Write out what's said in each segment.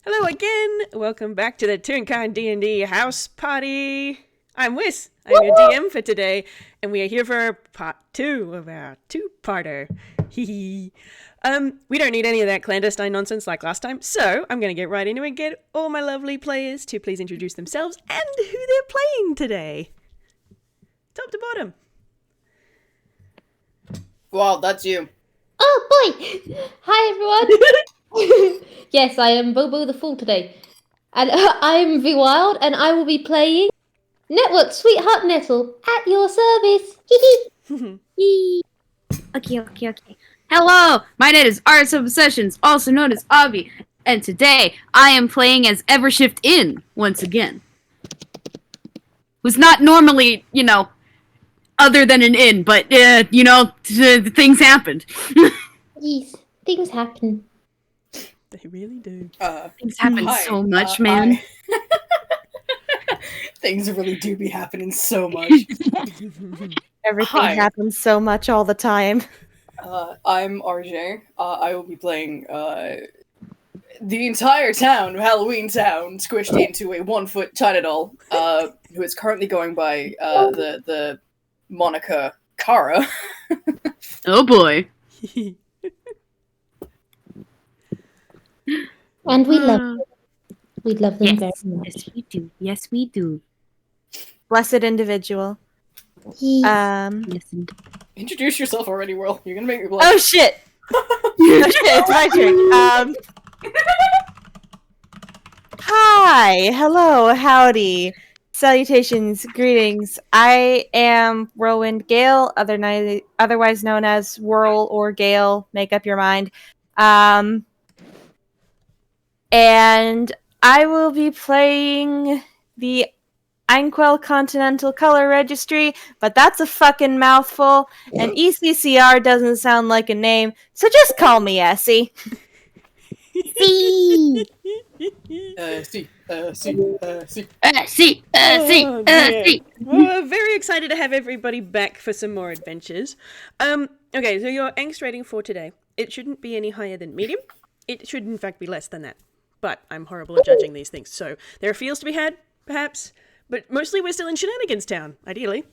Hello again! Welcome back to the Toonkind D&D house party! I'm Whis, I'm your DM for today, and we are here for part 2 of our two-parter. Hee we don't need any of that clandestine nonsense like last time, so I'm going to get right into it and get all my lovely players to please introduce themselves and who they're playing today. Top to bottom. Wow, that's you. Oh boy! Hi everyone! Yes, I am Bobo the Fool today. And I'm Vwild, and I will be playing Network Sweetheart Nettle at your service. Okay. Hello, my name is Arts of Obsessions, also known as Obby, and today I am playing as Evershift Inn once again. Who's not normally, other than an inn, but, things happened. Yes, things happen. They really do. Things happen Hi, so much, man. Things really do be happening so much. Everything Hi. happens so much all the time. I'm RJ. I will be playing the entire town, Halloween Town, squished into a 1-foot China doll, who is currently going by the moniker Cara. Oh boy. And we love them. We love them very much. Yes, we do. Blessed individual. Yes. Yes, indeed. Introduce yourself already, Whirl. You're gonna make me Oh blush. shit! It's my turn. Hi, hello, howdy, salutations, greetings. I am Whirlwind Gale, otherwise known as Whirl or Gale. Make up your mind. And I will be playing the Einquell Continental Color Registry, but that's a fucking mouthful, and ECCR doesn't sound like a name, so just call me Eccie. See. See. Oh, dear. Well, very excited to have everybody back for some more adventures. Okay, so your angst rating for today. It shouldn't be any higher than medium. It should in fact be less than that. But I'm horrible at judging these things, so there are feels to be had, perhaps. But mostly we're still in Shenanigans Town, ideally.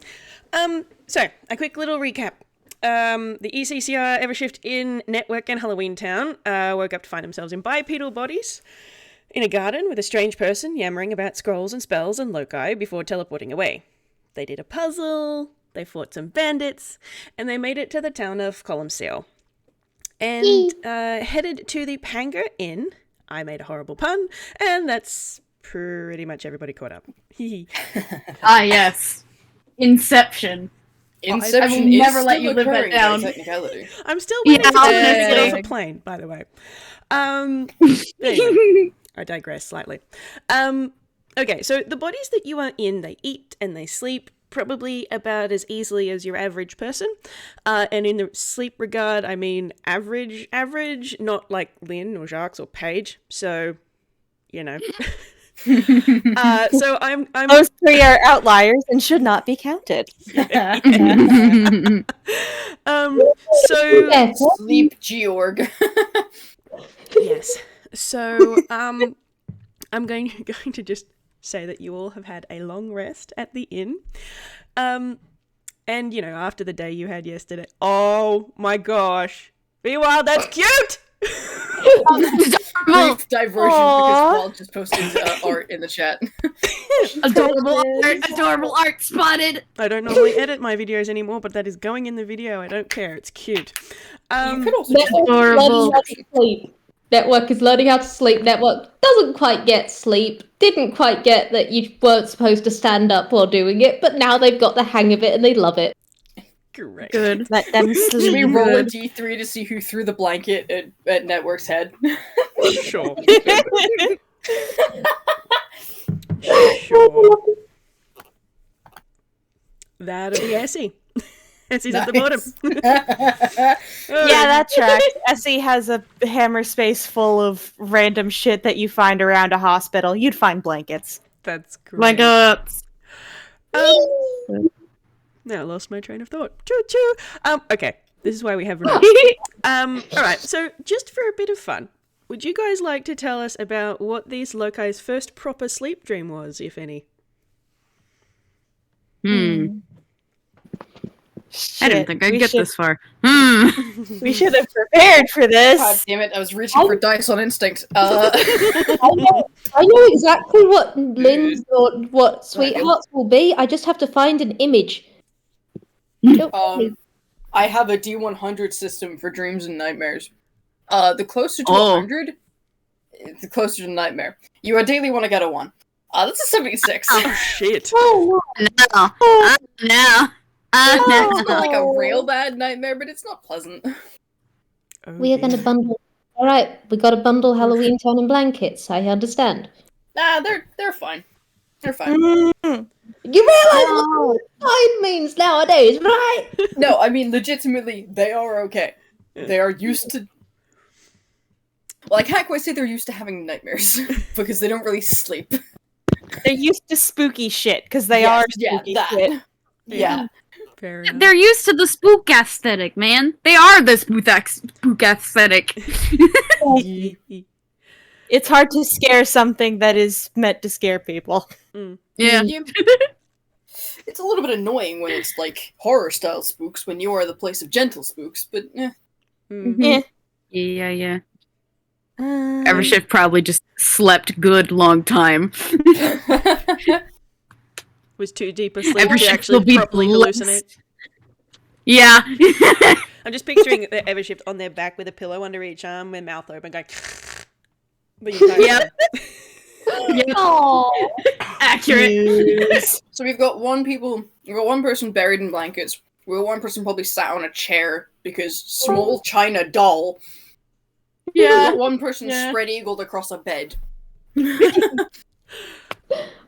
So, a quick little recap. The ECCR, Evershift Inn, Network, and Halloween Town woke up to find themselves in bipedal bodies in a garden with a strange person yammering about scrolls and spells and loci before teleporting away. They did a puzzle, they fought some bandits, and they made it to the town of Columcille. And headed to the Panger Inn. I made a horrible pun, and that's pretty much everybody caught up. Yes. Inception. Inception I will is never let still you live that occurring by down. technicality. I'm still waiting for honestly. them to get off the plane, by the way. Anyway, I digress slightly. Okay, so the bodies that you are in, they eat and they sleep probably about as easily as your average person. And in the sleep regard, I mean average, not like Lynn or Jacques or Paige. So, so I'm Those three are outliers and should not be counted. So Sleep Georg. yes. So I'm going to just say that you all have had a long rest at the inn. And after the day you had yesterday. Oh my gosh. Vwild, that's cute! Brief diversion because Walt just posted art in the chat. Adorable art spotted. I don't normally edit my videos anymore, but that is going in the video. I don't care. It's cute. You could also Network is learning how to sleep. Network is learning how to sleep. Network doesn't quite get sleep. Didn't quite get that you weren't supposed to stand up while doing it, but now they've got the hang of it and they love it. Great. Good. Let them Should we sleep. roll a d3 to see who threw the blanket at Network's head? Sure. Sure. That'll be Eccie. Essie's at the bottom. Yeah, that tracks. Eccie has a hammer space full of random shit that you find around a hospital. You'd find blankets. That's great. My God. Now I lost my train of thought. Choo-choo. Okay, this is why we have rules. Alright, so just for a bit of fun, would you guys like to tell us about what these locai's first proper sleep dream was, if any? I didn't think I'd get this far. We should have prepared for this. God damn it, I was reaching for dice on instinct. I know exactly what Lynn's or what Sweethearts will be. I just have to find an image. I have a D100 system for dreams and nightmares. The closer to 100, the closer to nightmare. You ideally want to get a 1. That's a 76. Oh, shit. Oh, No. It's not like a real bad nightmare, but it's not pleasant. Oh, we are going to dear. bundle. All right, we got to bundle Halloween Town and blankets. I understand. Nah, they're fine. They're fine. You realize what fine means nowadays, right? No, I mean legitimately, they are okay. They are used to. Well, I can't quite say they're used to having nightmares because they don't really sleep. They're used to spooky shit because they are spooky shit. Yeah. Fair enough. They're used to the spook aesthetic, man. They are the spook aesthetic. It's hard to scare something that is meant to scare people. Yeah. It's a little bit annoying when it's like horror style spooks when you are the place of gentle spooks, but Yeah. Yeah. Evershift probably just slept good long time. Was too deep asleep to Evershift actually will be properly blessed. hallucinate. Yeah. I'm just picturing the Evershift on their back with a pillow under each arm, with mouth open, going. But you can't. Yep. Oh, Accurate. So we've got one person buried in blankets. We've got one person probably sat on a chair because small china doll. We've got one person spread eagled across a bed.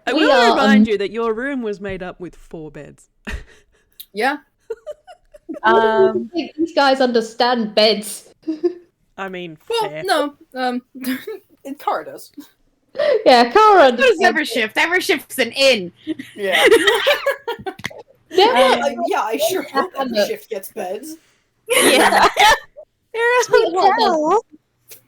I will remind you that your room was made up with 4 beds. Yeah. I think these guys understand beds. I mean, Well, fair. no. Cara does. Yeah, Cara What is understands. Evershift? Evershift's an inn. Yeah. Yeah, I sure hope Evershift gets beds. Yeah. Sweetheart does.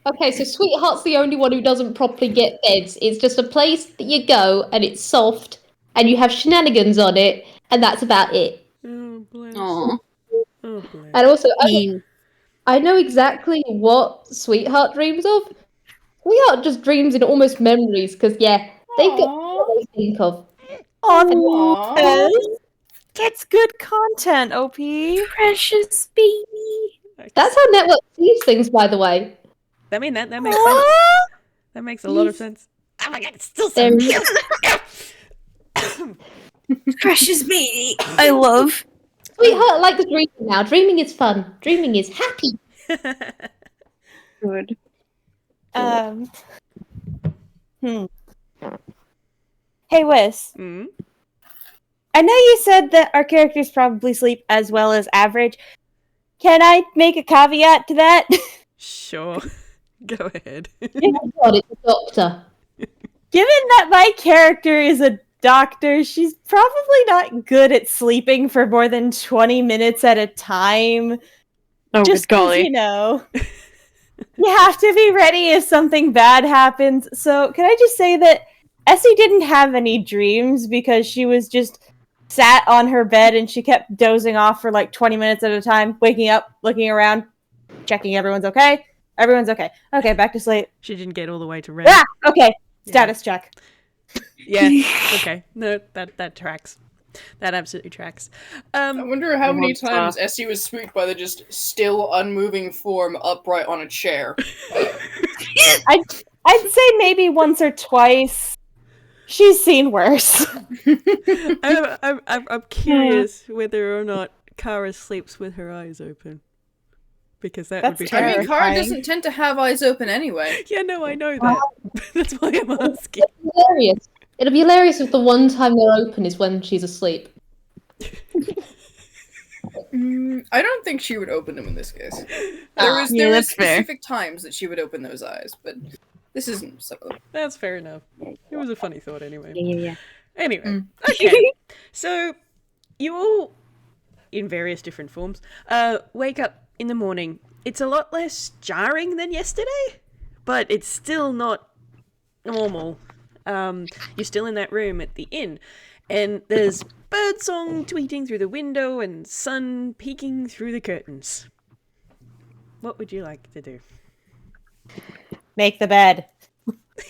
Okay, so Sweetheart's the only one who doesn't properly get beds. It's just a place that you go and it's soft and you have shenanigans on it, and that's about it. Oh, bless. Aww. Oh, bless. And also, I know exactly what Sweetheart dreams of. Sweetheart just dreams in almost memories because, yeah, they've got what they think of. Aww. It's good content, OP. Precious baby. That's how Network sees things, by the way. I mean, that makes sense. That makes a lot of sense. Oh my god, it's still so They're- cute! Precious baby. I love. Sweetheart likes dreaming now. Dreaming is fun. Dreaming is happy. Good. Hey, Whis. Mm? I know you said that our characters probably sleep as well as average. Can I make a caveat to that? Sure. Go ahead. Oh God, it's a doctor. Given that my character is a doctor, she's probably not good at sleeping for more than 20 minutes at a time. Oh, Just good 'cause, golly. you know, you have to be ready if something bad happens. So, can I just say that Eccie didn't have any dreams because she was just sat on her bed and she kept dozing off for like 20 minutes at a time, waking up, looking around, checking everyone's okay. Everyone's okay. Okay, back to sleep. She didn't get all the way to red. Ah, okay. Status check. Yeah. Okay. No, that tracks. That absolutely tracks. I wonder how many times Essie was spooked by the just still unmoving form upright on a chair. I'd say maybe once or twice. She's seen worse. I'm curious whether or not Cara sleeps with her eyes open. Because that would That's be I mean, Cara Terrifying. doesn't tend to have eyes open anyway. Yeah, no, I know that. That's why I'm asking. Hilarious. It'll be hilarious if the one time they're open is when she's asleep. I don't think she would open them in this case. There was that's fair. specific times that she would open those eyes, but this isn't some of them. That's fair enough. It was a funny thought anyway. Yeah. Anyway, okay. So, you all, in various different forms, wake up in the morning. It's a lot less jarring than yesterday, but it's still not normal. You're still in that room at the inn, and there's birdsong tweeting through the window and sun peeking through the curtains. What would you like to do? Make the bed.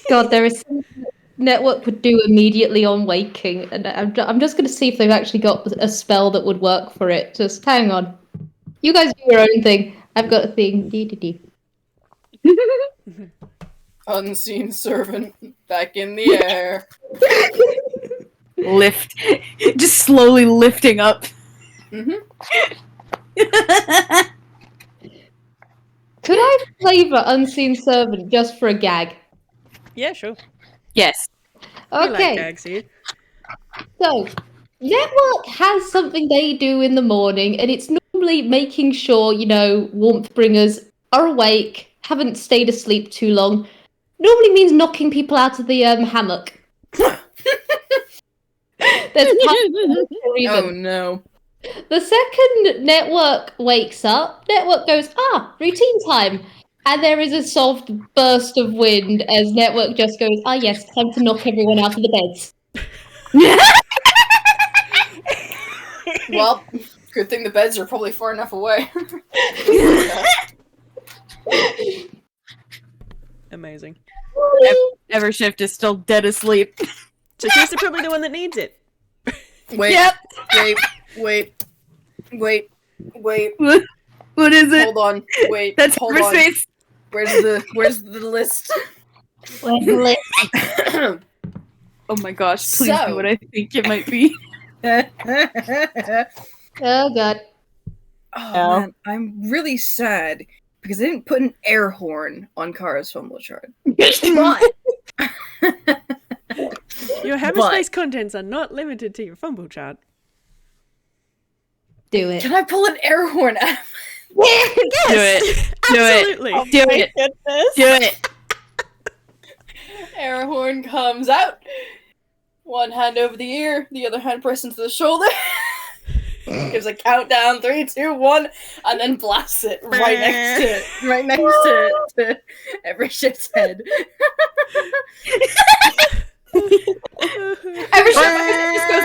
God, there is something that Network would do immediately on waking, and I'm just going to see if they've actually got a spell that would work for it. Just hang on. You guys do your own thing. I've got a thing. Unseen servant back in the air. Lift. Just slowly lifting up. Mm-hmm. Could I flavor Unseen Servant just for a gag? Yeah, sure. Yes. We like Okay, gags here. so Network has something they do in the morning, and it's normally making sure, warmth bringers are awake, haven't stayed asleep too long. Normally means knocking people out of the hammock. There's a reason. Oh no. The second Network wakes up, Network goes, routine time. And there is a soft burst of wind as Network just goes, yes, time to knock everyone out of the beds. Well, good thing the beds are probably far enough away. Amazing. Evershift is still dead asleep. So she's probably the one that needs it. Wait, Yep. wait. What is it? Hold on. Wait. That's hold on. Everspace. Where's the list? Oh my gosh, please So- be what I think it might be. Oh, God. Oh man, I'm really sad because I didn't put an air horn on Cara's fumble chart. But Your hammer-space contents are not limited to your fumble chart. Do it. can I pull an air horn out? Yes! Do it. Do it. Absolutely. Do it. Goodness. Do it. Air horn comes out. One hand over the ear, the other hand pressed into the shoulder. Gives a countdown, 3, 2, 1, and then blasts it right next to Evershift's head. Evershift just goes.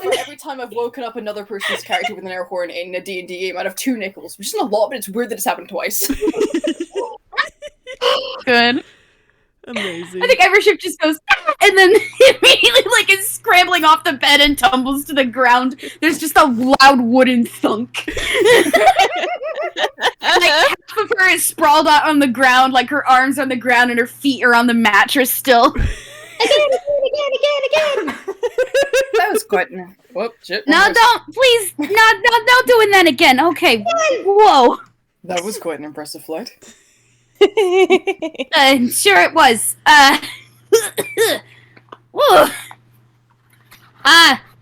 For every time I've woken up another person's character with an air horn in a D&D game, I'd have 2 nickels, which isn't a lot, but it's weird that it's happened twice. Good. Amazing. I think Evershift just goes, and then immediately is scrambling off the bed and tumbles to the ground. There's just a loud wooden thunk. Half of her is sprawled out on the ground, her arms on the ground and her feet are on the mattress still. Again. That was quite... Whoop, shit. No, don't, please, no doing that again. Okay, whoa. That was quite an impressive flight. Sure it was.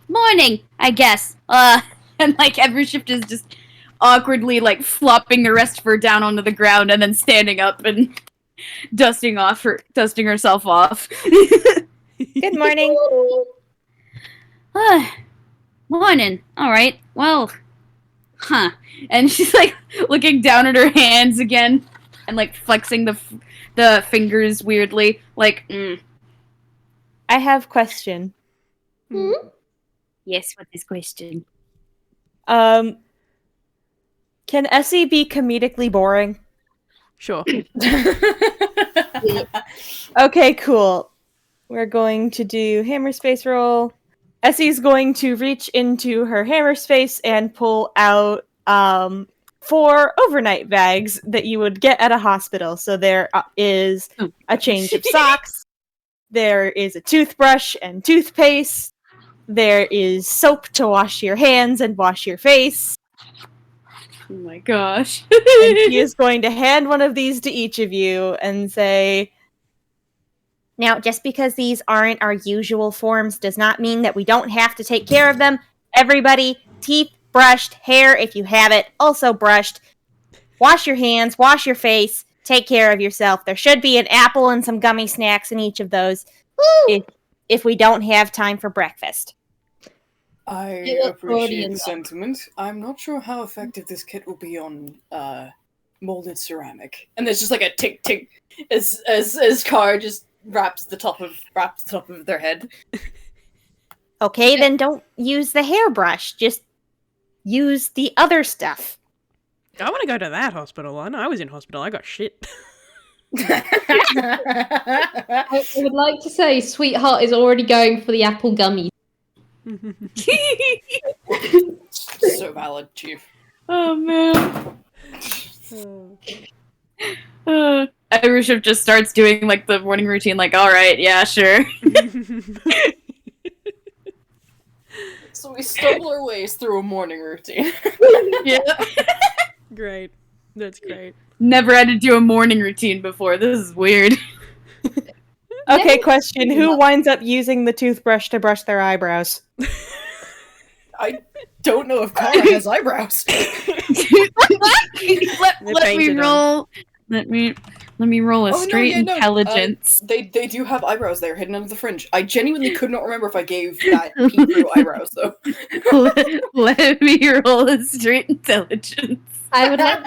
Morning, I guess. And Evershift is just awkwardly flopping the rest of her down onto the ground and then standing up and dusting herself off. Good morning. Morning. All right. Well, huh. And she's looking down at her hands again and flexing the fingers weirdly. I have question. Yes, what is question? Can Eccie be comedically boring? Sure. Okay, cool. We're going to do hammer space roll. Essie's going to reach into her hammer space and pull out 4 overnight bags that you would get at a hospital. So there is a change of socks. There is a toothbrush and toothpaste. There is soap to wash your hands and wash your face. Oh my gosh. And he is going to hand one of these to each of you and say, now, just because these aren't our usual forms does not mean that we don't have to take care of them. Everybody, teeth brushed, hair, if you have it, also brushed. Wash your hands, wash your face, take care of yourself. There should be an apple and some gummy snacks in each of those if we don't have time for breakfast. I appreciate the sentiment. I'm not sure how effective this kit will be on molded ceramic, and there's just like a tick tick as Cara just wraps the top of their head. Okay, then don't use the hairbrush. Just use the other stuff. I want to go to that hospital. I was in hospital. I got shit. I would like to say Sweetheart is already going for the apple gummies. So valid, Chief. Oh man. Evershift just starts doing like the morning routine, like, alright, yeah, sure. So we stumble our ways through a morning routine. Yeah. Great. That's great. Never had to do a morning routine before. This is weird. Okay, question. Who winds up using the toothbrush to brush their eyebrows? I don't know if Cara has eyebrows. let me roll. Let me roll a straight intelligence. They do have eyebrows there hidden under the fringe. I genuinely could not remember if I gave that Hebrew eyebrows though. Let me roll a straight intelligence. I would like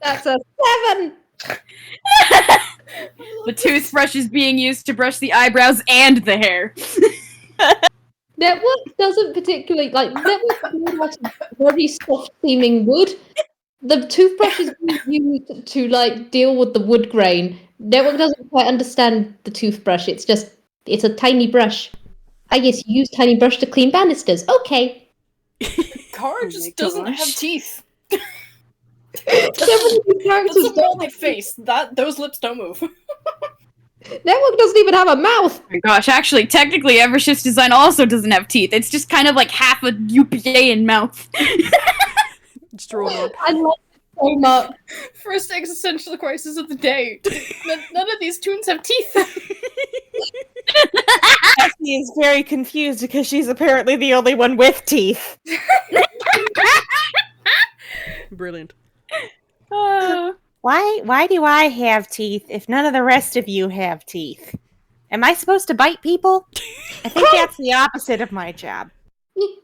That's a 7! The toothbrush is being used to brush the eyebrows and the hair. Network doesn't particularly Network is very soft seeming wood. The toothbrush is being used to like deal with the wood grain. Network doesn't quite understand the toothbrush. It's a tiny brush. I guess you use tiny brush to clean banisters. Okay. Cara just doesn't have teeth. That's That's a molded face. Those lips don't move. Network doesn't even have a mouth. Oh my gosh, actually, technically, Evershift's design also doesn't have teeth. It's just kind of like half a UPA in mouth. It's drawn on. I love it so much. First existential crisis of the day. None of these toons have teeth. Eccie is very confused because she's apparently the only one with teeth. Brilliant. Why do I have teeth if none of the rest of you have teeth? Am I supposed to bite people? I think that's the opposite of my job.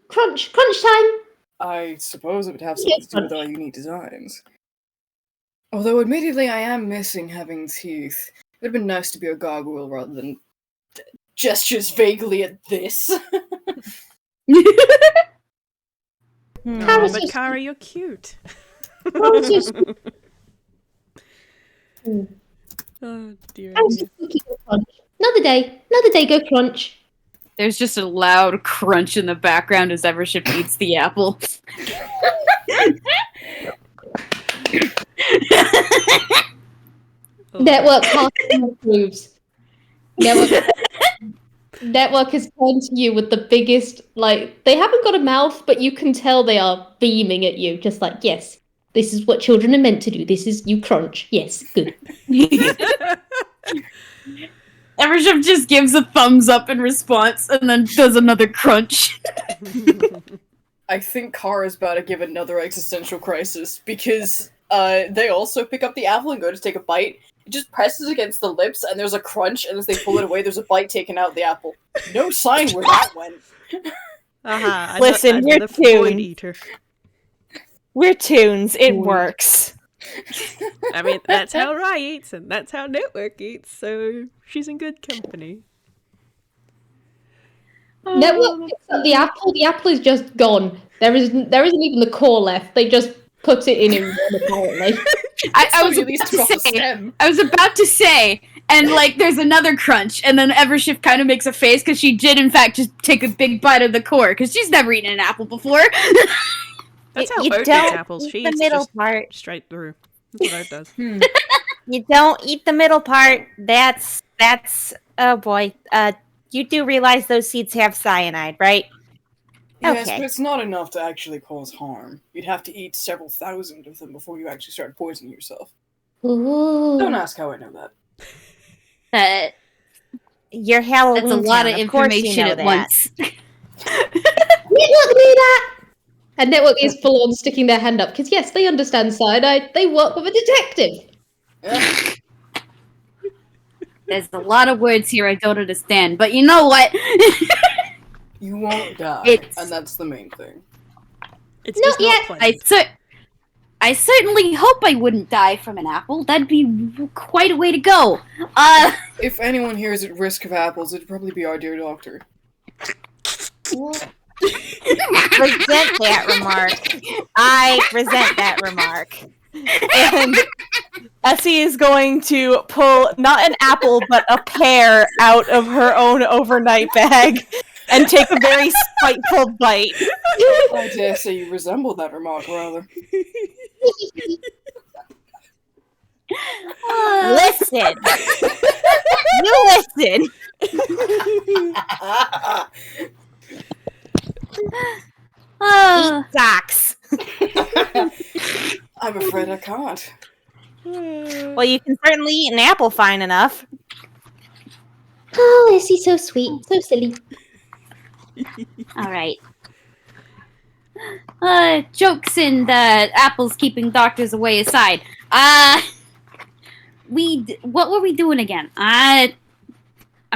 Crunch time. I suppose it would have something to do with our unique designs. Although admittedly I am missing having teeth. It would have been nice to be a gargoyle rather than gestures vaguely at this. Oh, but Cara, you're cute. Oh dear. Another day, go crunch. There's just a loud crunch in the background as Evershift eats the apple. Network constantly improves. Network has turned to you with the biggest, they haven't got a mouth, but you can tell they are beaming at you, just like, yes, this is what children are meant to do. This is, you crunch. Yes, good. Evershift just gives a thumbs up in response and then does another crunch. I think Cara's about to give another existential crisis because they also pick up the apple and go to take a bite. It just presses against the lips and there's a crunch, and as they pull it away, there's a bite taken out of the apple. No sign where that went. Listen, we're toons. We're toons. It works. I mean, that's how Rye eats, and that's how Network eats, so she's in good company. Network picks up the apple. The apple is just gone. There isn't even the core left. They just put it in one, apparently. I was about to say, and there's another crunch, and then Evershift kind of makes a face because she did, in fact, just take a big bite of the core because she's never eaten an apple before. That's how You Oat eats don't apples. eat She the eats middle just part. straight through. That's what Oat does. You don't eat the middle part. That's oh boy. You do realize those seeds have cyanide, right? Yes, Okay. but it's not enough to actually cause harm. You'd have to eat several thousand of them before you actually start poisoning yourself. Ooh. Don't ask how I know that. Your Halloween That's a lot town, of course you information know at that. once. Network knew that! And Network is full on sticking their hand up, because yes, they understand cyanide. They work with a detective. Yeah. There's a lot of words here I don't understand, but you know what? You won't die, It's- and that's the main thing. It's Not just not yet. pleasant. I certainly hope I wouldn't die from an apple. That'd be quite a way to go. If anyone here is at risk of apples, it'd probably be our dear doctor. What? Resent that remark. I resent that remark. And Eccie is going to pull not an apple, but a pear out of her own overnight bag and take a very spiteful bite. I dare say you resemble that remark, rather. Listen. You listen. Eat socks. I'm afraid I can't. Well, you can certainly eat an apple fine enough. Oh, is he so sweet, so silly? All right. Jokes and apples keeping doctors away aside. What were we doing again? I'm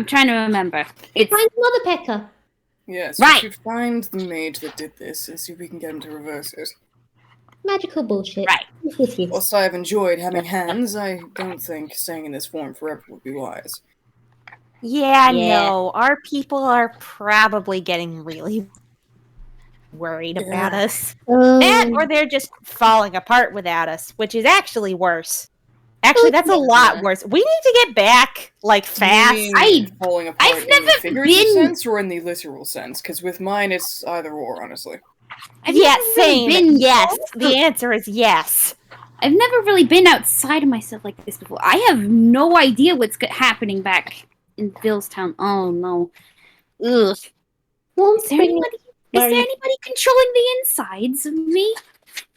trying to remember. It's Find Mother Pecker. Yes, Right. we should find the mage that did this and see if we can get him to reverse it. Magical bullshit. Right. Yes. Whilst I have enjoyed having hands, I don't think staying in this form forever would be wise. Yeah, Yeah. no. Our people are probably getting really worried about us. That, or they're just falling apart without us, which is actually worse. Actually, that's a lot worse. We need to get back, like, fast. You mean falling apart I've in never the figurative been- sense or in the literal sense? Because with mine, it's either or, honestly. I've Yeah, never really same. been- Yes. The answer is yes. I've never really been outside of myself like this before. I have no idea what's happening back in Billstown. Oh no. Ugh. Warm Is there spring. anybody controlling the insides of me?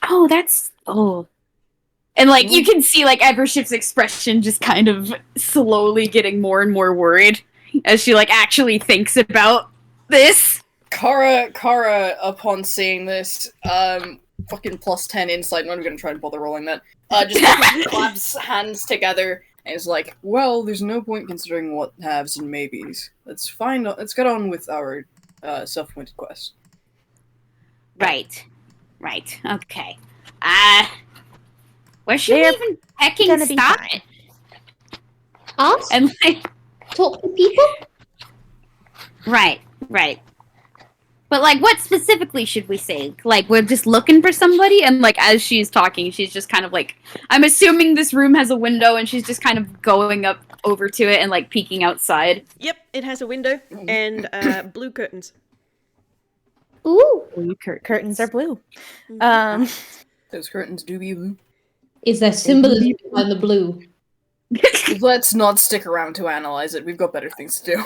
Oh, that's And like you can see like Evershift's expression just kind of slowly getting more and more worried as she like actually thinks about this. Cara, upon seeing this, fucking plus 10 insight, I'm not even gonna try to bother rolling that, just claps hands together and is like, well, there's no point considering what haves and maybes. Let's get on with our, self-appointed quest. Right. Okay. Where should They're we even hecking gonna be stop? fine. Ask? And like, Talk to people? right. But like, what specifically should we say? Like, we're just looking for somebody, and like, as she's talking, she's just kind of like, I'm assuming this room has a window, and she's just kind of going up over to it and like peeking outside. Yep, it has a window and blue curtains. Ooh. Blue curtains are blue. Those curtains do be blue. Is there symbolism behind the blue? Let's not stick around to analyze it. We've got better things to do.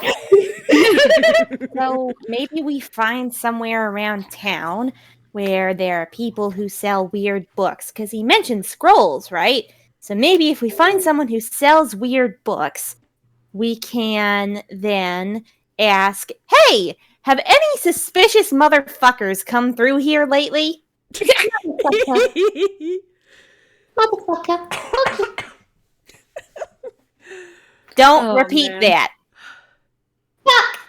So maybe we find somewhere around town where there are people who sell weird books. Because he mentioned scrolls, right? So maybe if we find someone who sells weird books, we can then ask, hey, have any suspicious motherfuckers come through here lately? Motherfucker. Don't Oh, repeat man. that. Fuck.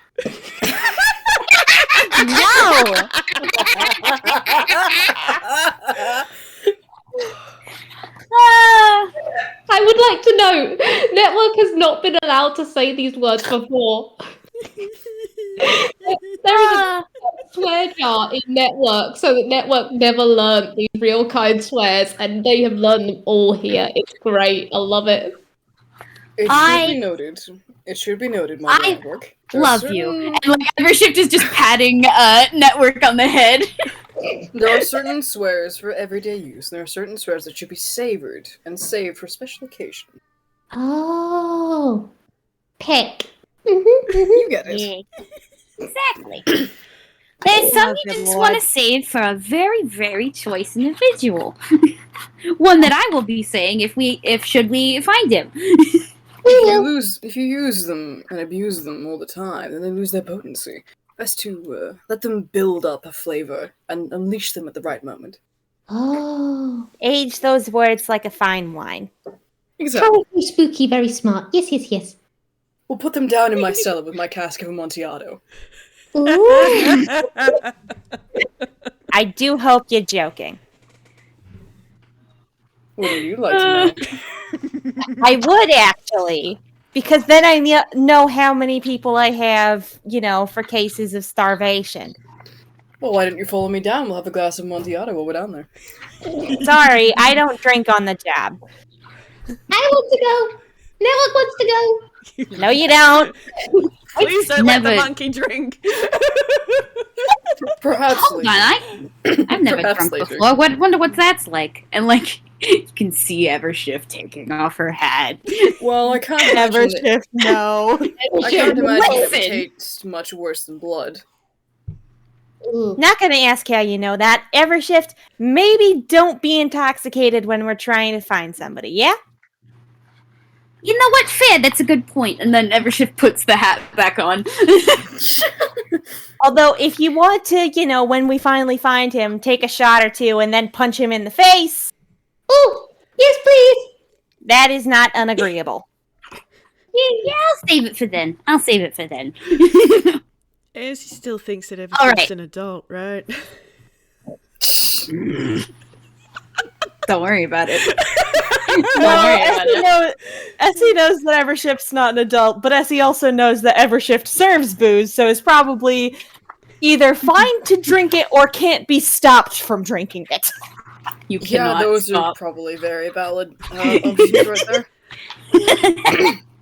I would like to know, Network has not been allowed to say these words before. There is a swear jar in Network, so that Network never learned these real kind swears, and they have learned them all here. It's great. I love it. It should be noted. It should be noted, my I network. Love you. And like, Evershift is just patting Network on the head. There are certain swears for everyday use. There are certain swears that should be savored and saved for special occasions. Oh. Peck. You get it. Exactly. There's some you good just lord. want to save for a very, very choice individual. One that I will be saying if should we find him. If you use them and abuse them all the time, then they lose their potency. Best to let them build up a flavor and unleash them at the right moment. Oh. Age those words like a fine wine. Exactly. Very spooky, very smart. Yes. We'll put them down in my cellar with my cask of Amontillado. Ooh. I I do hope you're joking. What would you like to know? I would, actually. Because then I know how many people I have, for cases of starvation. Well, why didn't you follow me down? We'll have a glass of Montiato while we're down there. Sorry, I don't drink on the job. I want to go. Network wants to go. No, you don't. Please don't let the Never- monkey drink. Perhaps Hold on, I've never Perhaps drunk later. before. Wonder what that's like. And like, you can see Evershift taking off her hat. Well, I can't imagine that, Evershift, no. I can't imagine it would Listen. taste much worse than blood. Ooh. Not gonna ask how you know that. Evershift, maybe don't be intoxicated when we're trying to find somebody, yeah? You know what? Fair. That's a good point. And then Evershift puts the hat back on. Although, if you want to, when we finally find him, take a shot or two and then punch him in the face, Oh, yes, please. that is not unagreeable. Yeah, I'll save it for then. As he still thinks that All everything's right. an adult, right? Don't worry about it. Essie knows that Evershift's not an adult, but Essie also knows that Evershift serves booze, so is probably either fine to drink it or can't be stopped from drinking it. You Yeah, cannot those stop. are probably very valid options right there.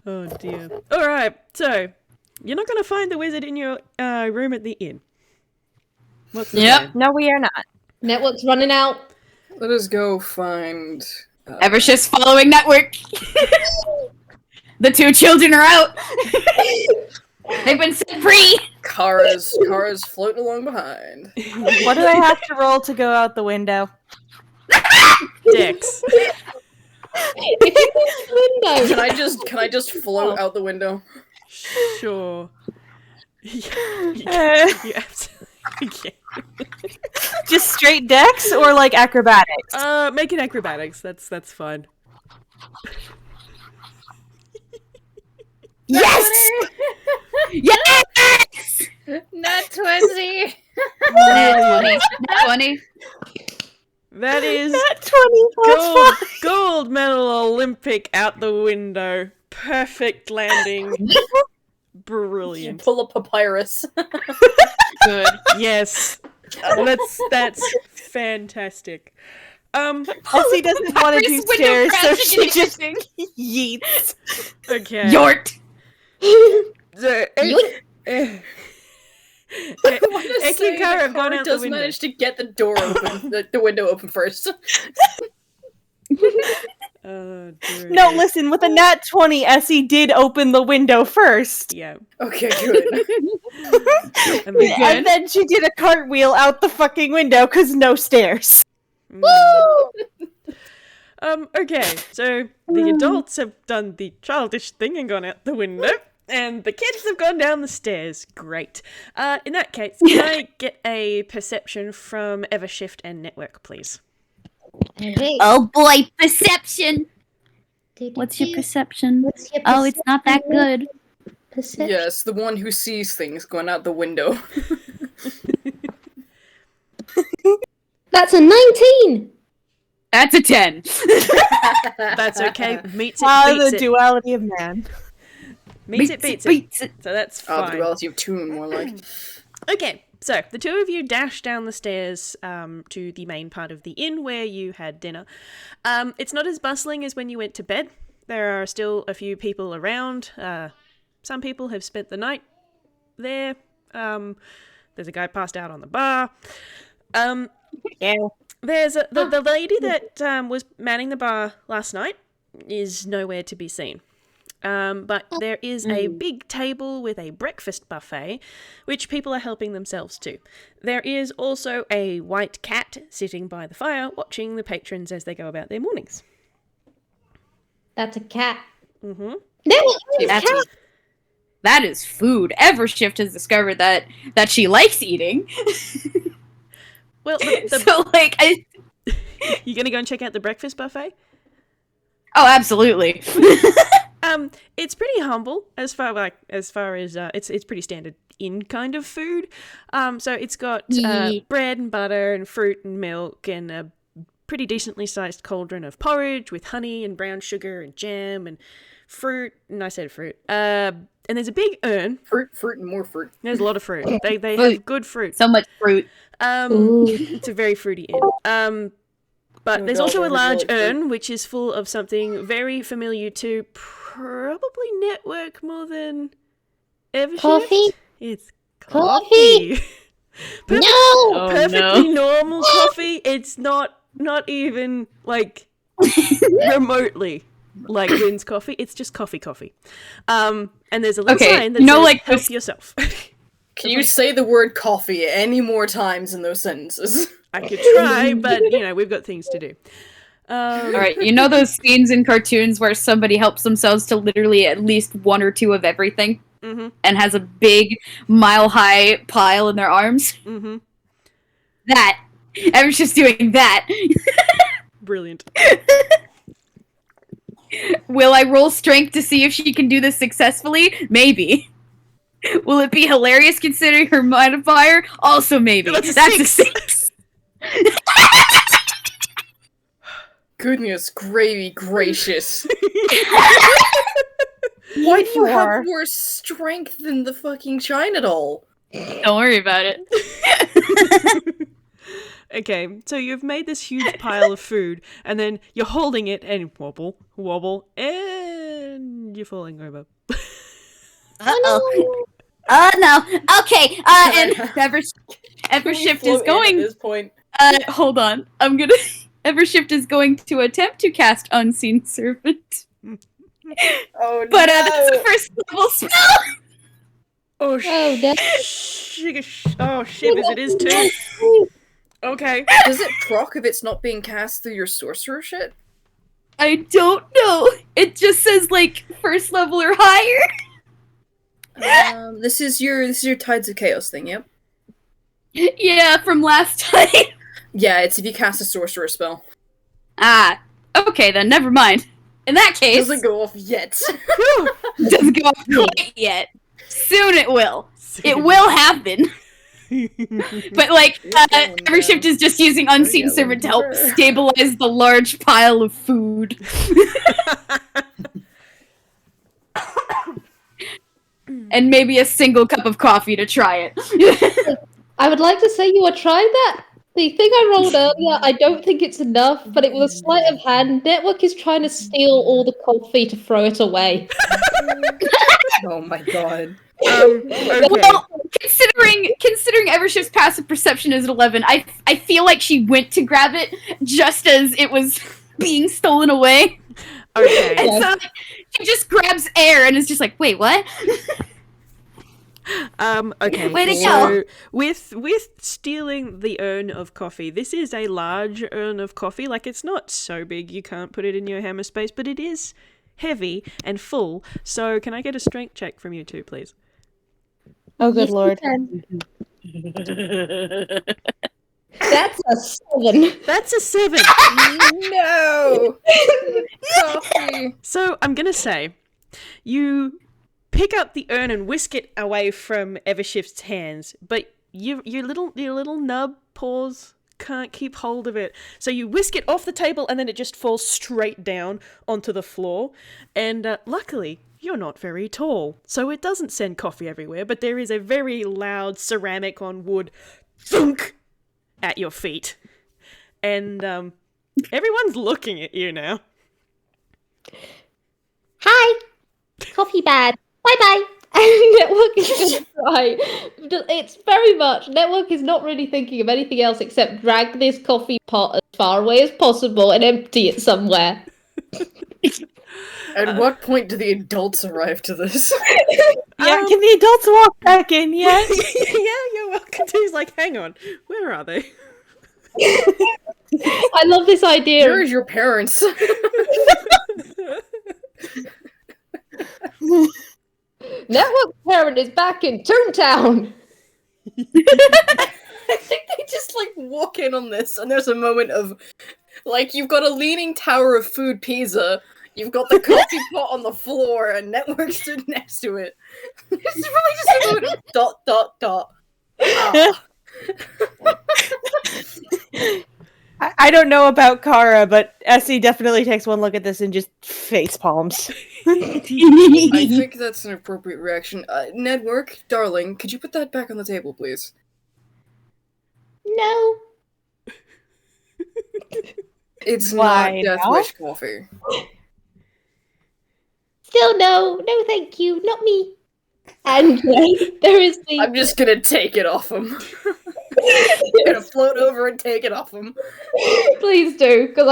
Oh dear. Alright, so you're not going to find the wizard in your room at the inn. What's the Yep. plan? No, we are not. Network's running out. Let us go find... Evershift's following network. The two children are out. They've been set free. Cara's floating along behind. What do I have to roll to go out the window? Dex. Window. Can I just float out the window? Sure. You Uh, absolutely can. just straight dex or like acrobatics? Make it acrobatics. That's fine. Yes! Yes! Not 20! Nat 20. That is That 20 plus gold, 5. gold medal Olympic out the window. Perfect landing. Brilliant. Pull a papyrus. Good. Yes. That's fantastic. Essie doesn't want to do Window stairs, so crashing she and just everything. yeets. Okay. Yort. So, Eccie and Cara have gone out the does window. manage to get the door open, the window open first. Oh, dear. No, listen, with a nat 20, Essie did open the window first. Yeah. Okay, good. And then, And then she did a cartwheel out the fucking window because no stairs. Okay, so the adults have done the childish thing and gone out the window, and the kids have gone down the stairs. Great. In that case, can I get a perception from Evershift and Network, please? Okay. Oh boy, perception. What's your perception? What's your Oh, it's not that good. perception? Yes, the one who sees things going out the window. That's a 19. That's a 10. That's okay. Meets it, Ah, beats the it. duality of man. Meets it, beats it. Beats it. So that's Oh, the fine. duality of tune, more like. Okay, so the two of you dash down the stairs to the main part of the inn where you had dinner. It's not as bustling as when you went to bed. There are still a few people around. Some people have spent the night there. There's a guy passed out on the bar. Yeah. There's the lady that was manning the bar last night is nowhere to be seen. But there is a big table with a breakfast buffet, which people are helping themselves to. There is also a white cat sitting by the fire, watching the patrons as they go about their mornings. That's a cat. Mm-hmm. Network. That is food. Evershift has discovered that she likes eating. Well, So like, you gonna go and check out the breakfast buffet? oh, absolutely. It's pretty humble as far as it's pretty standard inn kind of food. So it's got bread and butter and fruit and milk and a pretty decently sized cauldron of porridge with honey and brown sugar and jam and fruit. And I said fruit. And there's a big urn. Fruit, and more fruit. There's a lot of fruit. They have good fruit. So much fruit. It's a very fruity inn. But there's also a large urn, which is full of something very familiar to probably Network more than Evershift. Coffee? It's Coffee? No! Perfectly normal coffee. It's not even, like, remotely like Wynn's coffee. It's just coffee. And there's a little sign that says, like, help yourself. Can you say the word coffee any more times in those sentences? I could try, but, we've got things to do. Alright, you know those scenes in cartoons where somebody helps themselves to literally at least one or two of everything? Mm-hmm. And has a big, mile-high pile in their arms? Mm-hmm. That. I was just doing that. Brilliant. Will I roll strength to see if she can do this successfully? Maybe. Will it be hilarious considering her modifier? Also maybe. That's a 6. Goodness gravy gracious. Why do you have more strength than the fucking China doll? Don't worry about it. Okay, so you've made this huge pile of food, and then you're holding it, and wobble, and you're falling over. Uh-oh. Oh no. Okay, and Evershift is going... At this point. Hold on. Evershift is going to attempt to cast Unseen Servant. Oh no! But that's a first level spell! Oh, shivers, it is too. Okay. Does it proc if it's not being cast through your sorcerer shit? I don't know. It just says, like, first level or higher. This is your Tides of Chaos thing, yep? Yeah, from last time. Yeah, it's if you cast a sorcerer spell. Ah, okay then, never mind. In that case... Doesn't go off yet. Doesn't go off quite yet. Soon it will. It will happen. But, like, Evershift is just using Unseen Servant to help stabilize the large pile of food. And maybe a single cup of coffee to try it. I would like to say you are trying that. The thing I rolled earlier, I don't think it's enough, but it was a sleight of hand. Network is trying to steal all the coffee to throw it away. Oh my god. Okay. Well, considering Evershift's passive perception is at 11, I feel like she went to grab it just as it was being stolen away. Okay. And so she just grabs air and is just like, wait, what? Okay. Way to so go. with stealing the urn of coffee, this is a large urn of coffee. Like, it's not so big you can't put it in your hammer space, but it is heavy and full. So can I get a strength check from you two, please? Oh, good lord. That's a 7. That's a 7. No! Coffee! So I'm gonna say, you pick up the urn and whisk it away from Evershift's hands, but your little nub paws can't keep hold of it. So you whisk it off the table and then it just falls straight down onto the floor. And luckily, you're not very tall, so it doesn't send coffee everywhere, but there is a very loud ceramic on wood thunk at your feet. And everyone's looking at you now. Hi! Coffee bad. Bye-bye! And Network is gonna try. It's very much, Network is not really thinking of anything else except drag this coffee pot as far away as possible and empty it somewhere. At what point do the adults arrive to this? Yeah, can the adults walk back in yet? Yeah, you're welcome to. He's like, hang on, where are they? I love this idea. Where's your parents? Network parent is back in Toontown! I think they just, like, walk in on this, and there's a moment of, like, you've got a leaning tower of food Pisa, You've got the coffee pot on the floor and Network stood next to it. It's really just a little dot, dot, dot. Ah. I don't know about Cara, but Eccie definitely takes one look at this and just face palms. I think that's an appropriate reaction. Network, darling, could you put that back on the table, please? No. It's Why not Death now? Wish coffee. Still no. No, thank you. Not me. And there is the... I'm just gonna take it off him. I'm gonna float over and take it off him. Please do, because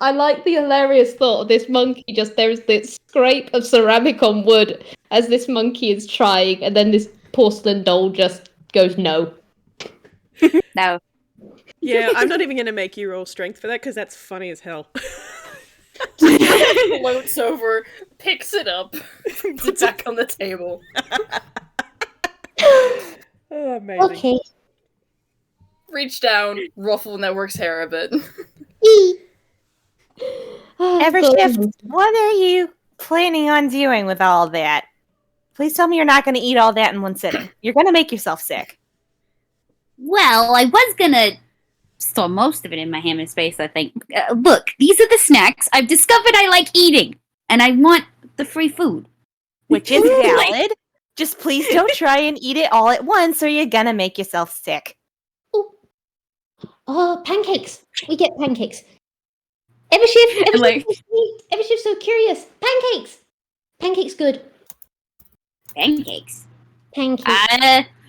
I like the hilarious thought of this monkey there's this scrape of ceramic on wood as this monkey is trying, and then this porcelain doll just goes no. No. Yeah, I'm not even going to make you roll strength for that because that's funny as hell. Floats over, picks it up, puts it back on the table. Oh, amazing. Okay. Reach down, ruffle Network's hair a bit. Evershift, what are you planning on doing with all that? Please tell me you're not going to eat all that in one sitting. You're going to make yourself sick. Well, I was gonna store most of it in my hammer space, I think. Look, these are the snacks I've discovered I like eating, and I want the free food. Which is valid. Just please don't try and eat it all at once or you're going to make yourself sick. Oh, pancakes. We get pancakes. Evershift, Evershift's so curious. Pancakes. Pancakes good. Pancakes. Pancakes.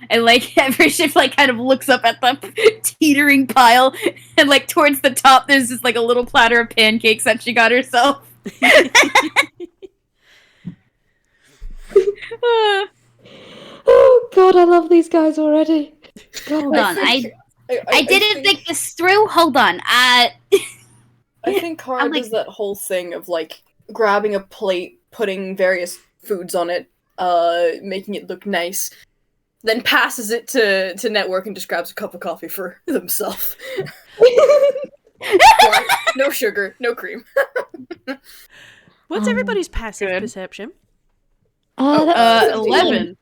And Evershift kind of looks up at the teetering pile, and towards the top there's just a little platter of pancakes that she got herself. Oh god, I love these guys already. Hold on, I didn't think this through. Hold on, I think Cara does that whole thing of grabbing a plate, putting various foods on it, making it look nice, then passes it to Network and just grabs a cup of coffee for himself. No sugar, no cream. What's everybody's passive perception? 11.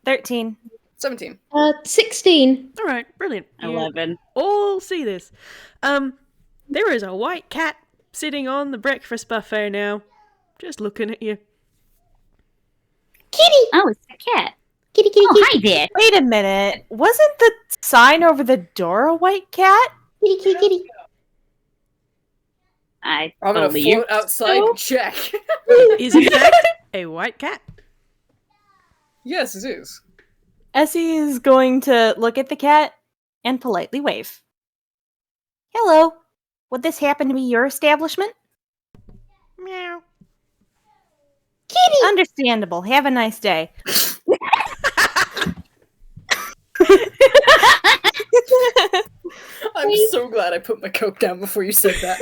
13. 17. 16. All right, brilliant. 11. All see this. There is a white cat sitting on the breakfast buffet now, just looking at you. Kitty! Oh, it's a cat. Kitty, kitty, Oh, kitty. hi there. Wait a minute. Wasn't the sign over the door a white cat? Kitty, kitty, kitty. I I'm gonna believe float outside and check. Is in fact a white cat. Yes, it is. Eccie is going to look at the cat and politely wave. Hello. Would this happen to be your establishment? Meow. Kitty! Understandable. Have a nice day. I'm so glad I put my Coke down before you said that.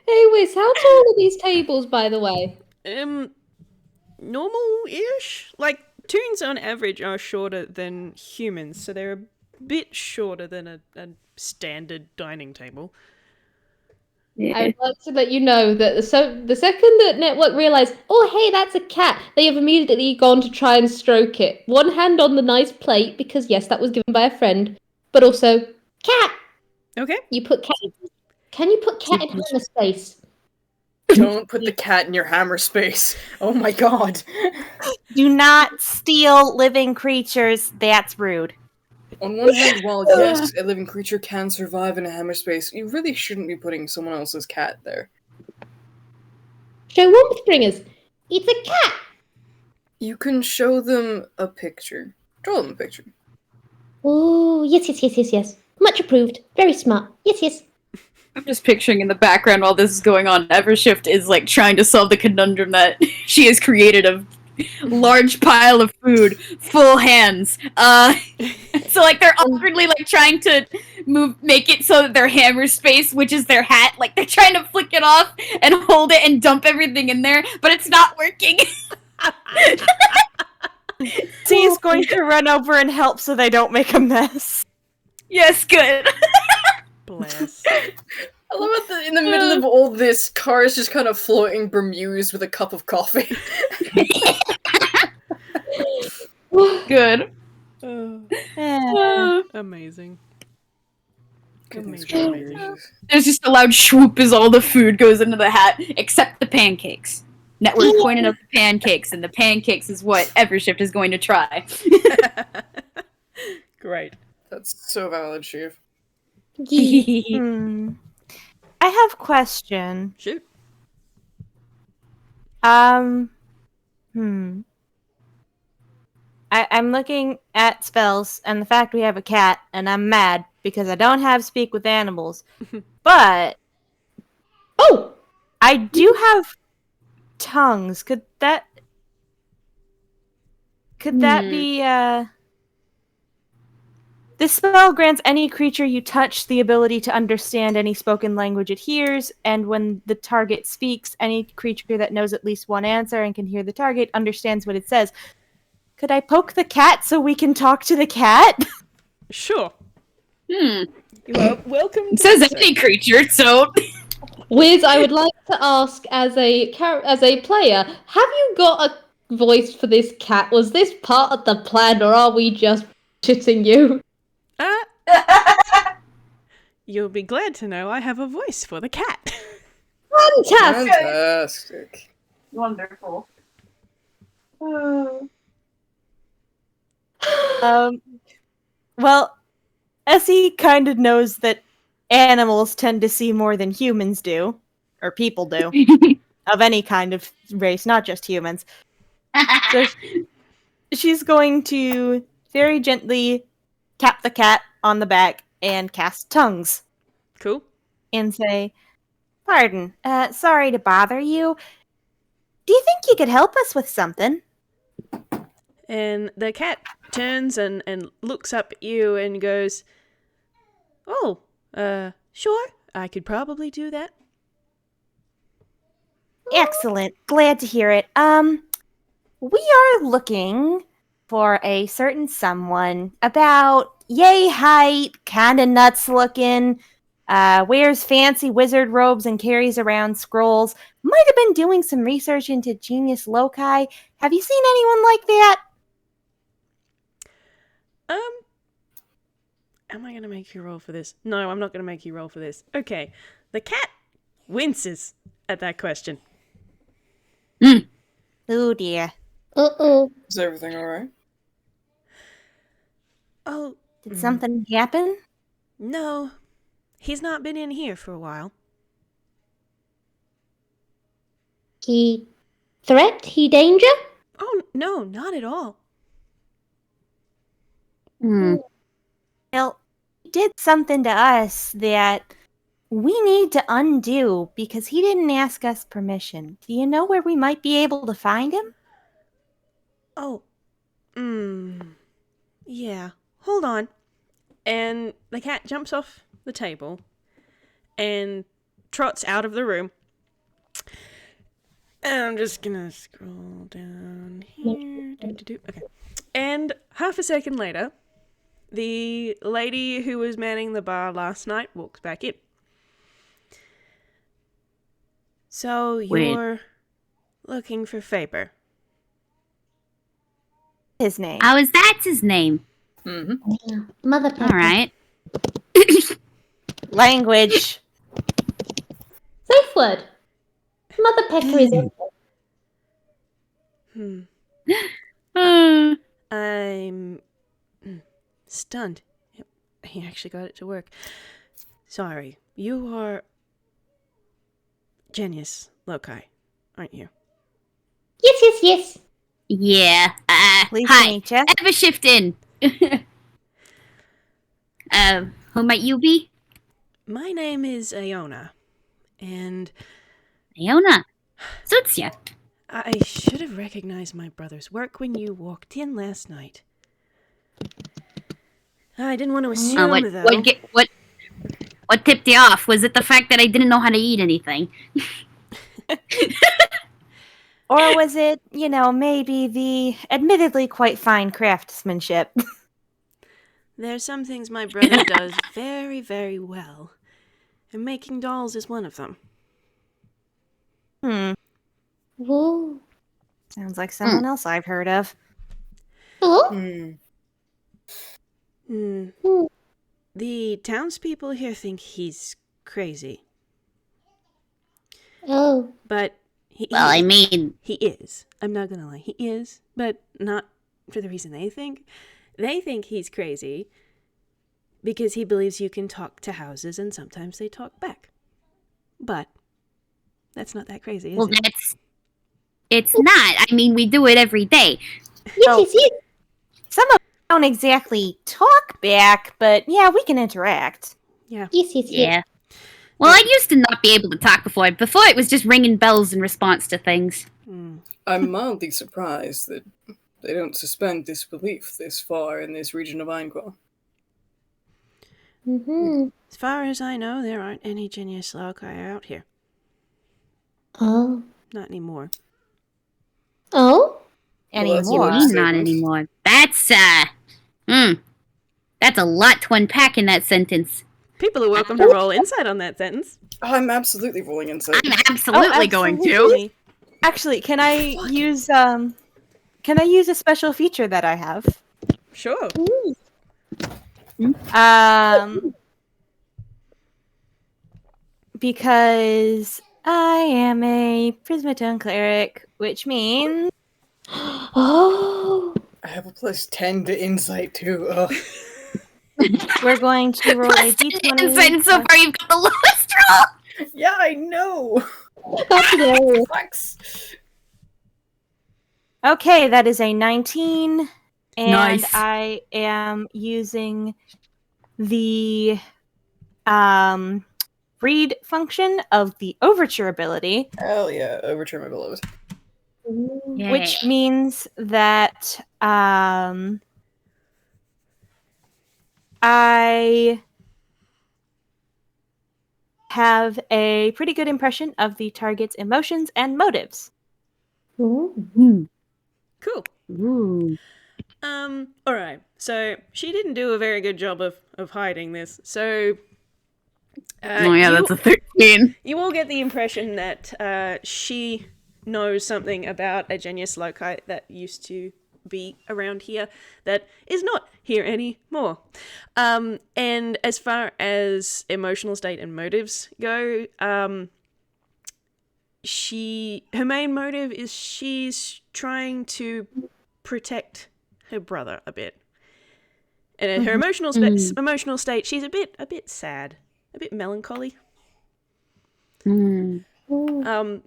Hey, Whis, how tall are these tables, by the way? Normal-ish? Toons on average are shorter than humans, so they're a bit shorter than a standard dining table. I would like to let you know that the second that Network realised, oh hey, that's a cat, they have immediately gone to try and stroke it. One hand on the nice plate, because yes, that was given by a friend, but also, cat! Okay. You put cat... Can you put cat in hammer space? Don't put the cat in your hammer space. Oh my god. Do not steal living creatures. That's rude. On one hand, while yes, a living creature can survive in a hammer space, you really shouldn't be putting someone else's cat there. Show warmth bringers. It's a cat! You can show them a picture. Draw them a picture. Oh, yes. Much approved. Very smart. Yes. I'm just picturing in the background while this is going on, Evershift is trying to solve the conundrum that she has created of large pile of food, full hands. So they're awkwardly trying to make it so that their hammer space, which is their hat, they're trying to flick it off and hold it and dump everything in there, but it's not working. She's going to run over and help so they don't make a mess. Yes, good. Bless. I love it that in the middle of all this, Cara's just kind of floating bemused with a cup of coffee. Good. Amazing. Goodness Amazing. gracious. There's just a loud swoop as all the food goes into the hat, except the pancakes. Network pointed out the pancakes, and the pancakes is what Evershift is going to try. Great. That's so valid, Chief. I have a question. Shoot. I'm looking at spells and the fact we have a cat, and I'm mad because I don't have speak with animals. But I do have tongues. Could that be This spell grants any creature you touch the ability to understand any spoken language it hears, and when the target speaks, any creature that knows at least one answer and can hear the target understands what it says. Could I poke the cat so we can talk to the cat? Sure. Hmm. You are welcome. It says any creature, so... Whis, I would like to ask, as a player, have you got a voice for this cat? Was this part of the plan, or are we just shitting you? You'll be glad to know I have a voice for the cat. Fantastic! Fantastic. Wonderful. Well, Eccie kind of knows that animals tend to see more than humans do, or people do, of any kind of race, not just humans. So she's going to very gently tap the cat on the back and cast tongues Cool. and say, "Pardon, sorry to bother you. Do you think you could help us with something?" And the cat turns and looks up at you and goes, "Oh, sure, I could probably do that." Excellent. Glad to hear it. We are looking for a certain someone about yay height, kinda nuts looking, wears fancy wizard robes and carries around scrolls. Might have been doing some research into genius loci. Have you seen anyone like that? Am I gonna make you roll for this? No, I'm not gonna make you roll for this. Okay. The cat winces at that question. Oh dear. Uh-oh. Is everything alright? Oh, Did something happen? no. He's not been in here for a while. He threat? He danger? Oh, no, not at all. Well, he did something to us that we need to undo because he didn't ask us permission. Do you know where we might be able to find him? Oh, yeah. Hold on. And the cat jumps off the table and trots out of the room. And I'm just gonna scroll down here. Okay. And half a second later, the lady who was manning the bar last night walks back in. So you're looking for Faber. His name. How is that his name? Mm-hmm. Mother Pepper. Alright. Language. Safe word. Mother Pecker is I'm stunned. He actually got it to work. Sorry, you are genius loci, aren't you? Yes. Yeah. Pleased to Hi. meet ya. Evershift Inn. Who might you be? My name is Iona, and Iona. Suits ya. I should have recognized my brother's work when you walked in last night. I didn't want to assume, though. What tipped you off? Was it the fact that I didn't know how to eat anything? Or was it, maybe the admittedly quite fine craftsmanship? There's some things my brother does very, very well. and making dolls is one of them. Whoa. Sounds like someone else I've heard of. Oh? The townspeople here think he's crazy, Oh. but Well, I mean, he is. I'm not gonna lie, he is, but not for the reason they think. They think he's crazy because he believes you can talk to houses and sometimes they talk back. But that's not that crazy, is well, it? it's not. I mean, we do it every day. Yes. Some of them don't exactly talk back, but yeah, we can interact. Yeah. Yeah. Well, I used to not be able to talk before. Before, it was just ringing bells in response to things. I'm mildly surprised that they don't suspend disbelief this far in this region of Einquell. As far as I know, there aren't any genius loci out here. Oh. Not anymore. Oh? Well, that's Anymore. what it Not was. anymore. That's a lot to unpack in that sentence. People are welcome to roll insight on that sentence. I'm absolutely rolling insight. I'm absolutely going to. Actually, can I use a special feature that I have? Sure. Because I am a Prismatone cleric, which means Oh. I have a plus 10 to insight too. Ugh. we're going to roll a Plus d20. insight, and so far you've got the lowest roll. Yeah, I know. That's hilarious. Sucks. Okay, that is a 19, and Nice. I am using the read function of the overture ability, Hell yeah, overturn my beloved. which means that I have a pretty good impression of the target's emotions and motives. Ooh. Cool. Ooh. Alright. So she didn't do a very good job of hiding this. So Oh yeah, that's a 13. you all get the impression that she knows something about a genius loci that used to be around here that is not here anymore. And as far as emotional state and motives go, her main motive is she's trying to protect her brother a bit. And in her emotional state, she's a bit sad, a bit melancholy.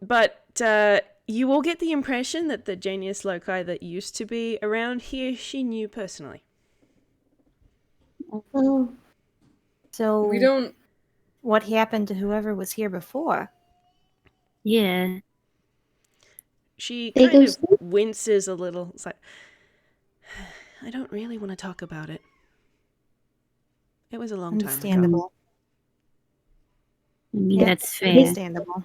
But you all get the impression that the genius loci that used to be around here, she knew personally. Oh. So We don't. what happened to whoever was here before? Yeah. She They kind go of winces a little. It's like, I don't really want to talk about it. It was a long time ago. Understandable. I mean, Yeah, that's fair. Understandable.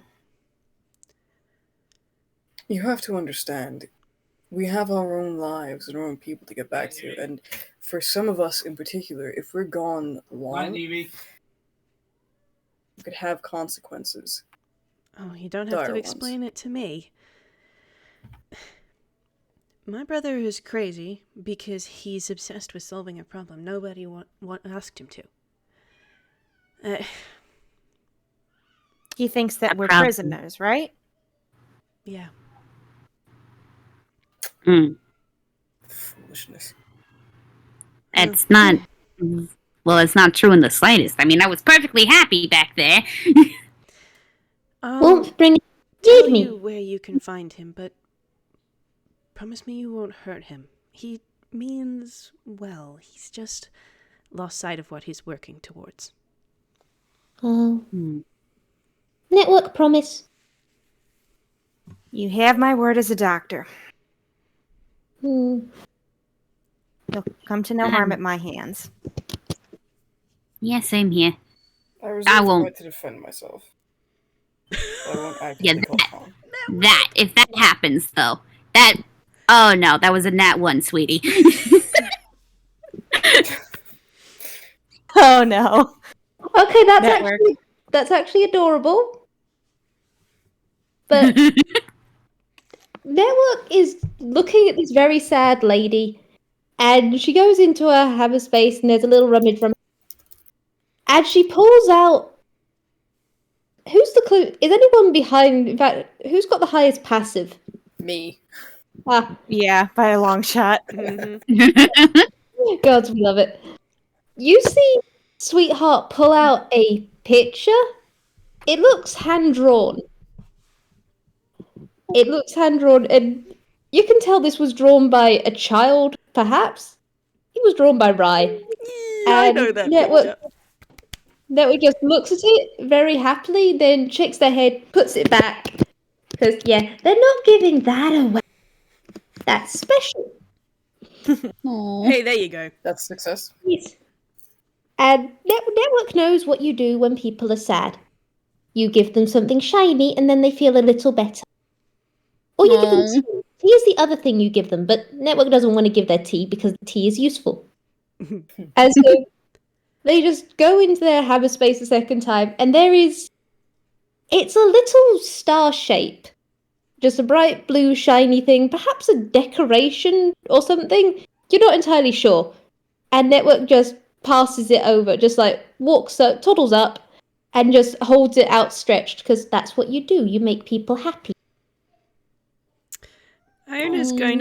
You have to understand, we have our own lives and our own people to get back to, and for some of us in particular, if we're gone long, it could have consequences. Oh, you don't have Dire to ones. explain it to me. My brother is crazy because he's obsessed with solving a problem nobody asked him to. He thinks that we're problem. prisoners, right? Yeah. Foolishness. It's not. Well, it's not true in the slightest. I mean, I was perfectly happy back there. Won't bring Tell Leave me. you where you can find him, but promise me you won't hurt him. He means well. He's just lost sight of what he's working towards. Oh. Network promise. You have my word as a doctor. Hmm. You'll come to no harm at my hands. Yeah, same here. I reserve the won't. right to defend myself. I won't Yeah, actively cause harm. If that happens, though, oh no, that was a nat 1, sweetie. Oh no. Okay, Network. That's actually adorable. But Network is looking at this very sad lady, and she goes into her hammer space, and there's a little rummage from. And she pulls out. Who's the clue? Is anyone behind? In fact, who's got the highest passive? Me. Ah, Yeah, by a long shot. God, we love it. You see, Sweetheart pull out a picture. It looks hand drawn. It looks hand drawn, and you can tell this was drawn by a child, perhaps. It was drawn by Rye. I know that picture. Network just looks at it very happily, then shakes their head, puts it back. Because, yeah, they're not giving that away. That's special. Aw. Hey, there you go. That's success. Yes. And Network knows what you do when people are sad. You give them something shiny, and then they feel a little better. Or you give them tea. Tea is the other thing you give them, but Network doesn't want to give their tea because the tea is useful. And so they just go into their hammer space a second time, and it's a little star shape. Just a bright blue shiny thing, perhaps a decoration or something. You're not entirely sure. And Network just passes it over, just like toddles up, and just holds it outstretched, because that's what you do. You make people happy. Iona's going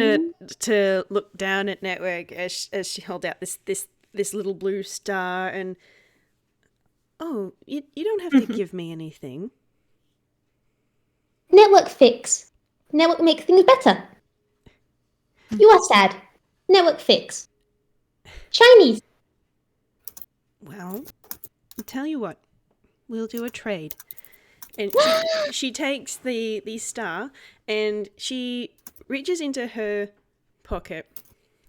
to look down at Network as she held out this little blue star, and you don't have to give me anything. Network fix. Network makes things better. You are sad. Network fix. Shinies. Well, I'll tell you what, we'll do a trade. And she takes the star and she reaches into her pocket,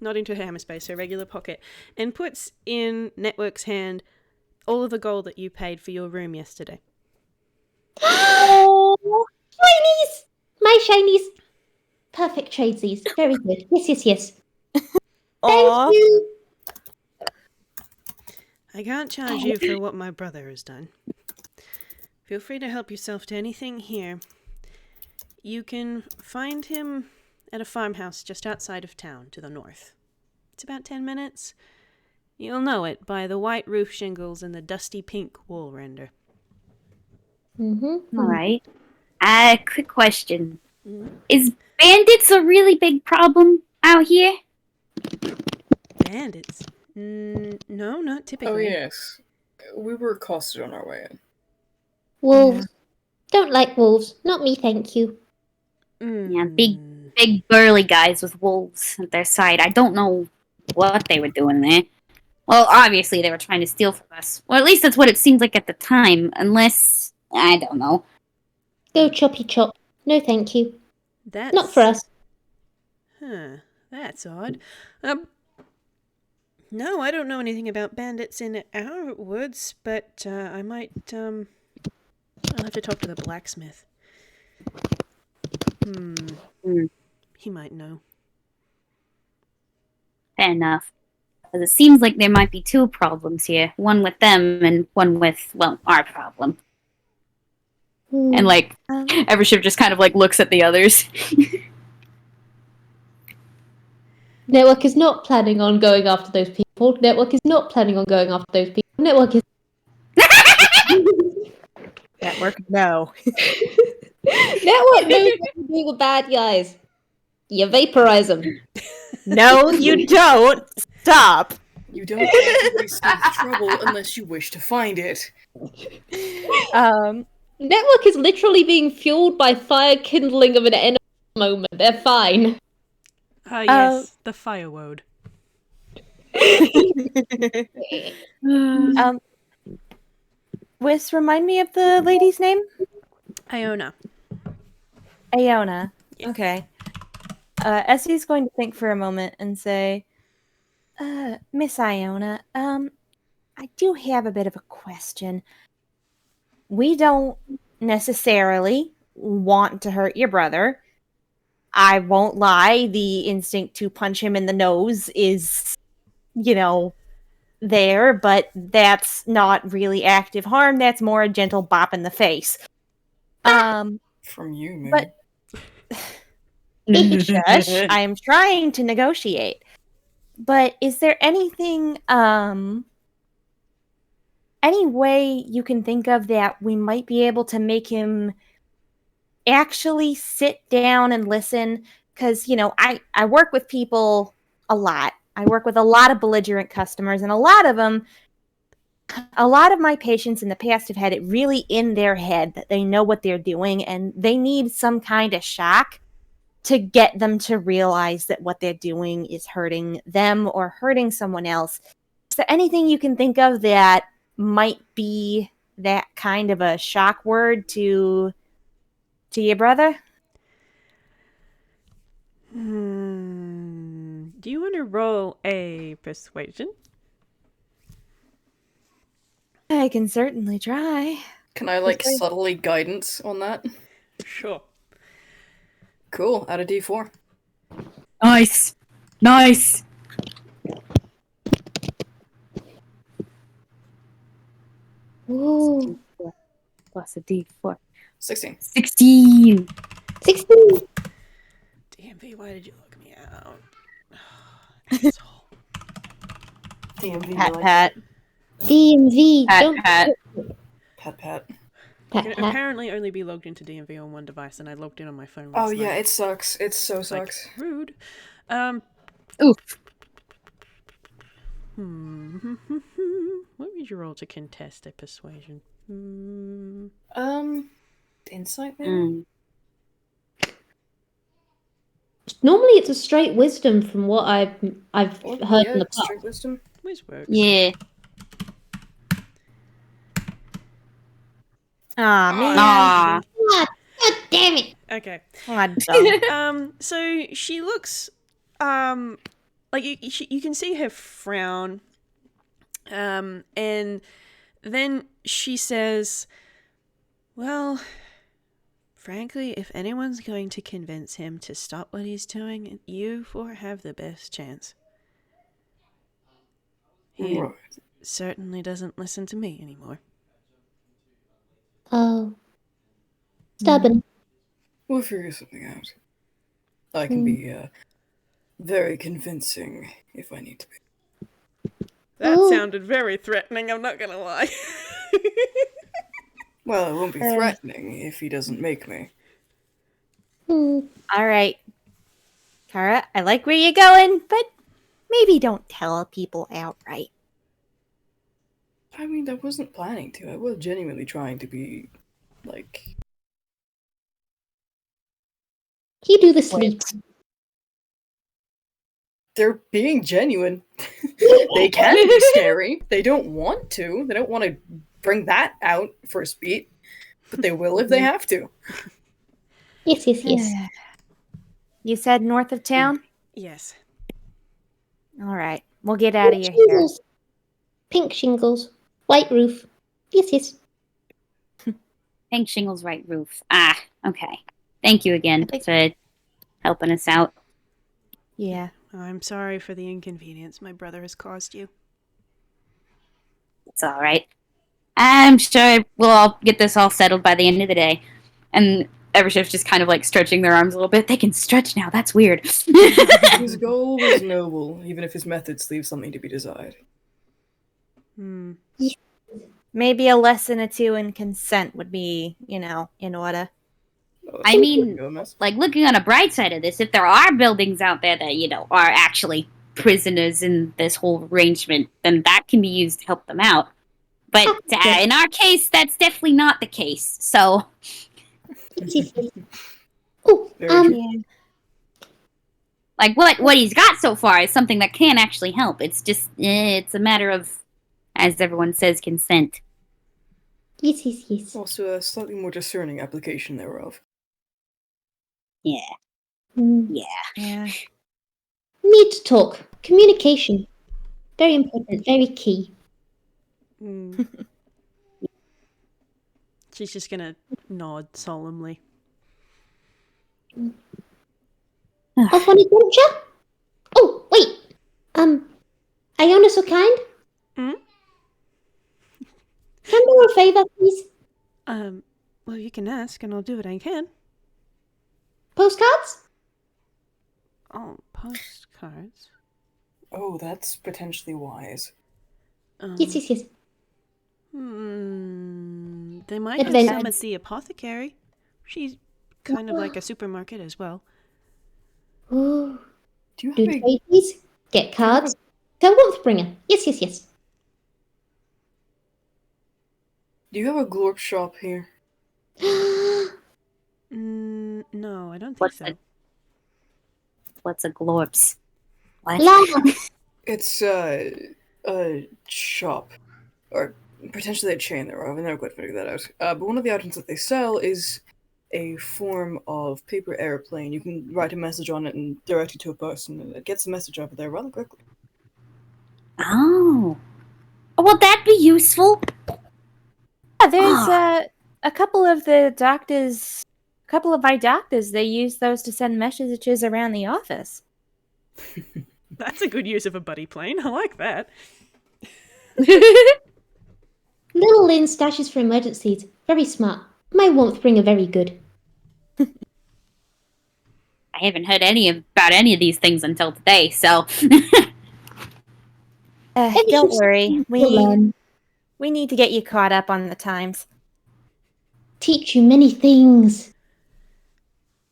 not into her hammer space, her regular pocket, and puts in Network's hand all of the gold that you paid for your room yesterday. Oh, shinies! My shinies. Perfect tradesies. Very good. Yes. Aw. Thank you. I can't charge you for what my brother has done. Feel free to help yourself to anything here. You can find him at a farmhouse just outside of town to the north. It's about 10 minutes. You'll know it by the white roof shingles and the dusty pink wall render. Mm-hmm. All right. Quick question. Is bandits a really big problem out here? Bandits? No, not typically. Oh, yes. We were accosted on our way in. Wolves. Don't like wolves. Not me, thank you. Yeah, big burly guys with wolves at their side. I don't know what they were doing there. Well, obviously they were trying to steal from us. Well, at least that's what it seemed like at the time. Unless, I don't know. Go choppy chop. No, thank you. That's... Not for us. Huh, that's odd. No, I don't know anything about bandits in our woods, but I might, I'll have to talk to the blacksmith. He might know. Fair enough. Because it seems like there might be two problems here. One with them and one with, well, our problem. And, Evershift just kind of, looks at the others. Network is not planning on going after those people. Network is not planning on going after those people. Network is... Network, no. Network knows what to do with bad guys. You vaporize them. No, you don't. Stop. You don't actually seek trouble unless you wish to find it. Network is literally being fueled by fire kindling of an enemy moment. They're fine. Ah, yes, the firewode. Whis, remind me of the lady's name? Iona. Iona. Yeah. Okay. Essie's going to think for a moment and say, Miss Iona, I do have a bit of a question. We don't necessarily want to hurt your brother. I won't lie, the instinct to punch him in the nose is, there, but that's not really active harm. That's more a gentle bop in the face. From you, maybe. But shush, I am trying to negotiate. But is there anything, any way you can think of that we might be able to make him actually sit down and listen? Because, I work with people a lot. I work with a lot of belligerent customers, and a lot of my patients in the past have had it really in their head that they know what they're doing, and they need some kind of shock to get them to realize that what they're doing is hurting them or hurting someone else. Is there anything you can think of that might be that kind of a shock word to your brother? Do you want to roll a persuasion? I can certainly try. Can I, subtly guidance on that? Sure. Cool, add a d4. Nice. Ooh. Plus a D4. 16. 16. 16. DMV, why did you look me out? Asshole. DMV. Pat. DMV. Pat, Don't Pat. Pat. You Pat, can Pat. apparently only be logged into DMV on one device, and I logged in on my phone. Oh last yeah, night. it sucks. It so It's like, sucks. rude. Oof. What would you roll to contest a persuasion? Insight maybe? Mm. Normally it's a straight wisdom from what I've Or, heard in the past. straight wisdom. Whiz works. Yeah. Aw, man. Aw. God damn it! Okay. Aw, dumb. So she looks, like you can see her frown, and then she says, "Well, frankly, if anyone's going to convince him to stop what he's doing, you four have the best chance. He Right. certainly doesn't listen to me anymore." Oh. Stubborn. We'll figure something out. I can be very convincing if I need to be. That Oh. sounded very threatening, I'm not gonna lie. Well, it won't be threatening if he doesn't make me. Hmm. All right. Cara, I like where you're going, but maybe don't tell people outright. I mean, I wasn't planning to. I was genuinely trying to be, You do the sleep. they're being genuine. They can be scary. They don't want to. They don't want to bring that out first beat. But they will if they have to. Yes. You said north of town? Yes. All right. We'll get out of your hair. Shingles. Pink shingles. White roof. Yes. Pink shingles, right roof. Ah, okay. Thank you again for helping us out. Yeah. I'm sorry for the inconvenience my brother has caused you. It's all right. I'm sure we'll all get this all settled by the end of the day. And Evershift's just kind of stretching their arms a little bit. They can stretch now. That's weird. His goal was noble, even if his methods leave something to be desired. Maybe a lesson or two in consent would be, in order. I mean, looking on a bright side of this, if there are buildings out there that, are actually prisoners in this whole arrangement, then that can be used to help them out. But in our case, that's definitely not the case. So, Oh, what he's got so far is something that can actually help. It's just, it's a matter of, as everyone says, consent. yes. Also a slightly more discerning application thereof. Yeah. Yeah. Need to talk. Communication. Very important. Very key. She's just gonna nod solemnly. Off on adventure? Oh, wait. Iona so kind? Can I do a favor, please? Well, you can ask, and I'll do what I can. Postcards? Oh, postcards. Oh, that's potentially wise. Yes. They might have Advent- some at the apothecary. She's kind of like a supermarket as well. Ooh. Do you Do have a trades? Get cards? Tell Warmthbringer. Yes. glorp shop here? No, I don't think What's so. What's a glorps? What? Llama. It's a shop, or potentially a chain thereof. I never quite figured that out. But one of the items that they sell is a form of paper airplane. You can write a message on it and direct it to a person, and it gets the message over there rather quickly. Oh. Will that be useful? Yeah, there's a couple of my doctors, they use those to send messages around the office. That's a good use of a buddy plane. I like that. Little Lynn stashes for emergencies. Very smart. My Warmthbringer very good. I haven't heard about any of these things until today, so. Don't worry. Learn. We need to get you caught up on the times. Teach you many things.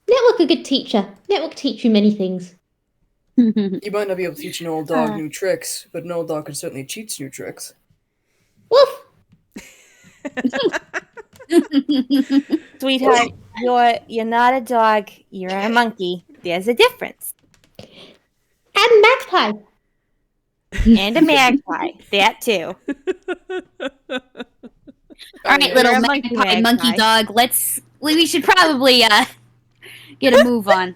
Network a good teacher. Network teach you many things. You might not be able to teach an old dog new tricks, but an old dog can certainly teach new tricks. Woof! Sweetheart, you're not a dog, you're a monkey. There's a difference. And magpie. And a magpie. That too. All right, little You're a monkey dog. We should probably get a move on.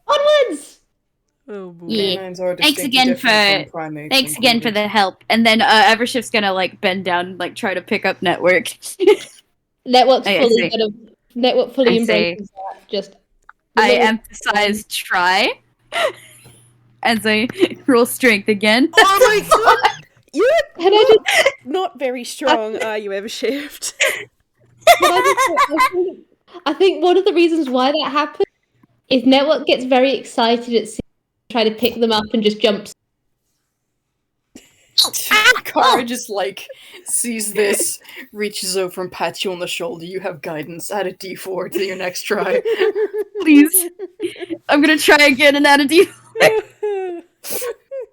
Onwards! Oh boy. Yeah. Canines are Thanks distinctly again different from primates, Thanks again for including- the help. And then Evershift's gonna like bend down and like try to pick up network. Network's I fully see. gonna Network fully I embraces that. Just I little- emphasize try as I roll strength again. Oh my god! You're Can I just not very strong, are you, Evershift? I think one of the reasons why that happens is Network gets very excited at seeing you try to pick them up and just jumps. Cara just like sees this, reaches over and pats you on the shoulder. You have guidance. Add a D4 to your next try. Please. I'm gonna try again and add a D.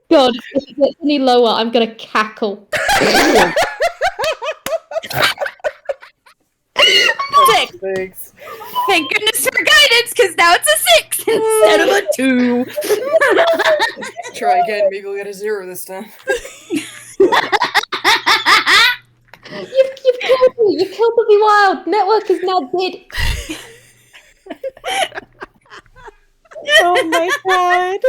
God, if it gets any lower, I'm gonna cackle. Thanks. Thank goodness for guidance, because now it's a 6 instead of a 2. Let's try again. Maybe we'll get a 0 this time. You've killed me! You killed the Vwild! Network is now dead! Oh my god.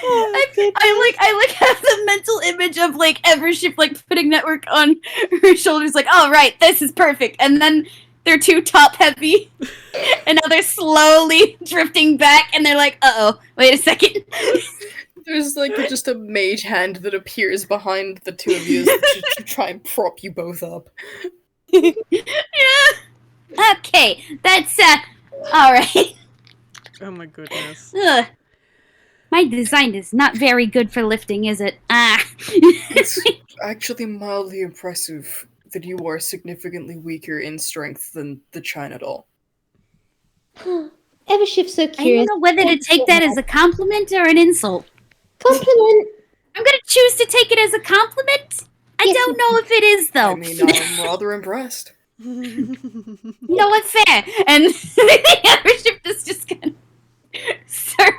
I like have the mental image of like Evershift like putting network on her shoulders, like, oh right, this is perfect, and then they're too top heavy, and now they're slowly drifting back, and they're like, wait a second. There's like just a mage hand that appears behind the two of you to try and prop you both up. Yeah. Okay, that's all right. Oh my goodness. Ugh. My design is not very good for lifting, is it? It's actually mildly impressive that you are significantly weaker in strength than the China doll. Evershift's so I don't curious. know whether to take that as a compliment or an insult. Compliment! I'm gonna choose to take it as a compliment. I Yes, don't know if it is, though. I mean, I'm rather impressed. You know what's fair? And the Evershift is just gonna start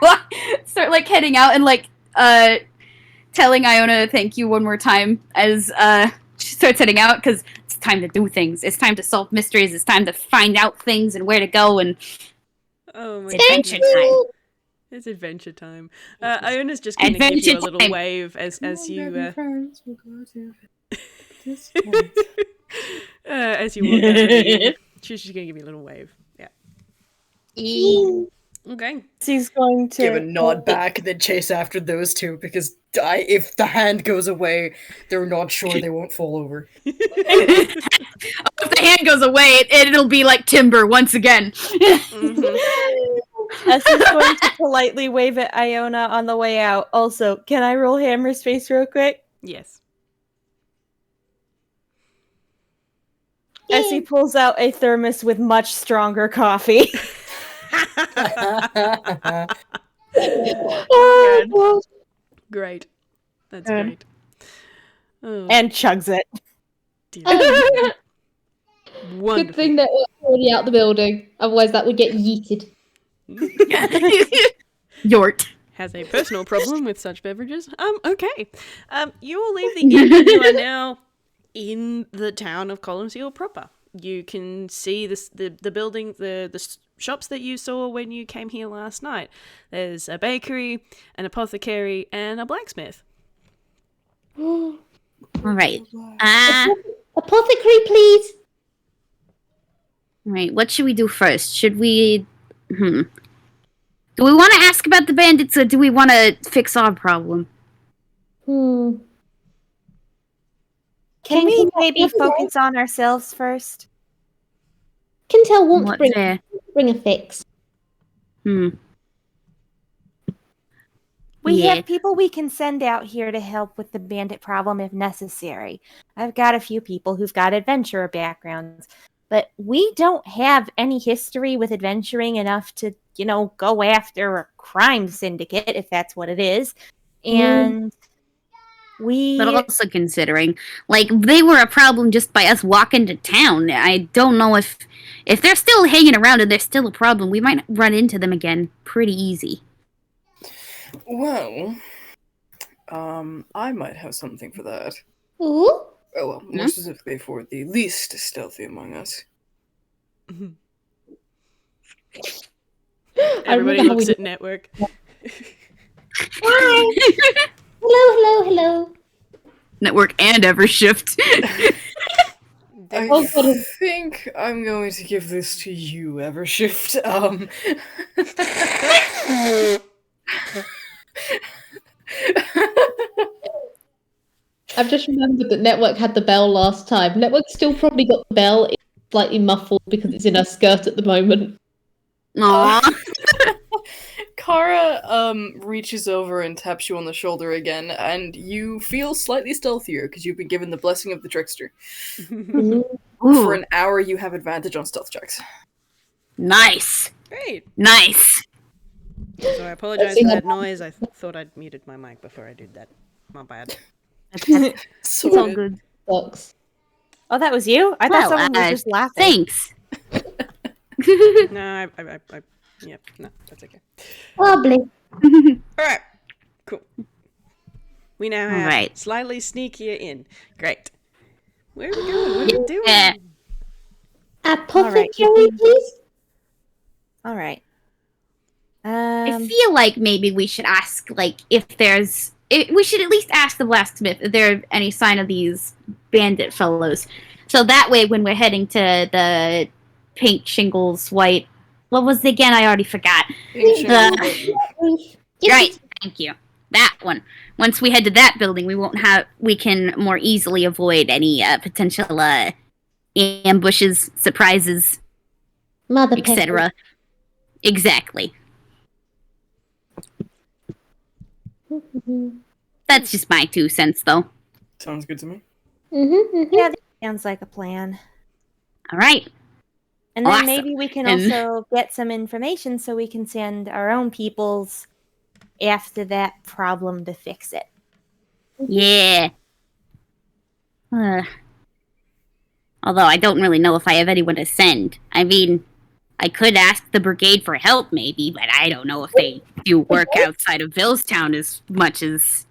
like heading out and like telling Iona thank you one more time as she starts heading out, because it's time to do things. It's time to solve mysteries. It's time to find out things and where to go, and Oh my it's adventure time. It's adventure time. Iona's just going to give you a Adventure little time. wave as you as you walk out of the room. She's just going to give you a little wave. Yeah. Okay. She's going to Give a nod back and then chase after those two because if the hand goes away, they're not sure they won't fall over. If the hand goes away, it'll be like timber once again. Essie's going to politely wave at Iona on the way out. Also, can I roll hammer space real quick? Yes. Essie pulls out a thermos with much stronger coffee. Oh, Great. That's great. Oh, And chugs it. dear. God. Wonderful. Good thing that we're already out the building. Otherwise, that would get yeeted. Yort. Has a personal problem with such beverages. Okay. You all leave the inn and you are now in the town of Columnshield proper. You can see the building, the shops that you saw when you came here last night. There's a bakery, an apothecary, and a blacksmith. All right. Apothecary, please. Right. What should we do first? Should we? Do we want to ask about the bandits, or do we want to fix our problem? Can we maybe focus on ourselves first? Kintel won't What bring there? a fix. We Yeah. have people we can send out here to help with the bandit problem if necessary. I've got a few people who've got adventurer backgrounds, but we don't have any history with adventuring enough to, go after a crime syndicate, if that's what it is. And But also considering, they were a problem just by us walking to town. I don't know if they're still hanging around and they're still a problem. We might run into them again pretty easy. Well, I might have something for that. Ooh. Oh well, more specifically for the least stealthy among us. Everybody remember how looks we at network. Hi. Hello. Network and Evershift. I think I'm going to give this to you, Evershift. I've just remembered that Network had the bell last time. Network still probably got the bell. It's slightly muffled because it's in her skirt at the moment. Aww. Cara reaches over and taps you on the shoulder again, and you feel slightly stealthier because you've been given the blessing of the trickster. For an hour, you have advantage on stealth checks. Nice. Great. Nice. So I apologize for that noise. I thought I'd muted my mic before I did that. My bad. It's all good. Box. Oh, that was you? I thought someone was just laughing. Thanks. No, yeah, no, that's okay. Lovely. Alright, cool. We now have Alright. slightly sneakier in. Great. Where are we going? What are we doing? Yeah. Apothecary, please. All right. I feel like maybe we should ask, if there's... we should at least ask the blacksmith if there are any sign of these bandit fellows. So that way, when we're heading to the pink shingles, white... What was it again? I already forgot. Right, thank you. That one. Once we head to that building, we can more easily avoid any potential ambushes, surprises, Mother etc. Exactly. That's just my 2 cents, though. Sounds good to me. Yeah, that sounds like a plan. All right. And then Awesome. maybe we can And- also get some information so we can send our own peoples after that problem to fix it. Yeah. Although I don't really know if I have anyone to send. I mean, I could ask the brigade for help, maybe, but I don't know if they do work outside of Villestown as much as...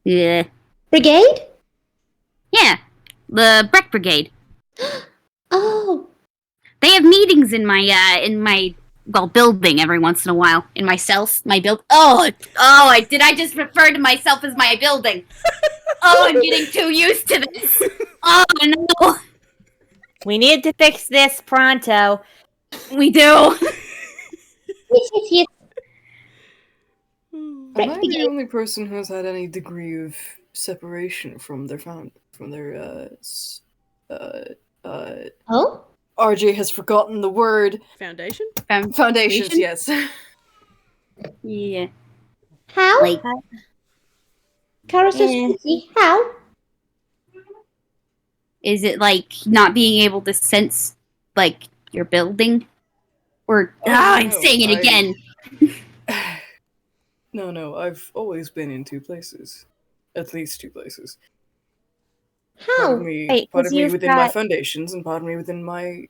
Yeah. Brigade? Yeah. The Breck Brigade. Oh. They have meetings in my building every once in a while. In my build. Did I just refer to myself as my building? Oh, I'm getting too used to this. Oh no, We need to fix this pronto. we do. Yes. Am I the only person who has had any degree of separation from their Oh? RJ has forgotten the word. Foundation? Foundations, yes. Yeah. How? Like, Cara so spooky. How? is it like not being able to sense like your building? Or I'm no, saying it again. No, I've always been in two places. At least two places. Part How? of me, Wait, part 'cause of me you've within my got- foundations, and part of me within my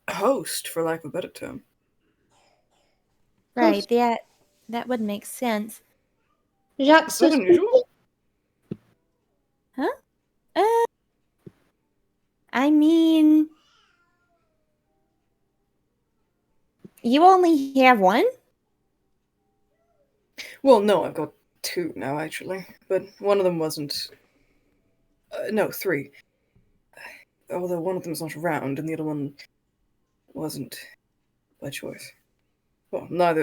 host, for lack of a better term. Right, that would make sense. Jacques Is so that unusual? spooky. I mean, you only have one? Well, no, I've got two now, actually. But one of them wasn't. No, three. Although one of them's not round, and the other one wasn't by choice. Well, none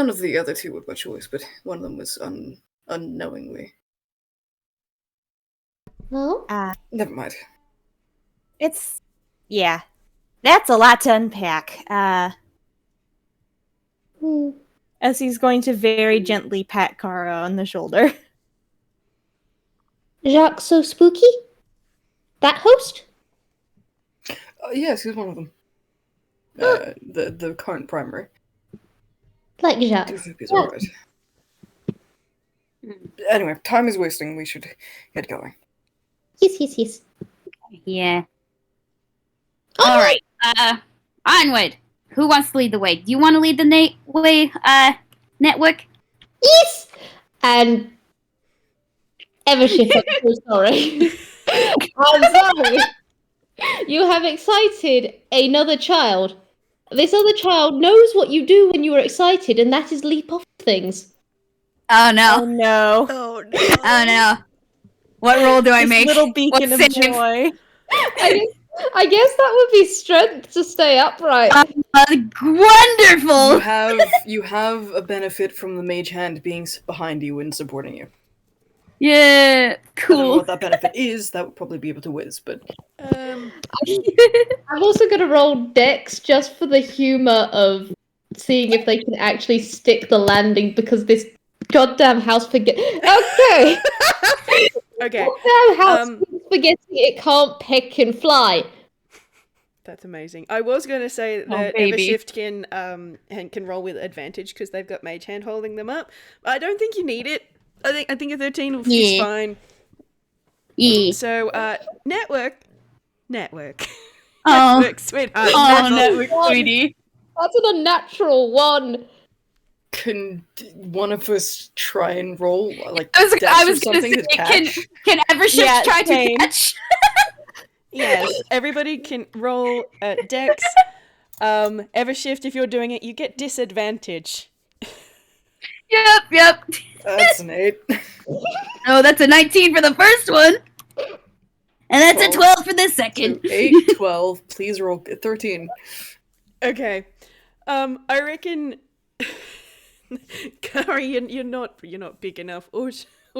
of the other two were by choice, but one of them was unknowingly. Oh? Never mind. Yeah. That's a lot to unpack. As he's going to very gently pat Cara on the shoulder. Jacques so spooky? That host? Yes, he's one of them. The current primary. Like I Jacques. do hope he's alright. Anyway, time is wasting. We should get going. Yes. Yeah. Oh! Alright. Onward. Who wants to lead the way? Do you want to lead the way, network? Yes! And Evershift, I'm so sorry. I'm sorry. You have excited another child. This other child knows what you do when you are excited, and that is leap off things. Oh Oh no. no. Oh no. Oh no. What role do I This make? little beacon What of save? joy. I guess that would be strength to stay upright. Wonderful! You have a benefit from the mage hand being behind you and supporting you. Yeah, I don't know cool. what that benefit is. That would probably be able to whiz, but I'm also going to roll Dex just for the humor of seeing if they can actually stick the landing because this goddamn house forget. Okay. Okay. Goddamn house keeps forgetting it can't peck and fly. That's amazing. I was going to say that baby. Evershift can roll with advantage because they've got Mage Hand holding them up. I don't think you need it. I think a 13 is Yeah. fine. Yeah. So, network. Oh. Network, sweetheart. Oh, Network. network, sweetie. That's an unnatural one. can one of us try and roll like I was dex or gonna something say, to catch? can Evershift Yeah, try same. to catch? Yes, everybody can roll Dex. Evershift, if you're doing it, you get disadvantage. Yep. That's an 8. Oh, that's a 19 for the first one. And that's a 12 for the So second. 8, 12. Please roll 13. Okay. I reckon Cara, you're not big enough or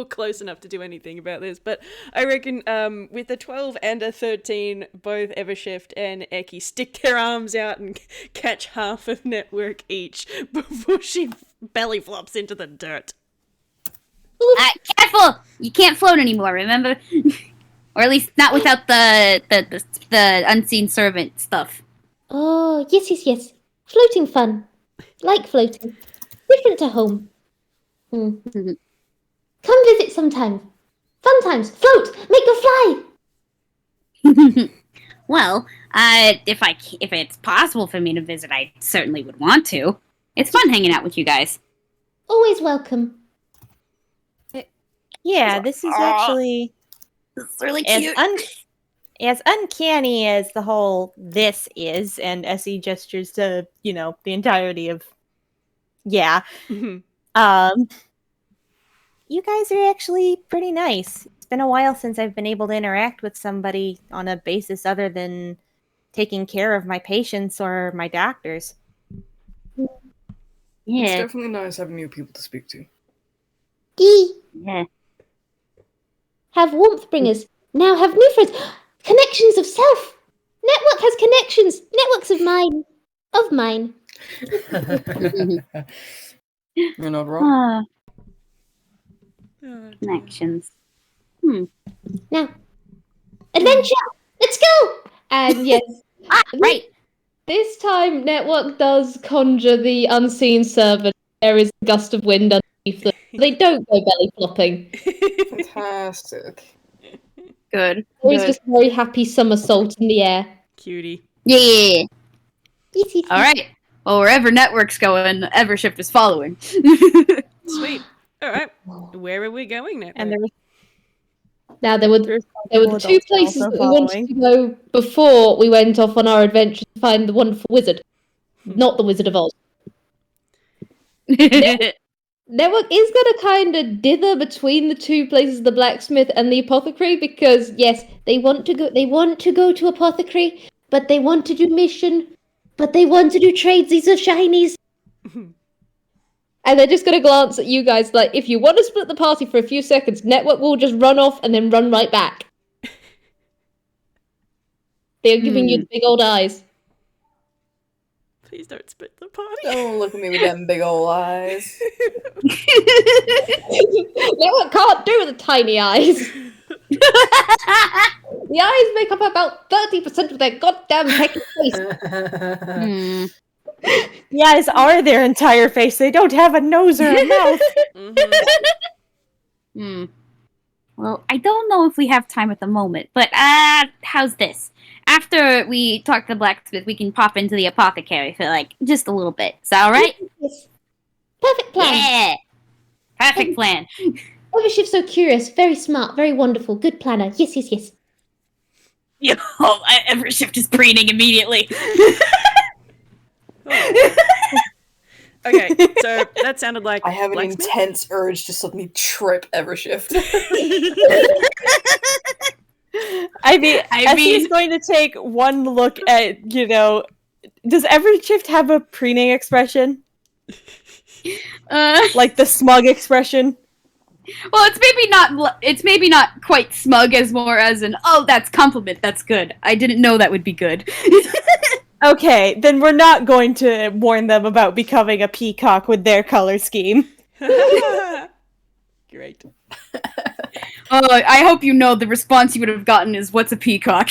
close enough to do anything about this, but I reckon with a 12 and a 13, both Evershift and Eccie stick their arms out and catch half of network each before she belly flops into the dirt. Careful! You can't float anymore, remember? Or at least not without the unseen servant stuff. Oh, yes. Floating fun. Like floating. Different to home. Come visit sometime. Fun times. Float. Make go fly. Well, if it's possible for me to visit, I certainly would want to. It's fun hanging out with you guys. Always welcome. Yeah, this is actually It's really as cute. as uncanny as the whole this is, and Essie gestures to, the entirety of you guys are actually pretty nice. It's been a while since I've been able to interact with somebody on a basis other than taking care of my patients or my doctors. It's Yeah. definitely nice having new people to speak to. Yeah. Have warmth bringers. Now have new friends. Connections of self. Network has connections. Networks of mine. Of mine. You're not wrong. Oh, dear. Connections. Now, adventure. Let's go. And yes, Right. this time Network does conjure the unseen servant. There is a gust of wind underneath them. They don't go belly flopping. Fantastic. Good. There is Good. just a very happy somersault in the air. Cutie. Yeah. Easy. All right. Well, wherever Network's going, Evershift is following. Sweet. All right. Where are we going now? And there was Now there were the two places that we wanted to go before we went off on our adventure to find the wonderful wizard. Not the Wizard of Oz. Network is going to kind of dither between the two places, the blacksmith and the apothecary, because yes, they want to go to apothecary, but they want to do mission, but they want to do trades. These are shinies. And they're just going to glance at you guys like, if you want to split the party for a few seconds, Network will just run off and then run right back. They're giving you the big old eyes. Please don't split the party. Don't look at me with them big old eyes. Network can't do the tiny eyes. The eyes make up about 30% of their goddamn heckin' face. The eyes are their entire face. They don't have a nose or a mouth. Well, I don't know if we have time at the moment, but how's this? After we talk to the blacksmith, we can pop into the apothecary for like just a little bit. Is that all right? Yes. Perfect plan. Yeah. Perfect plan. Evershift's so curious, very smart, very wonderful, good planner. Yes, yes, yes. Yo, Evershift is preening immediately. Okay, so that sounded like I have an blacksmith? intense urge to suddenly trip Evershift. I mean, he's going to take one look at, does Evershift have a preening expression? Like the smug expression? Well, it's maybe not quite smug as more as an, oh, that's compliment, that's good. I didn't know that would be good. Okay, then we're not going to warn them about becoming a peacock with their color scheme. Great. Oh, I hope you know the response you would have gotten is, what's a peacock?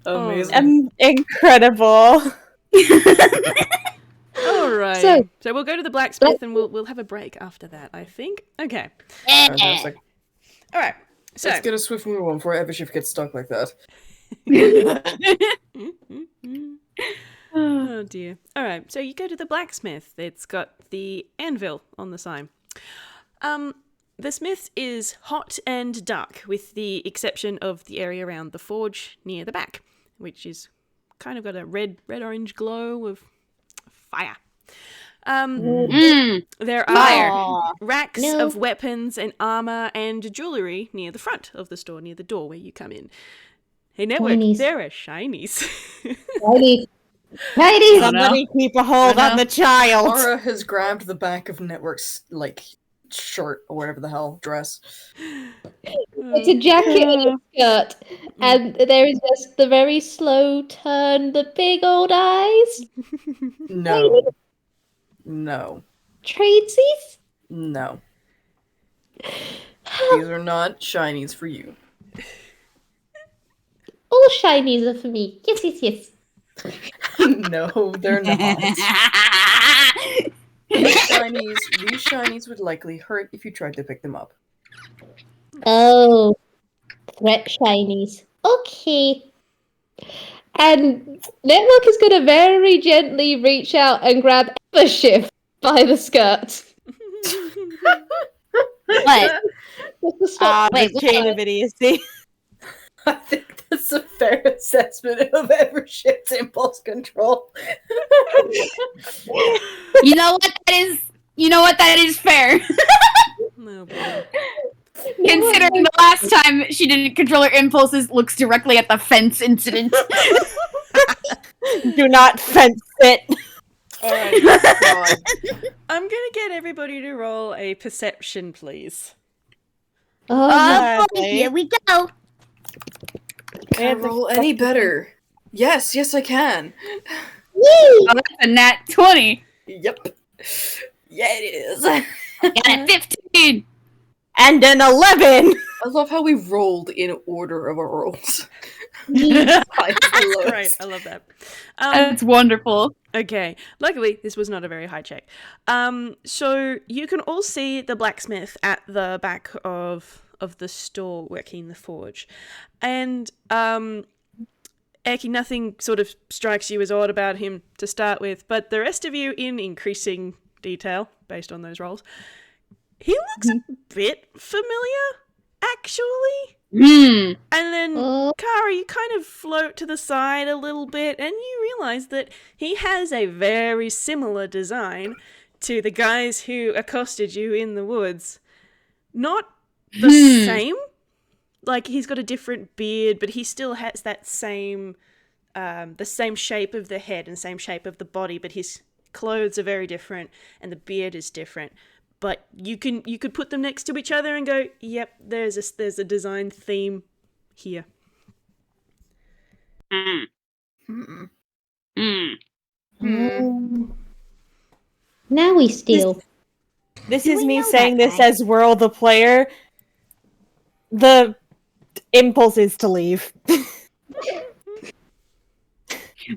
Amazing. Incredible. All right. So we'll go to the blacksmith and we'll have a break after that, I think. Okay. Fantastic. All right. So Let's get a swift move on before Evershift gets stuck like that. Oh dear. All right. So you go to the blacksmith. It's got the anvil on the sign. The smith is hot and dark, with the exception of the area around the forge near the back, which is kind of got a red-orange glow of fire. There are racks of weapons and armor and jewelry near the front of the store, near the door where you come in. Hey, Network, Shinies. there are shinies. Ladies! Somebody keep a hold on the child. Cara has grabbed the back of Network's, shirt or whatever the hell, dress. It's a jacket and a skirt, and there is just the very slow turn, the big old eyes. No. No. Tradesies? No. These are not shinies for you. All shinies are for me. Yes, yes, yes. No, they're not. These shinies would likely hurt if you tried to pick them up. Oh, threat shinies. Okay. And Network is going to very gently reach out and grab Evershift by the skirt. What? Just to stop. Wait, The chain of idiocy. I think that's a fair assessment of Evershift's impulse control. You know what that is? You know what that is fair. Oh, boy. Considering the last time she didn't control her impulses, looks directly at the fence incident. Do not fence it. Alright, God. I'm gonna get everybody to roll a perception, please. Oh, Here we go. Can I roll any better? Yes, I can. woo! Oh, that's a nat 20. Yep. Yeah, it is. Got a 15. And an 11! I love how we rolled in order of our rolls. Yes. Great, I love that. That's wonderful. Okay, luckily this was not a very high check. So you can all see the blacksmith at the back of the store working the forge, and Eccie, nothing sort of strikes you as odd about him to start with, but the rest of you, in increasing detail based on those rolls, he looks a bit familiar, actually. Hmm. And then, Oh. Cara, you kind of float to the side a little bit, and you realize that he has a very similar design to the guys who accosted you in the woods. Not the same. Like, he's got a different beard, but he still has that same, the same shape of the head and same shape of the body, but his clothes are very different, and the beard is different. But you could put them next to each other and go, yep, there's a design theme here. Hmm. Hmm. Hmm. Now we steal. This Do is we me know saying that this guy? as Whirl the player. The impulse is to leave.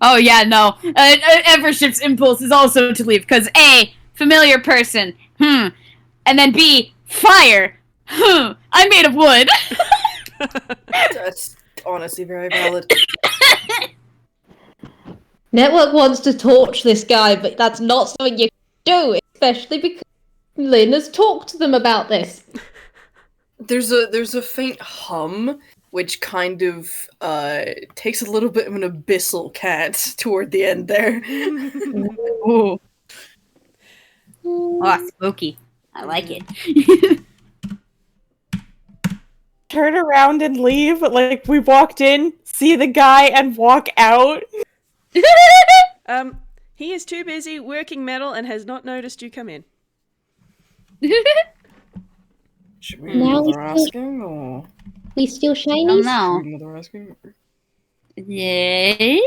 Oh yeah, no. Evershift's impulse is also to leave because A, familiar person, and then B, fire, I'm made of wood. That's honestly very valid. Network wants to torch this guy, but that's not something you can do, especially because Lynn has talked to them about this. There's a faint hum, which kind of takes a little bit of an abyssal cat toward the end there. Ooh. Oh, spooky. I like it. Turn around and leave. Like, we walked in, see the guy, and walk out. He is too busy working metal and has not noticed you come in. Should we Now bother we asking, or We steal I don't shinies? know. should we bother asking? Yeah.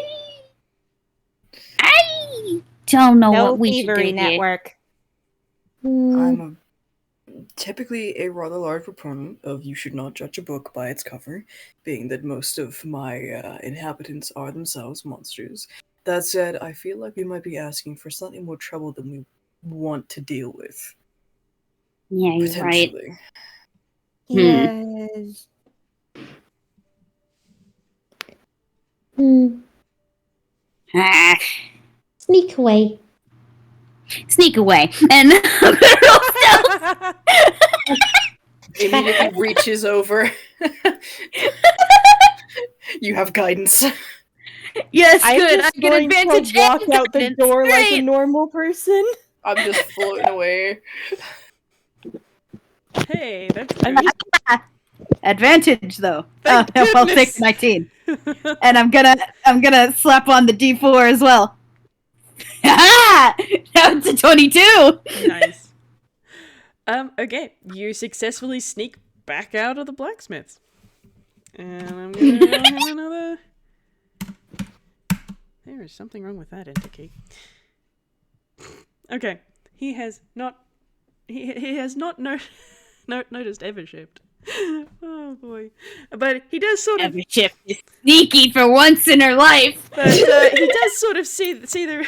I don't know No what we should do thievery here. network. I'm typically a rather large proponent of you should not judge a book by its cover, being that most of my inhabitants are themselves monsters. That said, I feel like we might be asking for slightly more trouble than we want to deal with. Yeah, you're right. Potentially. Yes. Ah, Sneak away. sneak away. And I'm gonna roll stealth. Immediately reaches over. You have guidance. Yes, I'm good. I just get going advantage to walk and out the guidance. door like a Great. normal person. I'm just floating away. Hey, that's I good. mean, Advantage though. Thank Oh, well, goodness. 6, 19. And I'm gonna slap on the D4 as well. Now it's a 22. Nice. Okay, you successfully sneak back out of the blacksmith's. And I'm gonna roll him another. There is something wrong with that enter key. Okay, he has not. He has not noticed Evershift. Oh boy, but he does sort of. Evershift is sneaky for once in her life. But he does sort of see the.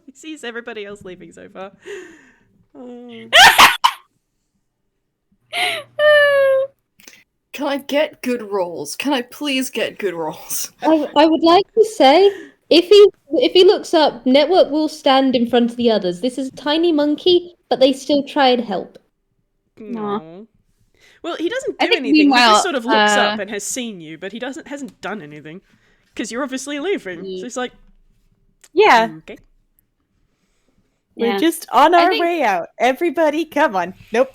He sees everybody else leaving so far. Oh. Can I get good rolls? Can I please get good rolls? I would like to say, if he looks up, Network will stand in front of the others. This is a tiny monkey, but they still try and help. No. Well, he doesn't I do think anything. He meanwhile, just sort of looks up and has seen you, but he hasn't done anything because you're obviously leaving. So he's like, yeah, okay. we're Yeah. just on our think- way out. Everybody, come on. Nope.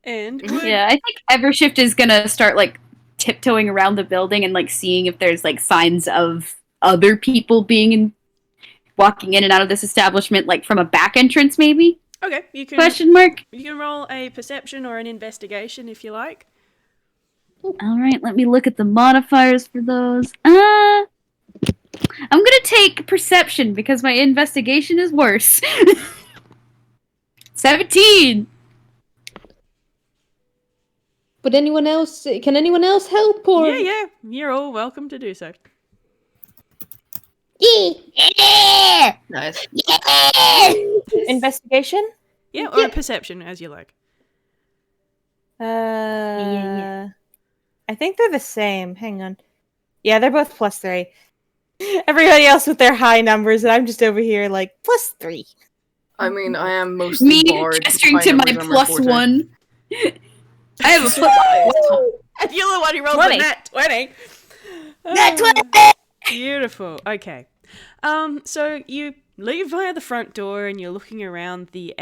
And Yeah, I think Evershift is gonna start like tiptoeing around the building and like seeing if there's like signs of other people walking in and out of this establishment, like from a back entrance, maybe? okay, you can Question mark. you can roll a perception or an investigation if you like. All right, let me look at the modifiers for those. I'm gonna take perception because my investigation is worse. 17. Would anyone else? Can anyone else help? Or Yeah, you're all welcome to do so. yeah. Nice. Investigation? Yeah, or a perception as you like. I think they're the same. Hang on. Yeah, they're both +3. Everybody else with their high numbers, and I'm just over here like +3. I mean, I am mostly Me barred. gesturing High to my numbers are +1. forte. I have a +1. And you're the one who rolled 20. the nat 20. Nat 20! Beautiful. Okay. So you leave via the front door and you're looking around the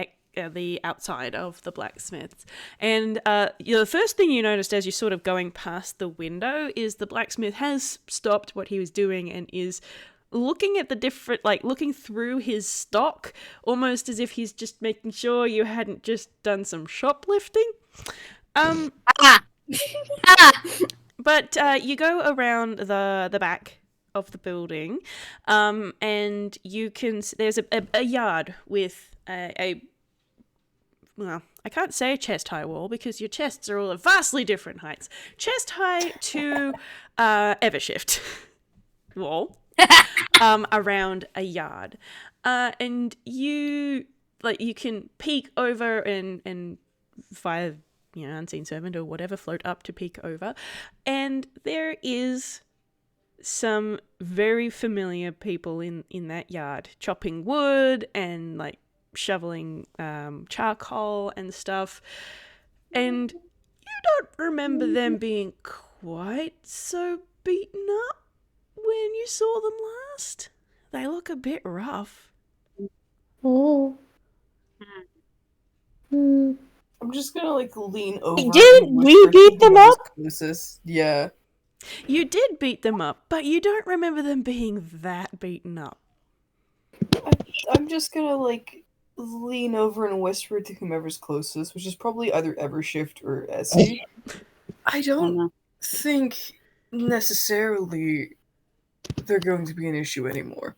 outside of the blacksmiths. And the first thing you noticed as you're sort of going past the window is the blacksmith has stopped what he was doing and is looking at the different, like looking through his stock, almost as if he's just making sure you hadn't just done some shoplifting. But you go around the back of the building, and you can. There's a yard with well, I can't say a chest high wall because your chests are all at vastly different heights. Chest high to Evershift wall around a yard, and you can peek over and via unseen servant or whatever float up to peek over, and there is some very familiar people in that yard chopping wood and like shoveling charcoal and stuff, and you don't remember them being quite so beaten up when you saw them last. They look a bit rough. Oh. I'm just gonna like lean over. Didn't and we whisper to beat them whoever's up? closest. Yeah. You did beat them up, but you don't remember them being that beaten up. I'm just gonna like lean over and whisper to whomever's closest, which is probably either Evershift or Eccie. I don't think necessarily they're going to be an issue anymore.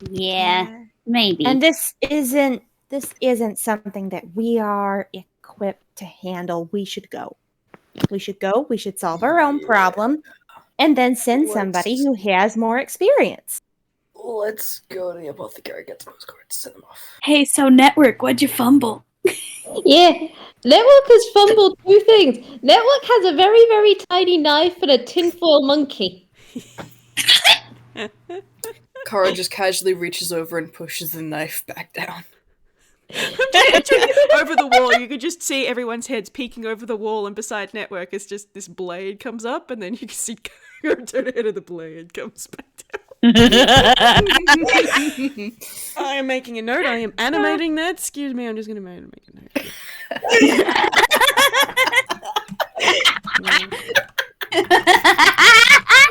Yeah, maybe. And this isn't something that we are equipped to handle. We should go. We should solve our own problem, and then send somebody who has more experience. Let's go to the apothecary, get some postcards, send them off. Hey, so Network, what'd you fumble? Yeah, Network has fumbled 2 things. Network has a very, very tiny knife and a tinfoil monkey. Cara just casually reaches over and pushes the knife back down. Over the wall, you could just see everyone's heads peeking over the wall, and beside Network is just this blade comes up, and then you can see Cara turn the head of the blade comes back down. I am making a note. I am animating that. Excuse me, I'm just going to make a note.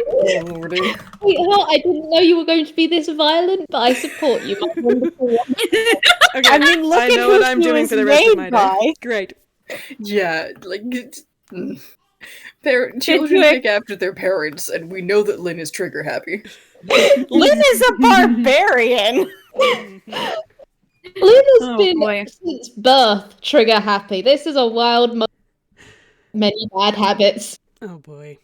Oh, Lordy. Sweetheart, I didn't know you were going to be this violent, but I support you. My wonderful woman. Okay, I mean, look I at know who what I'm she doing was for the rest of my made day. by. Great. Yeah, like children take after their parents, and we know that Lynn is trigger happy. Lynn is a barbarian. Lynn has Oh, been boy. since birth trigger happy. This is a wild many bad habits. Oh boy.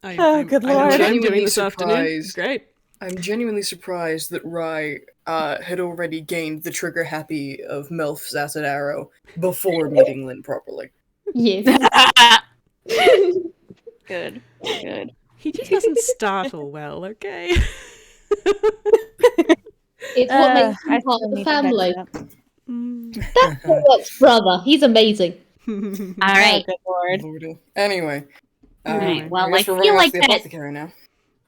Good I know lord. what I'm doing Genuinely this afternoon. surprised. Great. I'm genuinely surprised that Rai had already gained the trigger happy of MILF's acid arrow before meeting Lynn properly. Yes. Good. He just doesn't startle well, okay? It's what makes him part of the family. That's Network's brother. He's amazing. All right. Good lord. Lordy. Anyway. Alright, well, guess I we're feel running off like to the that- apothecary now.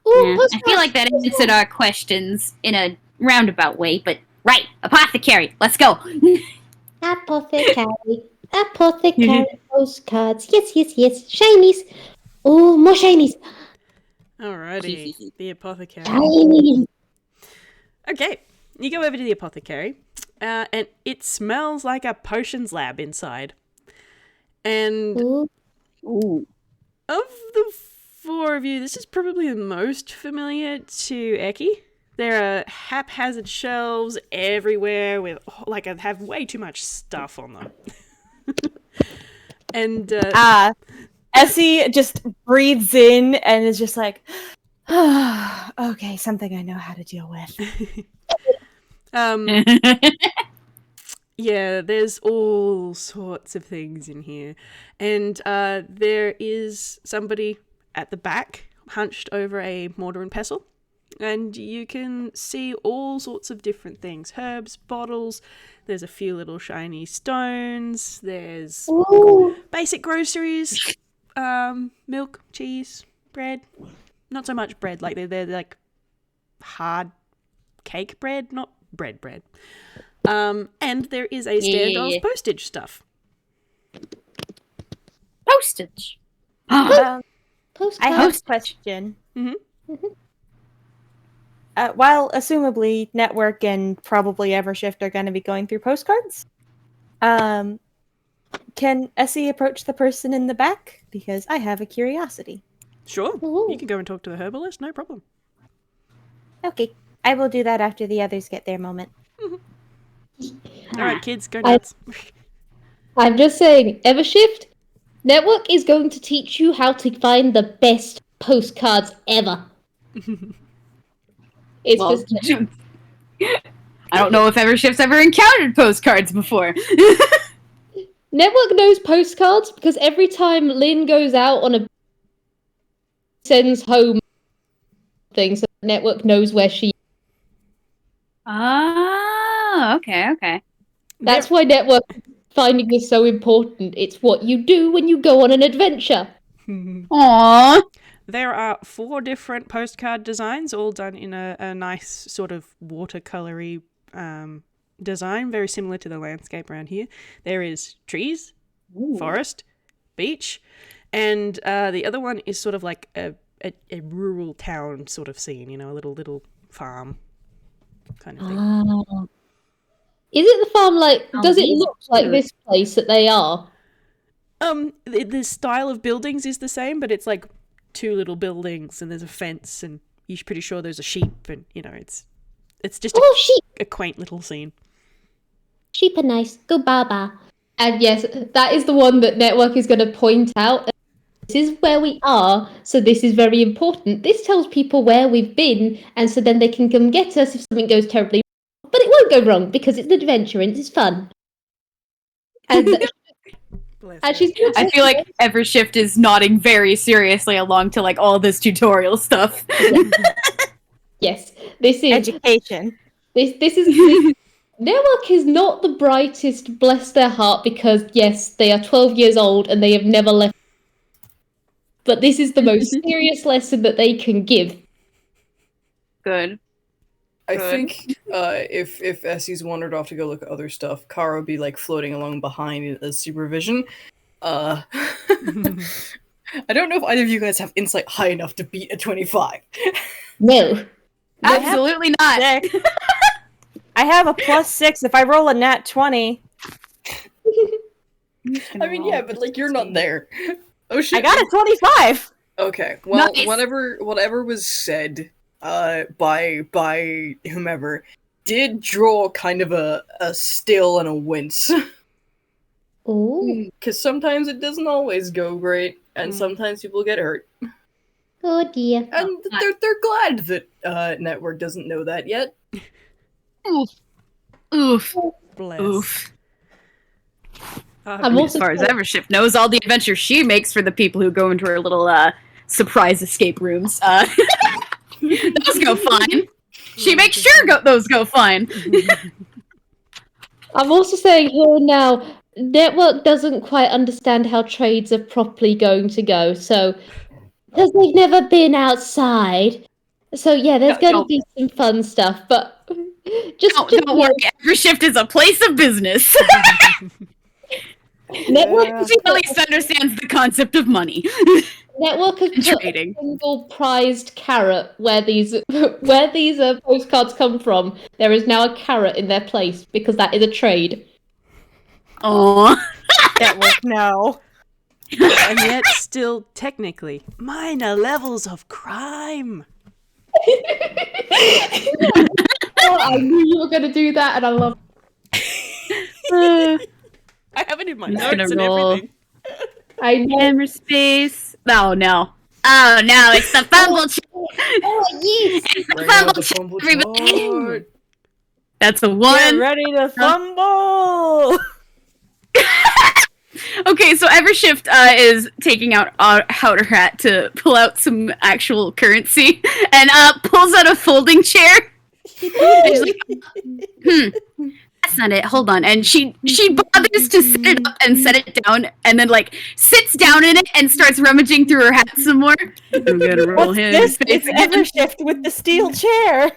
Ooh, I feel like that answered our questions in a roundabout way, but right, apothecary, let's go. Apothecary. Apothecary postcards. Yes, yes, yes. Shinies. Oh, more shinies. Alrighty, the apothecary. Shinies. Okay, you go over to the apothecary, and it smells like a potions lab inside. And Ooh. Ooh. of the four of you, this is probably the most familiar to Eccie. There are haphazard shelves everywhere with, like, I have way too much stuff on them. And, Essie just breathes in and is just like, okay, something I know how to deal with. yeah, there's all sorts of things in here. And there is somebody at the back hunched over a mortar and pestle. And you can see all sorts of different things. Herbs, bottles, there's a few little shiny stones, there's Ooh. basic groceries, milk, cheese, bread. Not so much bread, like they're like hard cake bread, not bread. And there is a stand of postage stuff. Postage. I Postcards. have a question. While assumably Network and probably Evershift are going to be going through postcards, can Essie approach the person in the back? Because I have a curiosity. Sure, Ooh. you can go and talk to the herbalist, no problem. Okay, I will do that after the others get their moment. Alright, kids, go nuts. I'm just saying, Evershift, Network is going to teach you how to find the best postcards ever. It's Well, just... I don't know if Evershift's ever encountered postcards before. Network knows postcards because every time Lynn goes out on a sends home things, so the Network knows where she is. Ah, okay. That's why Network finding is so important. It's what you do when you go on an adventure. Aww. There are 4 different postcard designs, all done in a nice sort of watercolory design, very similar to the landscape around here. There is trees, forest, beach, and the other one is sort of like a rural town sort of scene, you know, a little farm kind of thing. Is it the farm like... does it these look like this place that they are? The style of buildings is the same, but it's like 2 little buildings and there's a fence and you're pretty sure there's a sheep and, you know, it's just Sheep! a quaint little scene. Sheep are nice. Go baba. And yes, that is the one that Network is going to point out. This is where we are, so this is very important. This tells people where we've been, and so then they can come get us if something goes terribly wrong. But it won't go wrong, because it's an adventure and it's fun. And, and she's I feel like Evershift is nodding very seriously along to like all this tutorial stuff. yes, this is... Education. This is... Network is not the brightest, bless their heart, because yes, they are 12 years old and they have never left. But this is the most serious lesson that they can give. Good. I think if Essie's wandered off to go look at other stuff, Cara would be like floating along behind as supervision. I don't know if either of you guys have insight high enough to beat a 25. No. Absolutely not. I have a +6 if I roll a nat 20. I mean, yeah, but like you're not there. Oh shit! I got a 25. Okay, well, Nice. whatever was said, by whomever, did draw kind of a still and a wince. Ooh. Because sometimes it doesn't always go great, and sometimes people get hurt. Oh dear. And they're glad that Network doesn't know that yet. Oof. Bless. Oof. I'm As also far as Evershift knows, all the adventures she makes for the people who go into her little surprise escape rooms, those go fine. She makes sure those go fine. I'm also saying here now, Network doesn't quite understand how trades are properly going to go, so because they've never been outside. So yeah, there's going to be some fun stuff, but just Don't worry, Evershift is a place of business. Network, She at least understands the concept of money. Network has put a Trading. single prized carrot where these postcards come from. There is now a carrot in their place because that is a trade. Aww. Network, no. And yet, still, technically, minor levels of crime. Oh, I knew you were going to do that, and I love I have it in my I'm just notes gonna and roll. everything. I know. Hammer space. Oh no. Oh no, it's the fumble chart. Oh, yes! It's the Bring out fumble the chart, fumble everybody. chart. That's a Get 1. ready to fumble! Okay, so Evershift is taking out her hat to pull out some actual currency and pulls out a folding chair. She's like, that's not it. Hold on. And she bothers to set it up and set it down, and then like sits down in it and starts rummaging through her hat some more. I'm gonna roll What's him. this? face It's again. Evershift with the steel chair.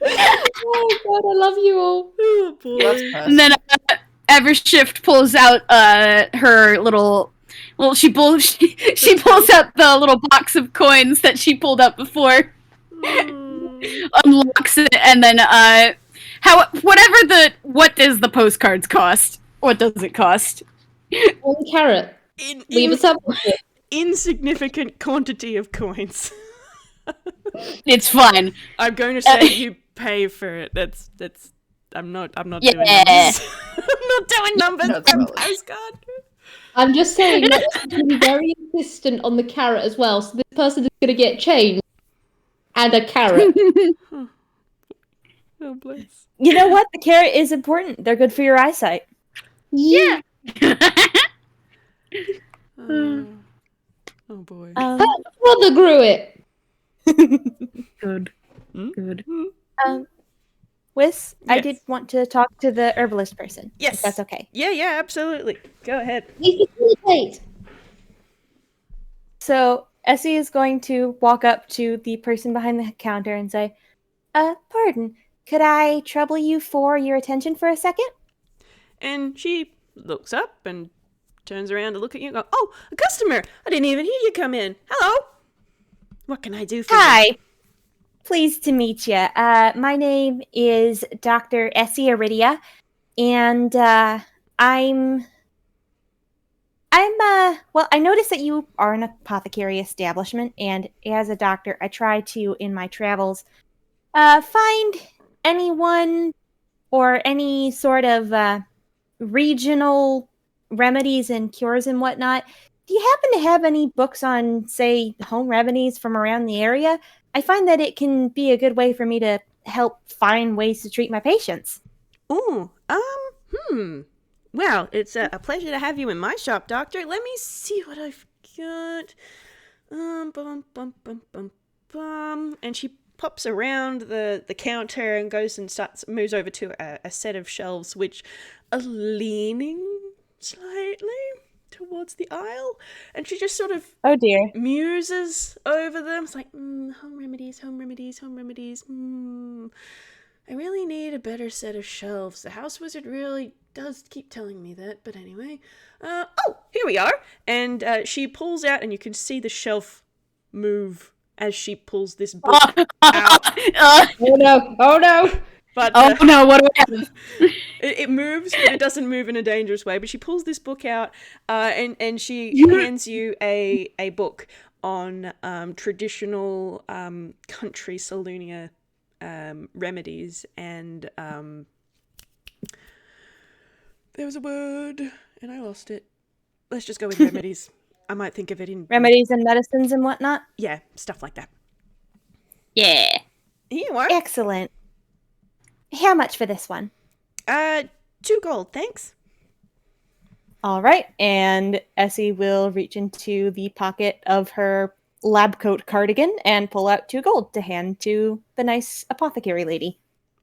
Oh god, I love you all. Oh boy. And then Evershift pulls out her little. Well, she pulls out the little box of coins that she pulled out before. Unlocks it, and then what does the postcards cost? What does it cost? 1 carrot. Leave us up with it. Insignificant quantity of coins. It's fine. I'm going to say you pay for it. That's. I'm not doing Yeah. numbers. I'm not doing numbers. That's I'm a valid. postcard. I'm just saying that it's going to be very insistent on the carrot as well, so this person is going to get change and a carrot. Oh bless. You know what? The carrot is important. They're good for your eyesight. Yeah. Oh boy. Brother grew it. Good. Hmm? Good. Whis, I Yes. did want to talk to the herbalist person. Yes. If that's okay. Yeah, absolutely. Go ahead. We facilitate. So Eccie is going to walk up to the person behind the counter and say, pardon, could I trouble you for your attention for a second? And she looks up and turns around to look at you and go, "Oh, a customer! I didn't even hear you come in. Hello! What can I do for you?" Hi. Pleased to meet you. My name is Dr. Eccie Iridia, and well, I noticed that you are an apothecary establishment, and as a doctor, I try to, in my travels, find anyone or any sort of regional remedies and cures and whatnot. Do you happen to have any books on, say, home remedies from around the area? I find that it can be a good way for me to help find ways to treat my patients. Ooh, Well, it's a pleasure to have you in my shop, Doctor. Let me see what I've got. And she pops around the counter and goes and moves over to a set of shelves which are leaning slightly towards the aisle, and she just sort of Oh dear. muses over them. It's like, home remedies. I really need a better set of shelves. The house wizard really does keep telling me that, but anyway. Oh, here we are. And she pulls out, and you can see the shelf move as she pulls this book out. Oh no! Oh no! But Oh no, what do I have? it moves, but it doesn't move in a dangerous way. But she pulls this book out, and she hands you a book on traditional country Salunia remedies, and there was a word and I lost it. Let's just go with remedies. I might think of it in Remedies and medicines and whatnot? yeah, stuff like that. Yeah. Here you are. Excellent. How much for this one? 2 gold, thanks. All right, and Eccie will reach into the pocket of her lab coat cardigan and pull out 2 gold to hand to the nice apothecary lady.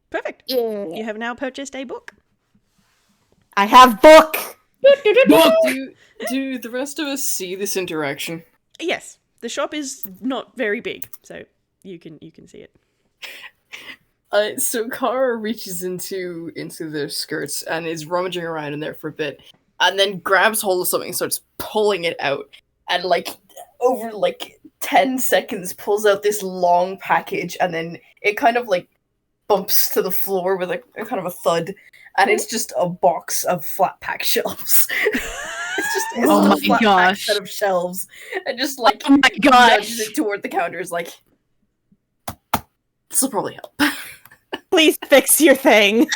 Perfect. Yeah. You have now purchased a book. I have book! Do the rest of us see this interaction? Yes, the shop is not very big, so you can see it. So Cara reaches into their skirts and is rummaging around in there for a bit, and then grabs hold of something and starts pulling it out. And over 10 seconds pulls out this long package, and then it kind of bumps to the floor with a kind of a thud, and it's just a box of flat pack shelves. It's Oh a my flat pack gosh. set of shelves, and just Oh my gosh. nudges it toward the counters this will probably help. Please fix your thing.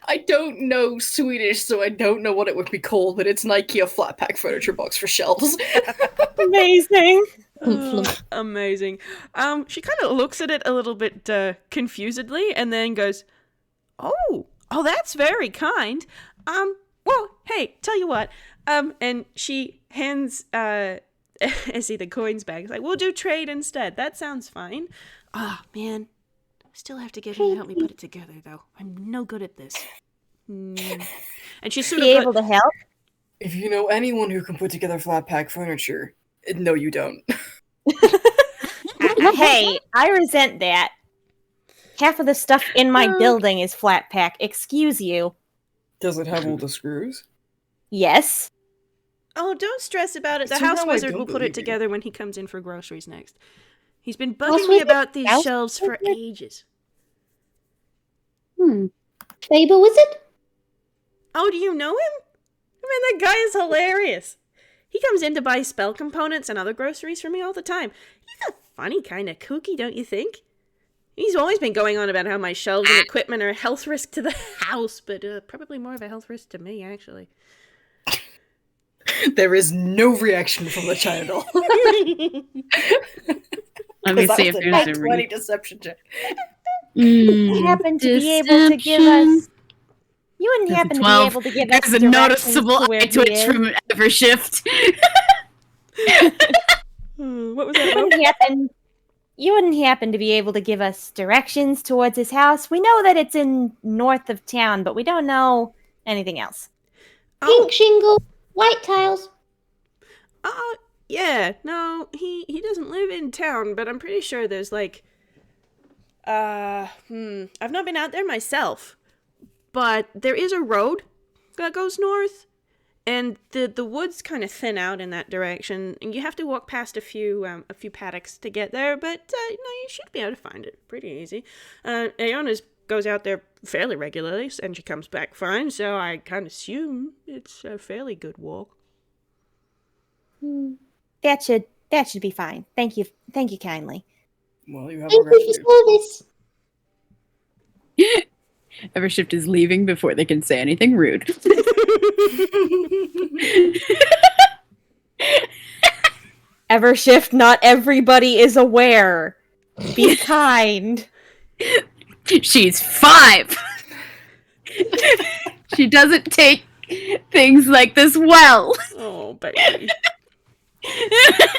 I don't know Swedish, so I don't know what it would be called, but it's an IKEA flat pack furniture box for shelves. Amazing. Amazing. She kind of looks at it a little bit confusedly, and then goes, "Oh, that's very kind. Well, hey, tell you what. And she hands Eccie the coins back. It's like, we'll do trade instead. That sounds fine. Man, still have to get him to help me put it together, though. I'm no good at this. And she's sort Be of able to help? If you know anyone who can put together flat pack furniture, no, you don't. Hey, I resent that. Half of the stuff in my building is flat pack. Excuse you. Does it have all the screws? Yes. Oh, don't stress about it. The Somehow house I wizard don't will put believe it you. together when he comes in for groceries next. He's been House bugging me wizard? about these House shelves for wizard? ages. Faber wizard? Oh, do you know him? I mean, that guy is hilarious. He comes in to buy spell components and other groceries for me all the time. He's a funny kind of kooky, don't you think? He's always been going on about how my shelves and equipment are a health risk to the house, but probably more of a health risk to me, actually. There is no reaction from the China doll. Let me That see if was a there's nat a 20 deception check. Happen to be able to give us. You wouldn't There's a happen to be 12. able to give us There's a directions noticeable to where eye he twitch is? from Evershift. What was that, Rob? You wouldn't happen to be able to give us directions towards his house? We know that it's in north of town, but we don't know anything else. Pink shingle, white tiles. Yeah, no, he doesn't live in town, but I'm pretty sure there's I've not been out there myself, but there is a road that goes north, and the woods kind of thin out in that direction, and you have to walk past a few paddocks to get there, but you should be able to find it pretty easy. Aona's goes out there fairly regularly, and she comes back fine, so I kind of assume it's a fairly good walk. That should be fine. Thank you kindly. Well, you have a Thank you refuge. for service. Evershift is leaving before they can say anything rude. Evershift, not everybody is aware. Be kind. She's 5. She doesn't take things like this well. Oh, baby.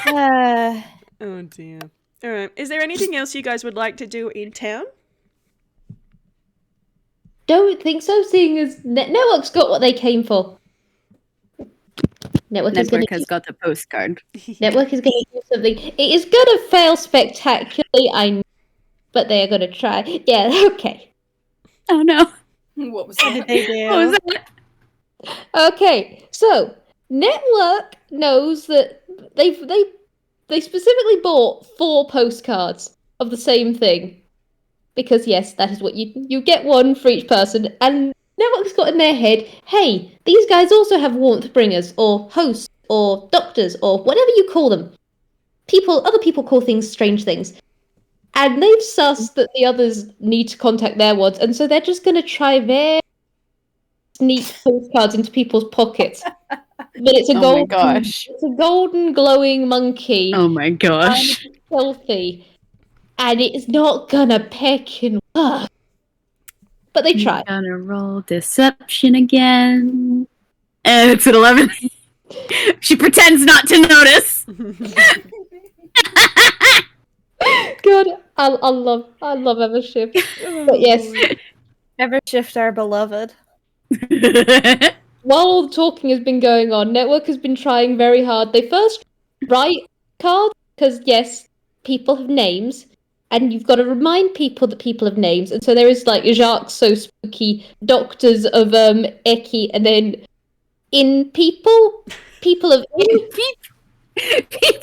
Oh, dear. All right. Is there anything else you guys would like to do in town? Don't think so, seeing as Network's got what they came for. Network is Network has got the postcard. Network is going to do something. It is going to fail spectacularly, I know, but they are going to try. Yeah, okay. Oh no. What was What that? did they do? What was that? Okay, so Network knows that they specifically bought 4 postcards of the same thing. Because yes, that is what you get one for each person, and Network's got in their head, hey, these guys also have warmth bringers, or hosts, or doctors, or whatever you call them. Other people call things strange things. And they've sussed that the others need to contact their ones, and so they're just going to try their sneak postcards into people's pockets. But it's a Oh my gosh. it's a golden glowing monkey. Oh my gosh. And it's stealthy. And it's not gonna peck and work. But they try. I'm gonna roll deception again. And it's an 11. She pretends not to notice. God, I love Evershift. But yes, Evershift, our beloved. while all the talking has been going on, Network has been trying very hard. They first write cards, because yes, people have names. and you've got to remind people that people have names. And so there is like Jacques So Spooky, Doctors of Eccie, and then In People of In. People of it.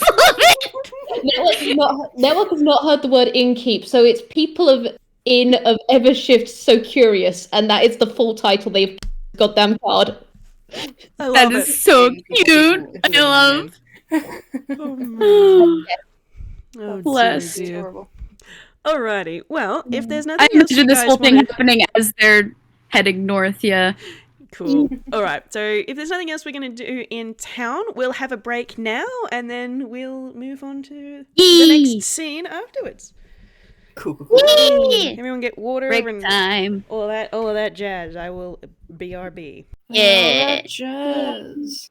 Network has not heard the word innkeep, so it's People of In of Evershift So Curious, and that is the full title they've goddamn card. I That love is it. so People cute. who I live love. Oh, man. Oh, Bless. dear, dear. Adorable. Alrighty. Well, if there's I nothing else you imagine this guys whole thing wanna... happening as they're heading north. Yeah. Cool. Alright, so if there's nothing else we're going to do in town, we'll have a break now, and then we'll move on to the Yee. next scene afterwards. Cool. Yeah. Everyone get water Break and time. all of that jazz. I will BRB. Yeah. Jazz.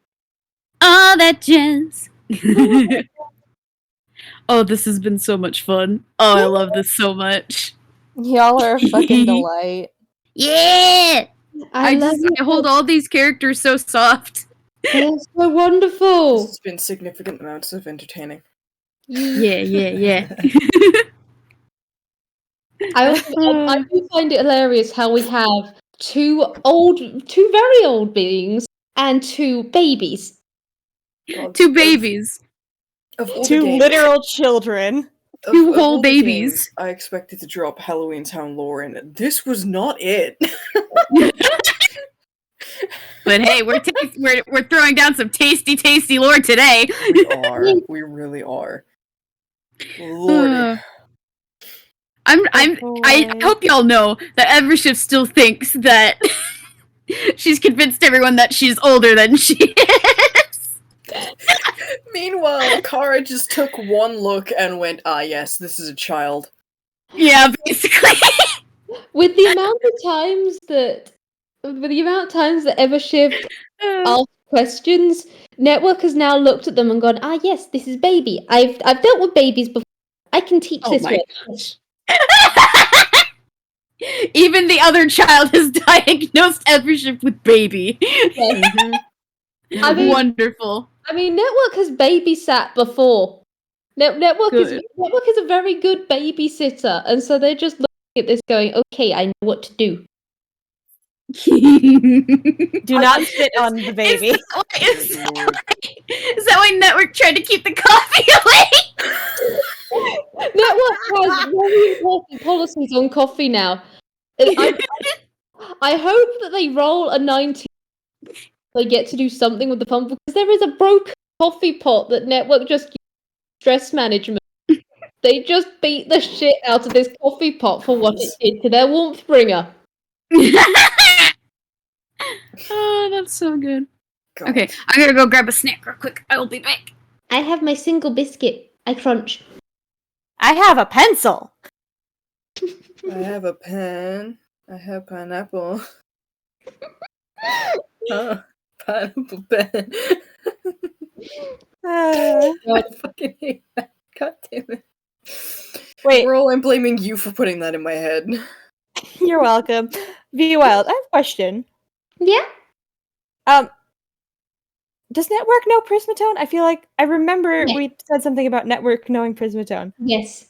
All that jazz. Oh, this has been so much fun. Oh, I love this so much. Y'all are a fucking delight. Yeah. I love hold all these characters so soft. They're so wonderful. It's been significant amounts of entertaining. Yeah. I do find it hilarious how we have two very old beings and two babies. God, Two babies. Of all the Two games- literal children. Two of whole all the babies. games I expected to drop Halloween Town lore in. This was not it. But hey, we're throwing down some tasty lore today. We are. We really are. Lordy. I hope y'all know that Evershift still thinks that she's convinced everyone that she's older than she is. Meanwhile, Cara just took one look and went, ah yes, this is a child. Yeah, basically. With the amount of times that Evershift asks questions, Network has now looked at them and gone, ah yes, this is baby. I've dealt with babies before. I can teach Oh this my one. Even the other child has diagnosed Evershift with baby. I mean- Wonderful. I mean, Network has babysat before. Network is a very good babysitter, and so they're just looking at this, going, "Okay, I know what to do." Do not sit on the baby. Is that why Network tried to keep the coffee away? Network has very important policies on coffee now. I hope that they roll a 19. They get to do something with the pump, because there is a broken coffee pot that Network just used stress management. They just beat the shit out of this coffee pot for what it did to their warmth bringer. Oh, that's so good. God. Okay, I'm gonna go grab a snack real quick. I will be back. I have my single biscuit. I crunch. I have a pencil. I have a pen. I have pineapple. Pineapple pen. I fucking hate that. God damn it. Wait, Whirl, I'm blaming you for putting that in my head. you're welcome. Vwild, I have a question. Yeah. Does Network know Prismatone? I feel like I remember Yeah. we said something about Network knowing Prismatone. Yes.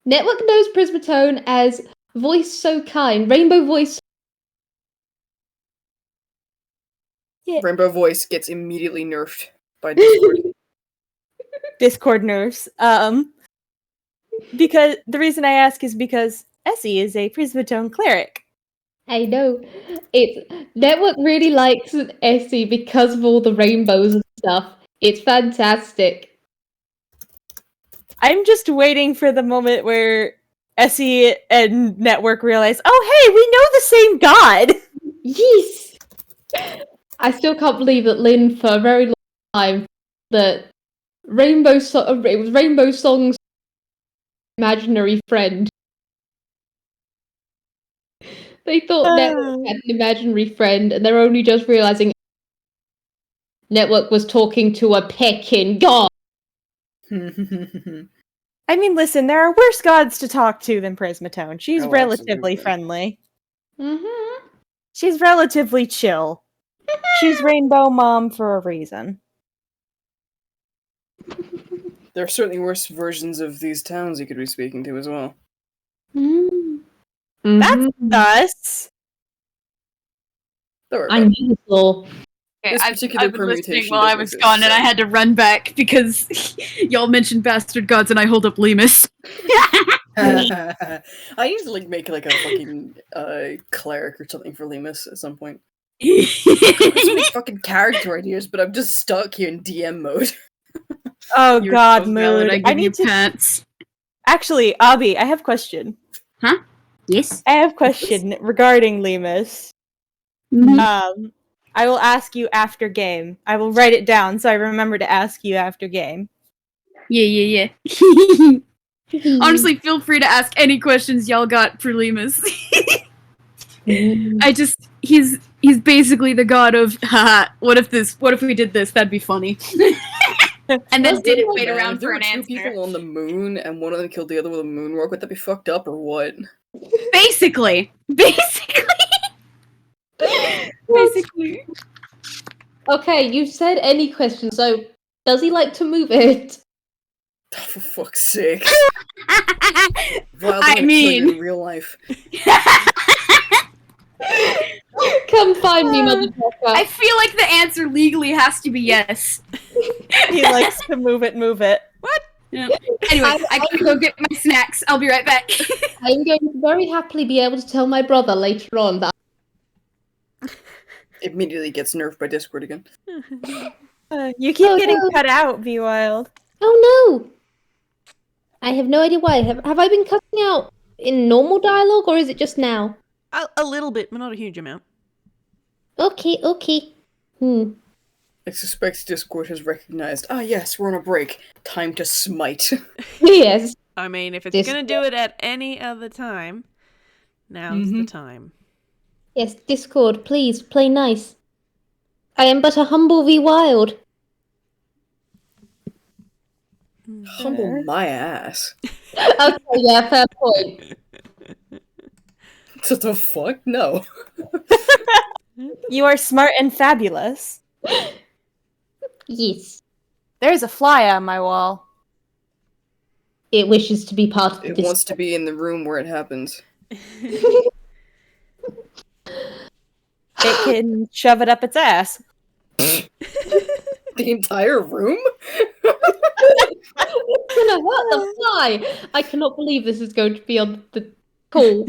Network knows Prismatone as Voice So Kind, Rainbow Voice. Rainbow Voice gets immediately nerfed by Discord. Discord nerves. Because the reason I ask is because Eccie is a Prismatone cleric. I know. Network really likes Eccie because of all the rainbows and stuff. It's fantastic. I'm just waiting for the moment where Eccie and Network realize, oh hey, we know the same god! Yes! I still can't believe that Lynn, for a very long time, that it was Rainbow Song's imaginary friend. They thought Network had an imaginary friend, and they're only just realizing Network was talking to a pecking god. I mean, listen, there are worse gods to talk to than Prismatone. She's Oh, relatively absolutely. friendly. Mm-hmm. She's relatively chill. She's Rainbow Mom for a reason. There are certainly worse versions of these towns you could be speaking to as well. That's us. Don't worry I about it. knew this law. Okay, This particular I've been listening permutation while I doesn't was exist, gone, and so- I had to run back because y'all mentioned bastard gods, and I hold up Lemus. I need to like make like a fucking cleric or something for Lemus at some point. So many fucking character ideas, but I'm just stuck here in DM mode. Oh You're god, so valid, mood. I give I you need to pants. actually, Obby, I have a question. Yes. I have a question regarding Lemus. Mhm. I will ask you after game. I will write it down so I remember to ask you after game. Yeah. Honestly, feel free to ask any questions y'all got for Lemus. He's basically the god of haha, what if we did this? That'd be funny. And then didn't wait Man, around if there for were an two answer. people on the moon and one of them killed the other with a moon rock, would that be fucked up or what? Basically. Okay, you said any question, so does he like to move it? Oh, for fuck's sake. I Vwild, I'm gonna kill you mean, in real life. Come find me, motherfucker. I feel like the answer legally has to be yes. He likes to move it, move it. Yeah. Anyway, I gotta go get my snacks. I'll be right back. I'm going to very happily be able to tell my brother later on that. Immediately gets nerfed by Discord again. You keep Oh, getting no. cut out, Vwild. Oh no! I have no idea why. Have I been cutting out in normal dialogue, or is it just now? A little bit, but not a huge amount. Okay. I suspect Discord has recognized, yes, we're on a break. Time to smite. Yes. I mean, if it's This- gonna do it at any other time, now's the time. Yes, Discord, please, play nice. I am but a humble Vwild. Humble my ass. Okay, yeah, fair point. What the fuck? No. You are smart and fabulous. Yes. There's a fly on my wall. It wishes to be part of It this. wants to be in the room where it happens. It can shove it up its ass. The entire room? It's gonna hurt the fly! I cannot believe this is going to be on the call.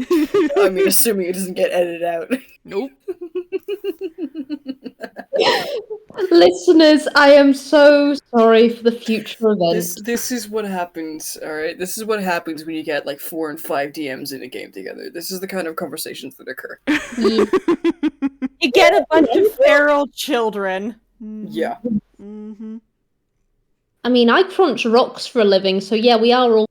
I mean, assuming it doesn't get edited out. Nope. Listeners, I am so sorry for the future events. This is what happens, alright? This is what happens when you get like 4 and 5 DMs in a game together. This is the kind of conversations that occur. Yeah. You get a bunch of feral children. Yeah. Mm-hmm. I mean, I crunch rocks for a living, so yeah, we are all.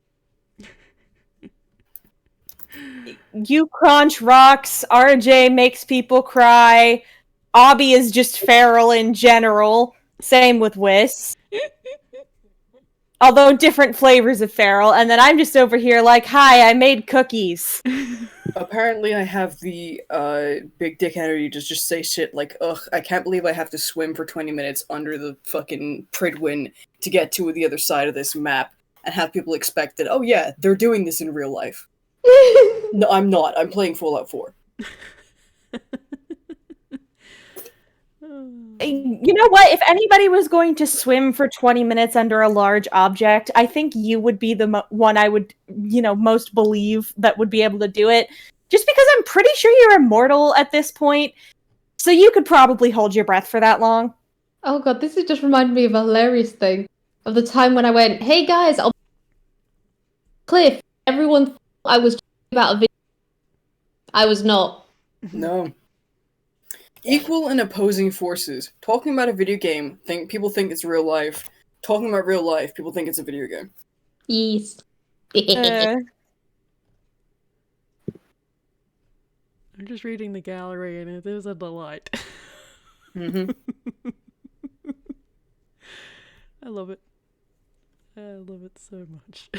You crunch rocks, RJ makes people cry, Obby is just feral in general. Same with Whis. Although different flavors of feral, and then I'm just over here like, hi, I made cookies. Apparently, I have the big dick energy to just say shit like, ugh, I can't believe I have to swim for 20 minutes under the fucking Pridwin to get to the other side of this map, and have people expect that, oh yeah, they're doing this in real life. No, I'm not. I'm playing Fallout 4. You know what? If anybody was going to swim for 20 minutes under a large object, I think you would be the one I would, most believe that would be able to do it. Just because I'm pretty sure you're immortal at this point, so you could probably hold your breath for that long. Oh god, this has just reminded me of a hilarious thing. Of the time when I went, hey guys, I'll Cliff. Everyone thought I was talking about a video. I was not. No. Equal and opposing forces. Talking about a video game, people think it's real life. Talking about real life, people think it's a video game. Yes. I'm just reading the gallery and it is a delight. Mm-hmm. I love it. I love it so much.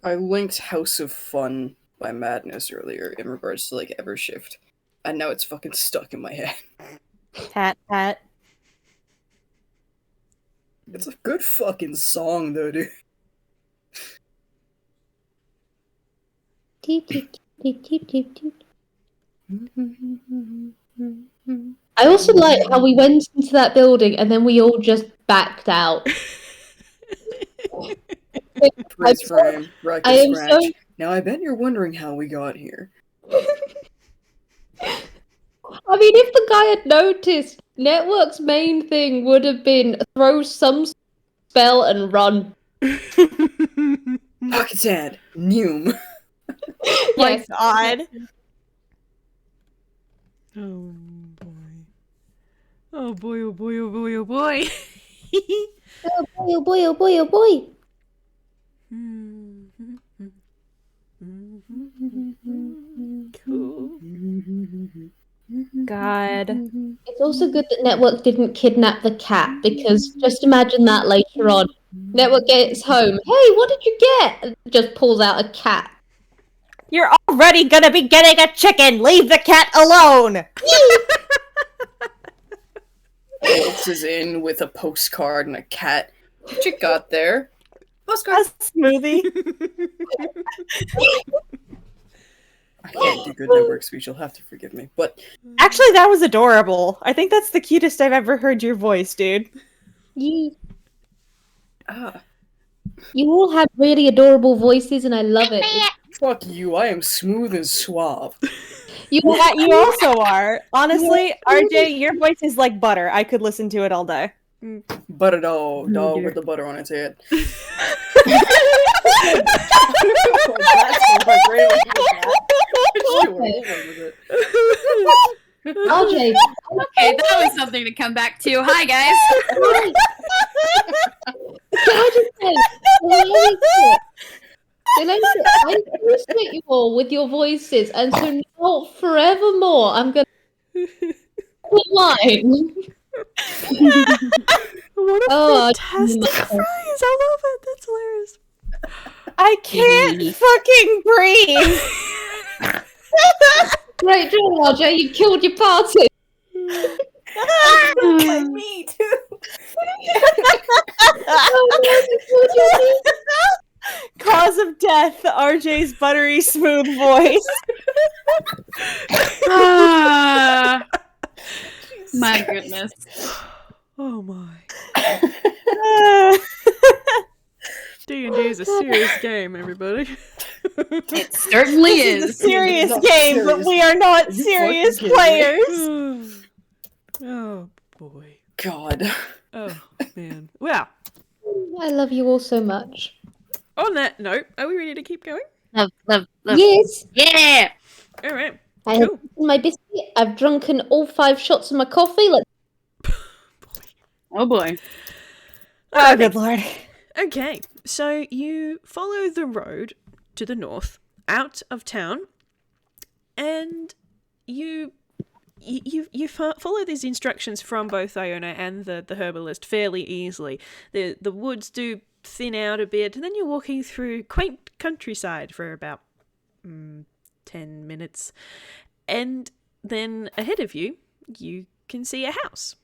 I linked House of Fun by Madness earlier in regards to like Evershift, and now it's fucking stuck in my head. Tat, tat. It's a good fucking song though, dude. I also like how we went into that building and then we all just backed out. Freeze frame, right I to am scratch. so- Now I bet you're wondering how we got here. I mean, if the guy had noticed, Network's main thing would have been throw some spell and run. Pocket's head, Noom. My Yes. God. Oh boy. Oh boy, oh boy, oh boy, oh boy. Oh boy, oh boy, oh boy, oh boy. Cool. God. It's also good that Network didn't kidnap the cat, because just imagine that later on. Network gets home. Hey, what did you get? And just pulls out a cat. You're already gonna be getting a chicken! Leave the cat alone! Waltzes in with a postcard and a cat. What you got there? A Postcard. smoothie. I can't do good network speech, you'll have to forgive me. But Actually, that was adorable. I think that's the cutest I've ever heard your voice, dude. You ah, you all have really adorable voices, and I love it. fuck you, I am smooth and suave. You Yeah, you also are. Honestly, RJ, your voice is like butter. I could listen to it all day. Butter dog, dog dear. with the butter on its head. RJ, Okay, that was something to come back to. Hi, guys. I appreciate you all with your voices, and so now forevermore I'm gonna put mine. What a Oh, fantastic phrase! I love it. That's hilarious. I can't fucking breathe. Great job, RJ. You killed your party. Me too. Cause of death, RJ's buttery smooth voice. Ah, my goodness. Oh my. Uh, D&D is a serious game, everybody. It certainly This is a is. serious Not game, but serious. we are not You serious fucking kidding players. Oh boy. God. Oh man. Well, I love you all so much. on that note, are we ready to keep going? Love, love, love. Yes, Yeah. All right. I have Cool. eaten my biscuit. I've drunken all 5 shots of my coffee. Let's Oh boy. Oh, good lord. Okay, so you follow the road to the north, out of town, and you follow these instructions from both Iona and the herbalist fairly easily. The woods do thin out a bit, and then you're walking through quaint countryside for about 10 minutes, and then ahead of you, you can see a house.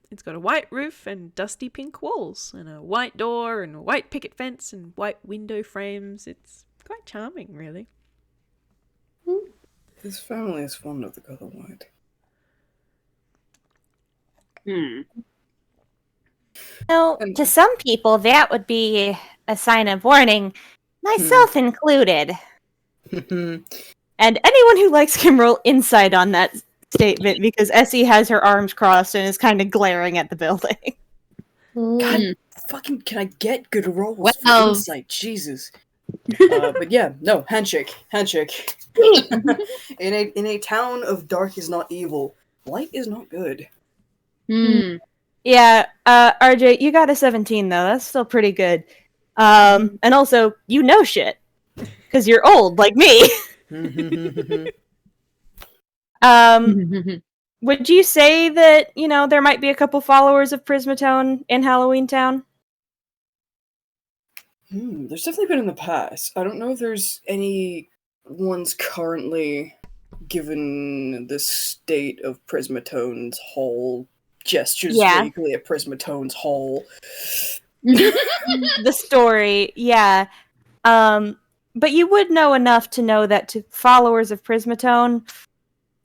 It's got a white roof and dusty pink walls, and a white door and a white picket fence and white window frames. It's quite charming, really. This family is fond of the color white. Well, to some people, that would be a sign of warning, myself included. And anyone who likes can roll insight on that statement, because Eccie has her arms crossed and is kind of glaring at the building. God, fucking, can I get good rolls Well- for insight? Jesus. But yeah, no, handshake. in a town of dark is not evil, light is not good. Yeah, RJ, you got a 17 though. That's still pretty good. And also, you know shit, because you're old like me. Would you say that, there might be a couple followers of Prismatone in Halloween Town? There's definitely been in the past. I don't know if there's any ones currently, given the state of Prismatone's whole gestures vaguely at Prismatone's whole. The story, yeah. but you would know enough to know that to followers of Prismatone,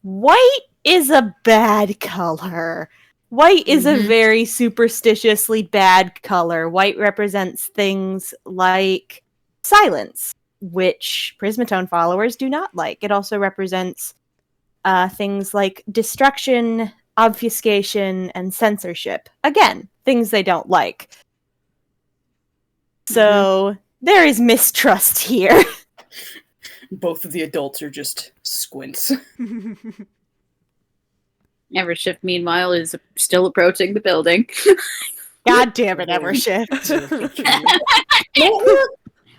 white is a bad color. White is a very superstitiously bad color. White represents things like silence, which Prismatone followers do not like. It also represents things like destruction, obfuscation, and censorship. Again, things they don't like. So there is mistrust here. Both of the adults are just squints. Evershift, meanwhile, is still approaching the building. God damn it, Evershift.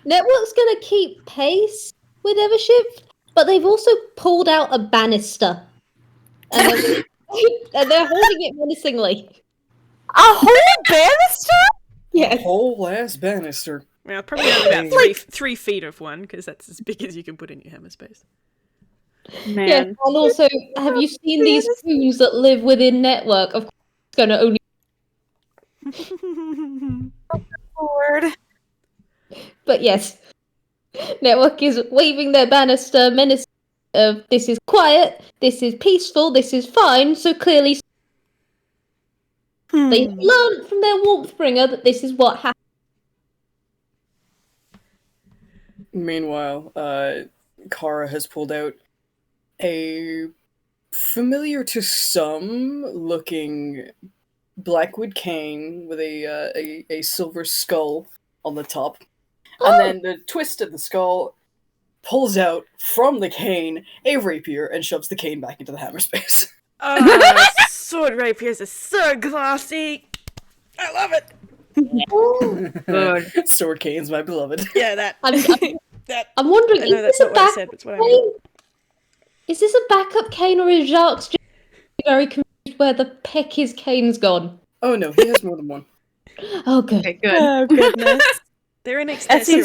Network's gonna keep pace with Evershift, but they've also pulled out a banister. And they're, and they're holding it menacingly. A whole banister? A whole ass banister. Well, probably only about 3 feet of one, because that's as big as you can put in your hammer space. Man. Yeah, and also, have you seen these crews that live within Network? Of course, it's gonna only. Lord. But yes, Network is waving their banister, menace of this is quiet, this is peaceful, this is fine. So clearly, they learned from their warmth bringer that this is what happened. Meanwhile, Cara has pulled out a familiar to some looking blackwood cane with a silver skull on the top. And then the twist of the skull pulls out from the cane a rapier and shoves the cane back into the hammer space. Oh, sword rapiers are so classy. I love it. Good. Sword canes, my beloved. Yeah, that. I'm wondering, I know is that's this a not what I backup said, but it's what I cane? mean. Is this a backup cane, or is Jacques just very confused where the Pecky's cane's gone? Oh no, he has more than one. Oh, good. Okay, good. Oh, goodness. They're an accessory.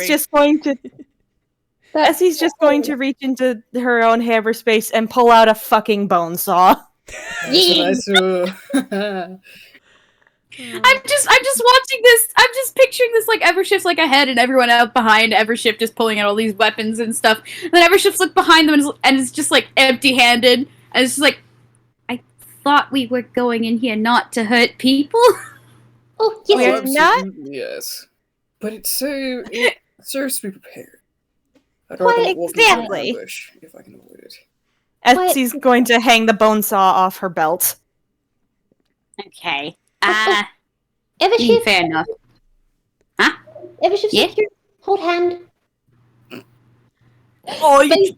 Essie's just going to reach into her own hammer space and pull out a fucking bone saw. That's what I'm just watching this. I'm just picturing this like Evershift's like ahead and everyone out behind. Evershift is pulling out all these weapons and stuff. And then Evershift's like behind them and it's just like empty-handed. And it's just like, I thought we were going in here not to hurt people. Oh, yes. We're not? absolutely yes. But it serves to be prepared. I'd rather Quite walk into an exactly. ambush if I can avoid it. Essie's going to hang the bone saw off her belt. Okay. Evershift, Fair enough. Evershift, Yeah? secure. Hold hand. Oh, It's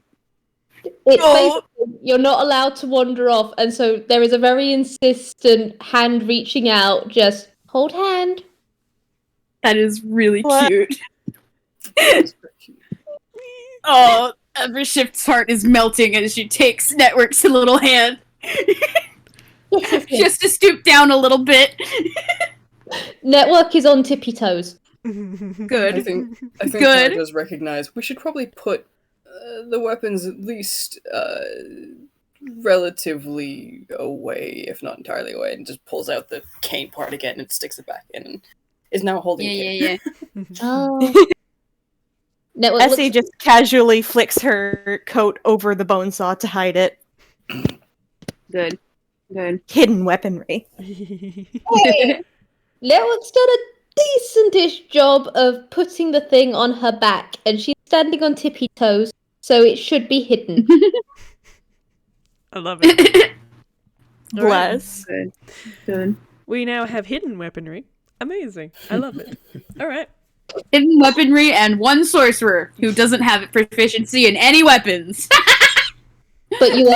basically, you're not allowed to wander off, and so there is a very insistent hand reaching out, just hold hand. That is really What? cute. Oh, Evershift's heart is melting as she takes Network's little hand. Yes. Just to stoop down a little bit. Network is on tippy toes. Good. I think Good. Cara does recognize we should probably put the weapons at least relatively away, if not entirely away, and just pulls out the cane part again and sticks it back in and is now holding Yeah. Oh. Network Essie just casually flicks her coat over the bone saw to hide it. Good. Hidden weaponry. Network's done a decentish job of putting the thing on her back, and she's standing on tippy toes, so it should be hidden. I love it. Bless. Good. We now have hidden weaponry. Amazing. I love it. All right. Hidden weaponry and one sorcerer who doesn't have proficiency in any weapons. But you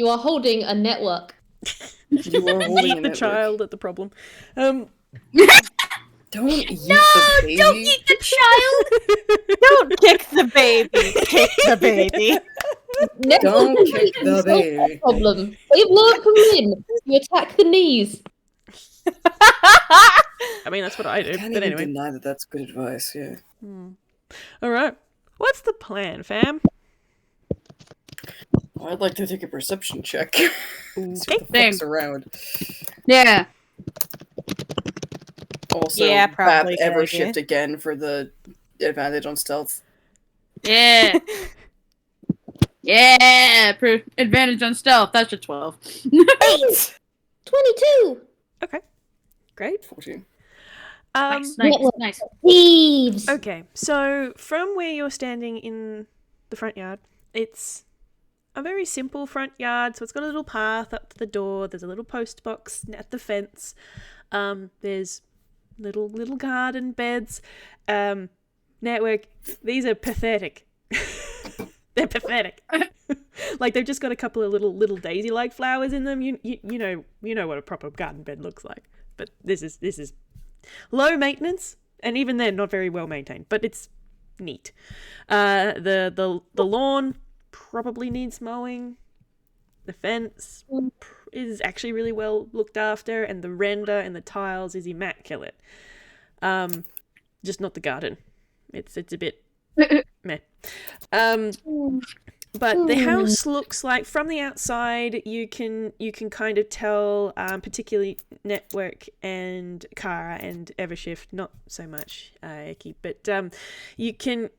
are holding a network. You are holding Eat a the network. child at the problem. Don't eat the baby. Don't eat the child! Don't kick the baby. Kick the baby. Don't kick the No baby. problem. They've learned from Lynn. You attack the knees. I mean, that's what I do. Can't But even anyway. deny that that's good advice. Yeah. All right. What's the plan, fam? I'd like to take a perception check. See what the Same. fuck's around. Yeah. Also, Yeah, probably Bap a good Evershift again for the advantage on stealth. Yeah. Yeah. Advantage on stealth. That's a 12. 22! Okay, great. 14. Nice. Thieves! Okay, so from where you're standing in the front yard, it's a very simple front yard. So it's got a little path up to the door. There's a little post box at the fence. There's little garden beds. Network. These are pathetic. They're pathetic. Like they've just got a couple of little daisy-like flowers in them. You know what a proper garden bed looks like. But this is low maintenance, and even then not very well maintained. But it's neat. The lawn probably needs mowing. The fence is actually really well looked after, and the render and the tiles is immaculate. Just not the garden. It's a bit meh. But the house looks like from the outside you can kind of tell, particularly Network and Cara and Evershift, not so much Eccie, but you can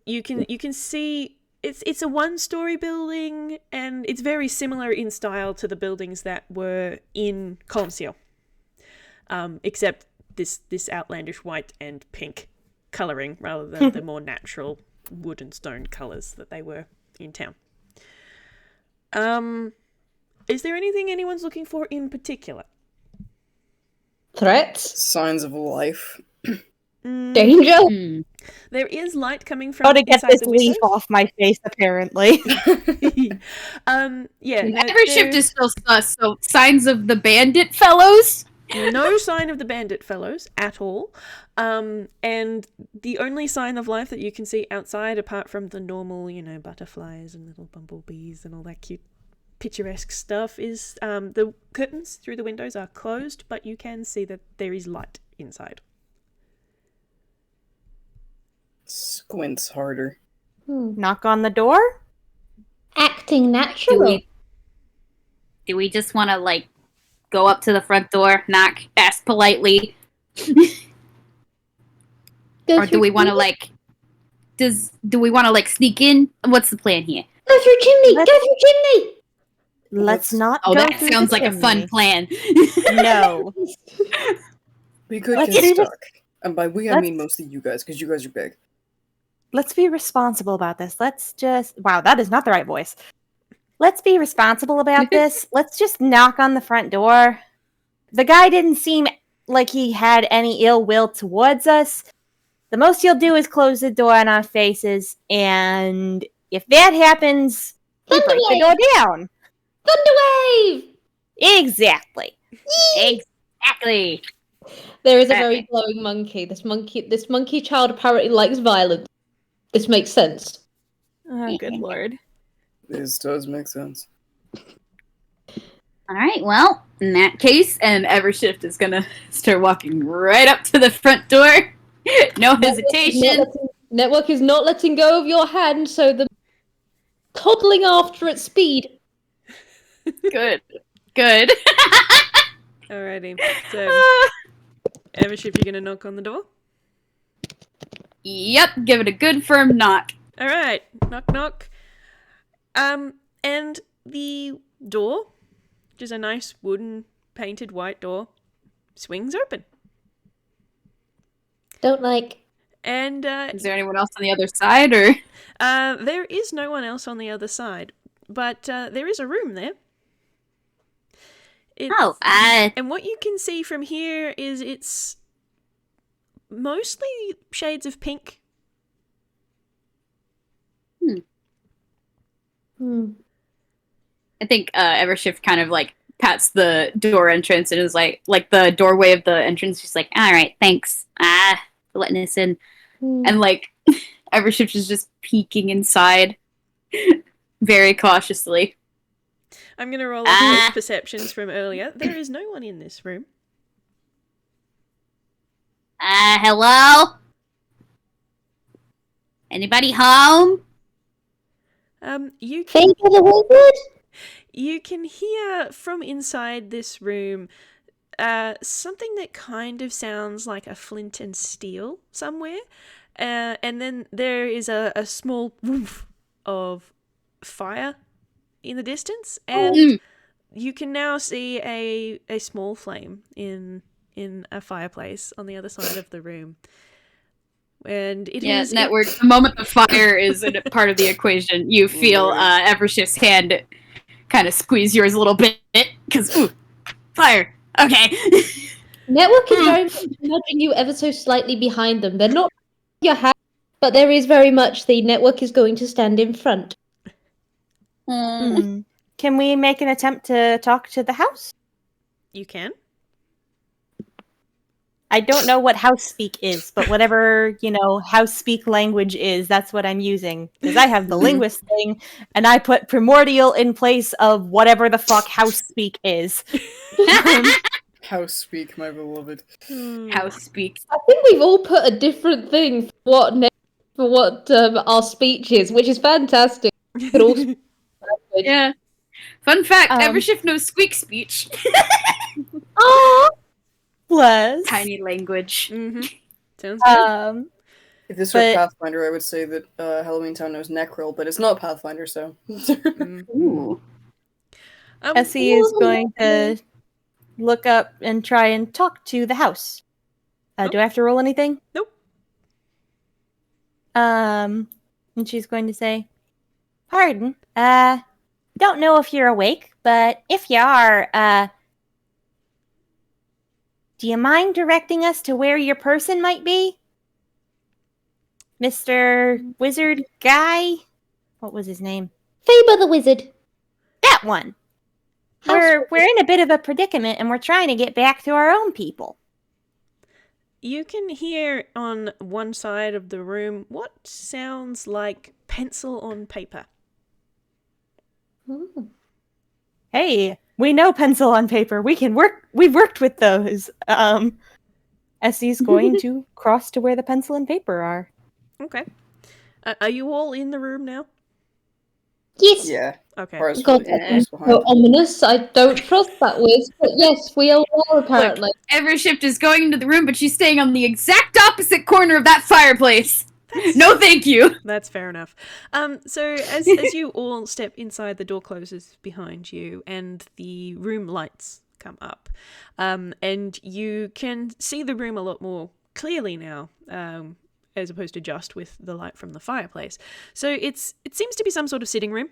see it's a one-story building, and it's very similar in style to the buildings that were in Column except this outlandish white and pink colouring rather than the more natural wood and stone colours that they were in town. Is there anything anyone's looking for in particular? Threats? Signs of life. Danger? There is light coming from How to get inside this the leaf windows. off my face, apparently. Yeah. Evershift is still sus, so signs of the bandit fellows? No sign of the bandit fellows at all. And the only sign of life that you can see outside, apart from the normal, butterflies and little bumblebees and all that cute picturesque stuff, is the curtains through the windows are closed, but you can see that there is light inside. Squints harder. Knock on the door? Acting natural. Do we just want to, go up to the front door, knock, ask politely? Or do we want to, do we want to, sneak in? What's the plan here? Go through chimney! Go through chimney! Let's not Oh, go that through sounds the like a fun chimney. plan. No. We could Let's get be- stuck. And by we, I let's- mean mostly you guys, because you guys are big. Let's be responsible about this. Let's just... Wow, that is not the right voice. Let's be responsible about this. Let's just knock on the front door. The guy didn't seem like he had any ill will towards us. The most he'll do is close the door on our faces, and if that happens, we break the door down. Thunderwave! Exactly. Exactly. There is a very glowing monkey. This monkey child apparently likes violence. This makes sense. Oh, good lord. This does make sense. All right, well, in that case, and Evershift is going to start walking right up to the front door. No hesitation. Network is not letting go of your hand, so the toddling after at speed. Good. Good. Alrighty. So, Evershift, you're gonna knock on the door? Yep, give it a good firm knock. Alright. Knock, knock. And the door, which is a nice wooden painted white door, swings open. Don't like. And Is there anyone else on the other side, or? there is no one else on the other side, but there is a room there. And what you can see from here is it's mostly shades of pink. I think Evershift kind of pats the door entrance and is like the doorway of the entrance. She's like, all right, thanks. For letting us in. And Evershift is just peeking inside very cautiously. I'm going to roll those perceptions from earlier. There is no one in this room. Hello? Anybody home? You Think of the wizard? can hear from inside this room something that kind of sounds like a flint and steel somewhere. And then there is a small woof of fire in the distance, and you can now see a small flame in a fireplace on the other side of the room. And it is network. The moment the fire is a part of the equation, you feel Evershift's hand kind of squeeze yours a little bit because fire. Okay. Network is very much nudging you ever so slightly behind them. They're not your hand, but there is very much the network is going to stand in front. Can we make an attempt to talk to the house? You can. I don't know what house speak is, but whatever, house speak language is, that's what I'm using. Because I have the linguist thing, and I put primordial in place of whatever the fuck house speak is. House speak, my beloved. House speak. I think we've all put a different thing for what our speech is, which is fantastic. But also Yeah. Fun fact, Evershift knows squeak speech. oh, Plus. Tiny language. Mm-hmm. Sounds good. If this were Pathfinder, I would say that Halloween Town knows Necrol, but it's not Pathfinder, so. Ooh. Eccie is going to look up and try and talk to the house. Do I have to roll anything? Nope. And she's going to say, "Pardon, don't know if you're awake, but if you are, do you mind directing us to where your person might be? Mr. Wizard Guy? What was his name? Faber the Wizard. That one. We're in a bit of a predicament, and we're trying to get back to our own people." You can hear on one side of the room what sounds like pencil on paper. Ooh. Hey, we know pencil on paper. We've worked with those. Essie's going to cross to where the pencil and paper are. Okay. Are you all in the room now? Yes. Yeah. Okay. Horace God, really that's close so behind. ominous. I don't trust that Whis, but yes, we all are apparently. Evershift is going into the room, but she's staying on the exact opposite corner of that fireplace. No, thank you. That's fair enough. So as you all step inside, the door closes behind you, and the room lights come up, and you can see the room a lot more clearly now, as opposed to just with the light from the fireplace. So it seems to be some sort of sitting room.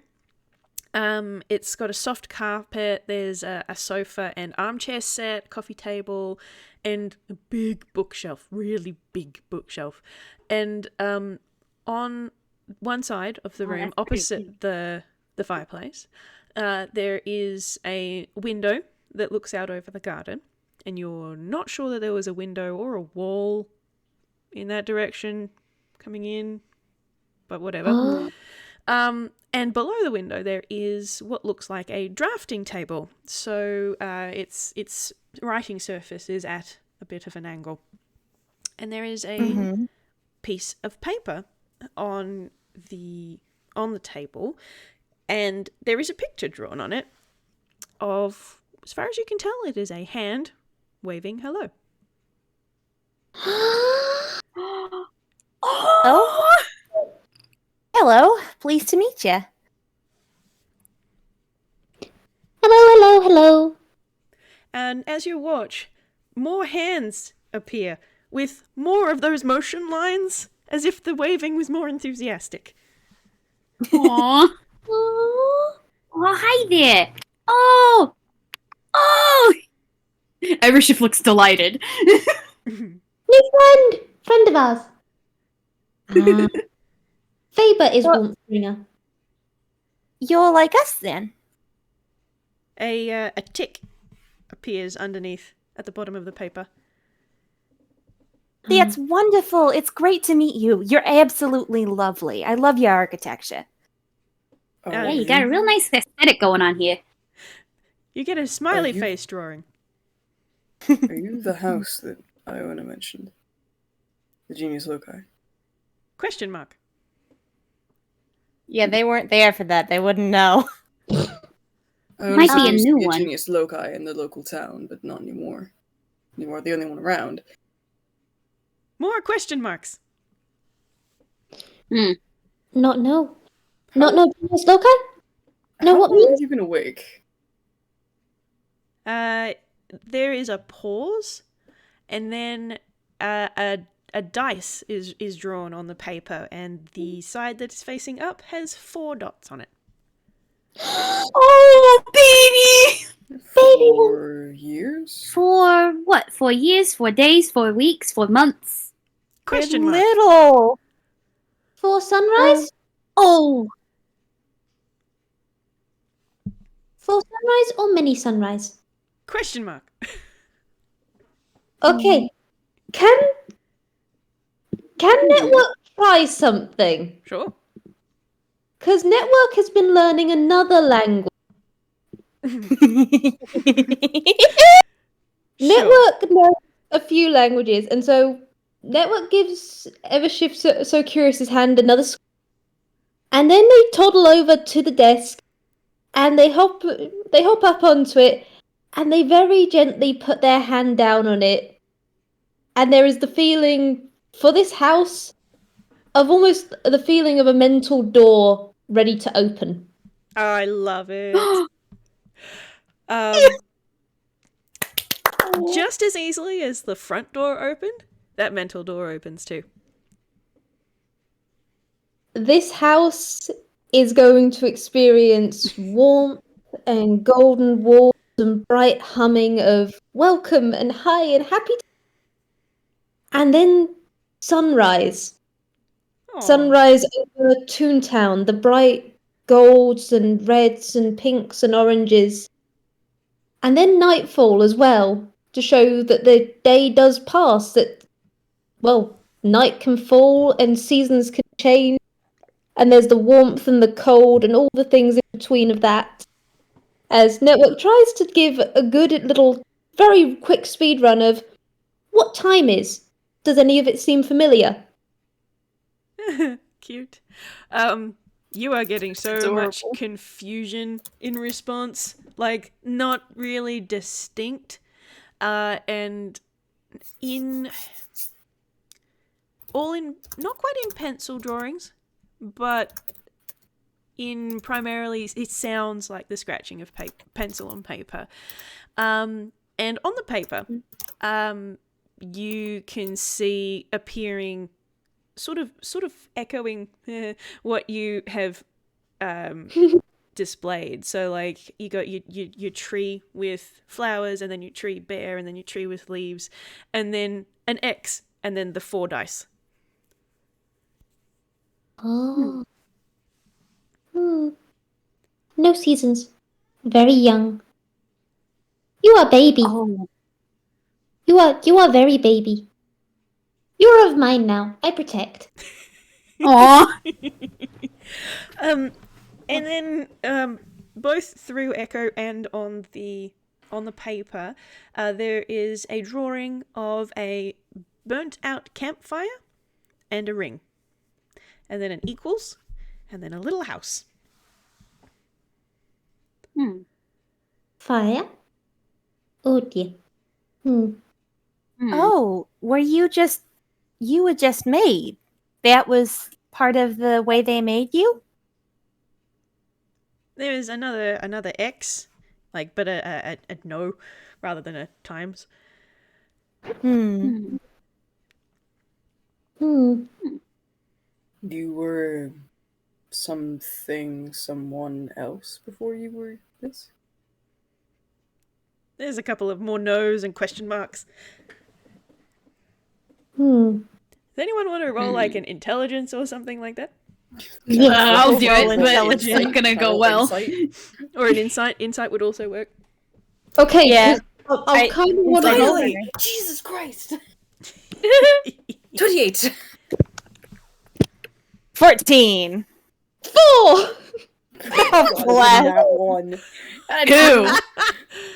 It's got a soft carpet. There's a sofa and armchair set, coffee table, and a big bookshelf, really big bookshelf. And on one side of the room, opposite the fireplace, there is a window that looks out over the garden. And you're not sure that there was a window or a wall in that direction coming in, but whatever. And below the window there is what looks like a drafting table. So its writing surface is at a bit of an angle. And there is a piece of paper on the table, and there is a picture drawn on it of, as far as you can tell, it is a hand waving hello. Oh. Hello, pleased to meet you. Hello. And as you watch, more hands appear with more of those motion lines, as if the waving was more enthusiastic. Aww. Oh, hi there. Oh. Evershift looks delighted. New friend of ours. Faber is Warmthbringer. You're like us then. A tick appears underneath at the bottom of the paper. That's wonderful. It's great to meet you. You're absolutely lovely. I love your architecture. Oh, Yeah, you got a real nice aesthetic going on here. You get a smiley you- face drawing. Are you the house that Iona mentioned? The Genius Loci? Question mark. Yeah, they weren't there for that. They wouldn't know. Iona Might said be a there used to new be one. Genius Loci in the local town, but not anymore. You are the only one around. More question marks. Not know. How- Not know. Okay. No, How what long have means? you been awake? There is a pause, and then a dice is drawn on the paper, and the side that is facing up has 4 dots on it. Oh, baby! 4 years? For what? 4 years, 4 days, 4 weeks, 4 months. Question mark. Little. For sunrise? Oh, For sunrise or mini sunrise? Question mark. Okay. Can Network try something? Sure. Because Network has been learning another language. Network knows a few languages, and so Network gives Evershift so Curious's hand another and then they toddle over to the desk, and they hop up onto it, and they very gently put their hand down on it, and there is the feeling for this house of almost the feeling of a mental door ready to open. I love it. Just as easily as the front door opened, that mental door opens too. This house is going to experience warmth and golden walls and bright humming of welcome and hi and happy. And then sunrise. Aw. Sunrise over Toontown, the bright golds and reds and pinks and oranges. And then nightfall as well, to show that the day does pass, that, well, night can fall and seasons can change, and there's the warmth and the cold and all the things in between of that. As Network tries to give a good little, very quick speed run of what time is. Does any of it seem familiar? Cute. You are getting so Adorable. much confusion in response. Like, not really distinct. And in... all in... not quite in pencil drawings, but in primarily... it sounds like the scratching of pencil on paper. And on the paper, you can see appearing... sort of echoing what you have displayed. So like you got your tree with flowers, and then your tree bare, and then your tree with leaves, and then an X, and then the 4 dice. Oh. No seasons. Very young. You are baby. oh. You are very baby. You are of mine now. I protect. Aw. And then both through Echo and on the paper, there is a drawing of a burnt out campfire and a ring, and then an equals, and then a little house. Fire? Oh dear. Oh, you were just made. That was part of the way they made you? There is another X, like, but a no rather than a times. Hmm. You were someone else before you were this? There's a couple of more no's and question marks. Hmm. Does anyone want to roll like an intelligence or something like that? I'll do Roll it, but it's intelligence. not gonna go Roll well. insight. Or an insight? Insight would also work. Okay. Yeah. I'll kind of want to roll. Finally! Jesus Christ! 28! 14. 4! Oh, bless. That one.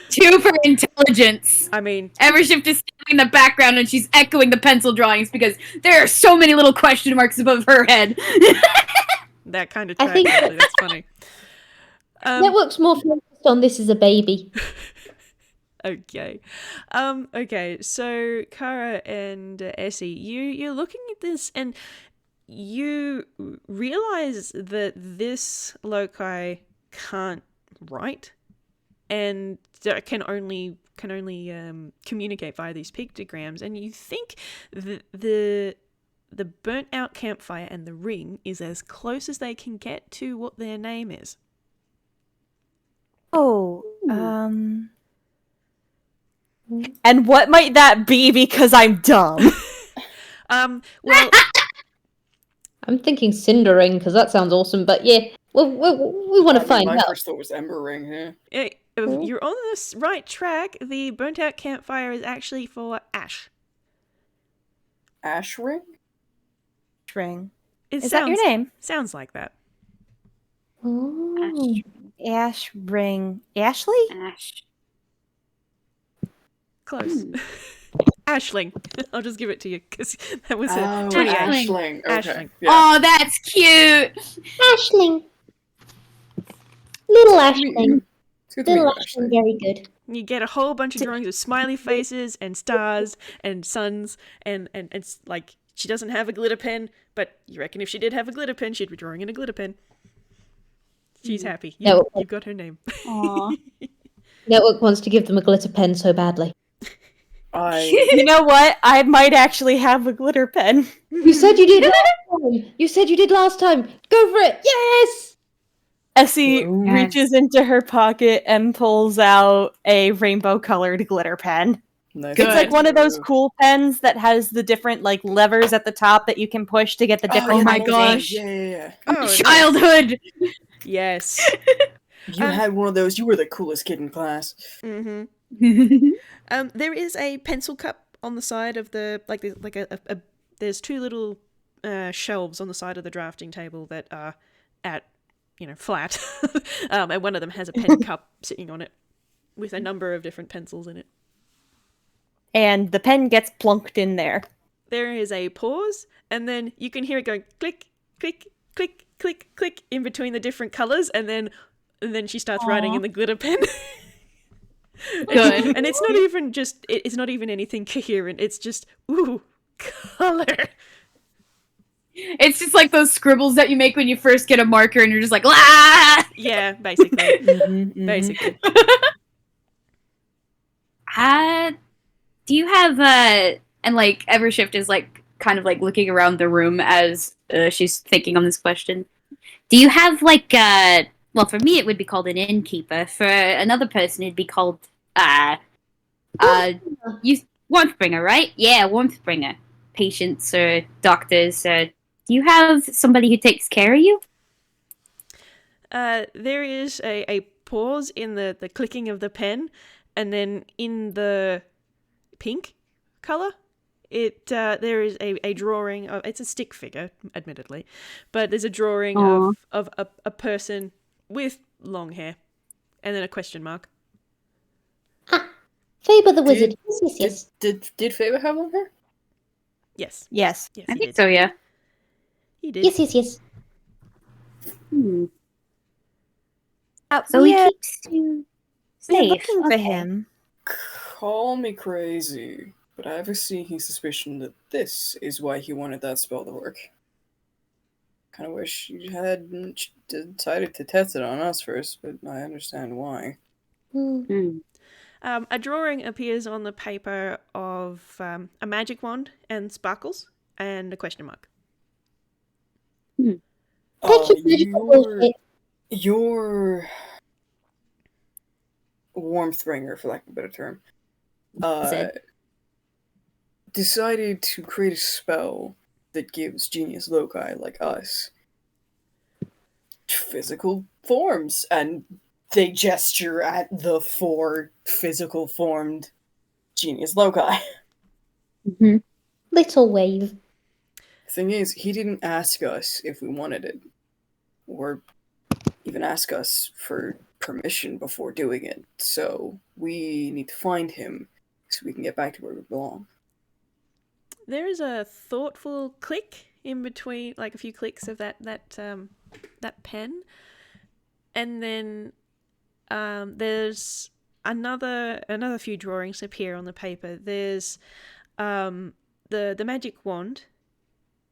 2 for intelligence. I mean, Evershift is standing in the background and she's echoing the pencil drawings because there are so many little question marks above her head. that kind of I track, think- actually. That's funny. Network's more focused on this as a baby. Okay. Okay, so Cara and Eccie, you're looking at this and you realize that this loci can't write and can only communicate via these pictograms, and you think that the burnt out campfire and the ring is as close as they can get to what their name is. Oh, and what might that be? Because I'm dumb. Well, I'm thinking Cinder Ring because that sounds awesome. But yeah, we want to find my out. first thought was Ember Ring here. you're on the right track. The burnt out campfire is actually for ash. Ash Ring? Ring. It Is that your name? Sounds like that. Oh. Ash Ring. Ashley? Ash. Close. Ashling. I'll just give it to you because that was Oh, a 28. Ashling. Okay. Ashling. Yeah. Oh, that's cute. Ashling. Little Ashling. It's good to meet Little you, Ashling, very good. You get a whole bunch of drawings of smiley faces and stars and suns and it's like she doesn't have a glitter pen, but you reckon if she did have a glitter pen, she'd be drawing in a glitter pen. She's happy. No. You've got her name. Aw. Network wants to give them a glitter pen so badly. You know what? I might actually have a glitter pen. You said you did last time. You said you did last time. Go for it. Yes. Essie Ooh. reaches into her pocket and pulls out a rainbow-colored glitter pen. Nice. It's like one of those cool pens that has the different like levers at the top that you can push to get the different. Oh my kinds of gosh. ink. Yeah. Oh, Childhood. yes. You had one of those. You were the coolest kid in class. Mm-hmm. There is a pencil cup on the side of the there's two little shelves on the side of the drafting table that are at flat, and one of them has a pen cup sitting on it with a number of different pencils in it. And the pen gets plunked in there. There is a pause, and then you can hear it going click, click, click, click, click in between the different colors, and then she starts writing in the glitter pen. Good. And it's not even it's not even anything coherent. It's just ooh, color. It's just like those scribbles that you make when you first get a marker and you're just like, ah! Yeah, basically. Basically. Do you have, and like, Evershift is like, kind of like looking around the room as she's thinking on this question. Do you have like, well, for me it would be called an innkeeper. For another person it'd be called, warmth bringer, right? Yeah, warmth bringer. Patients or doctors. Do you have somebody who takes care of you? There is a pause in the clicking of the pen, and then in the pink color, there is a drawing of, it's a stick figure, admittedly, but there's a drawing of a person with long hair, and then a question mark. Faber the Wizard. Yes. Did Faber have one here? Yes. Yes. Yes, I he think did. so, yeah. He did. Yes. Hmm. So he yeah, keeps you we're safe. looking for Okay. him. Call me crazy, but I have a sneaking suspicion that this is why he wanted that spell to work. Kind of wish you hadn't decided to test it on us first, but I understand why. Hmm. A drawing appears on the paper of a magic wand and sparkles and a question mark. Your warmth bringer, for lack of a better term, decided to create a spell that gives genius loci like us physical forms, and they gesture at the 4 physical formed genius loci. Mm-hmm. Little wave. Thing is, he didn't ask us if we wanted it, or even ask us for permission before doing it, so we need to find him so we can get back to where we belong. There is a thoughtful click in between, like a few clicks of that pen, and then there's another few drawings appear on the paper. There's the magic wand,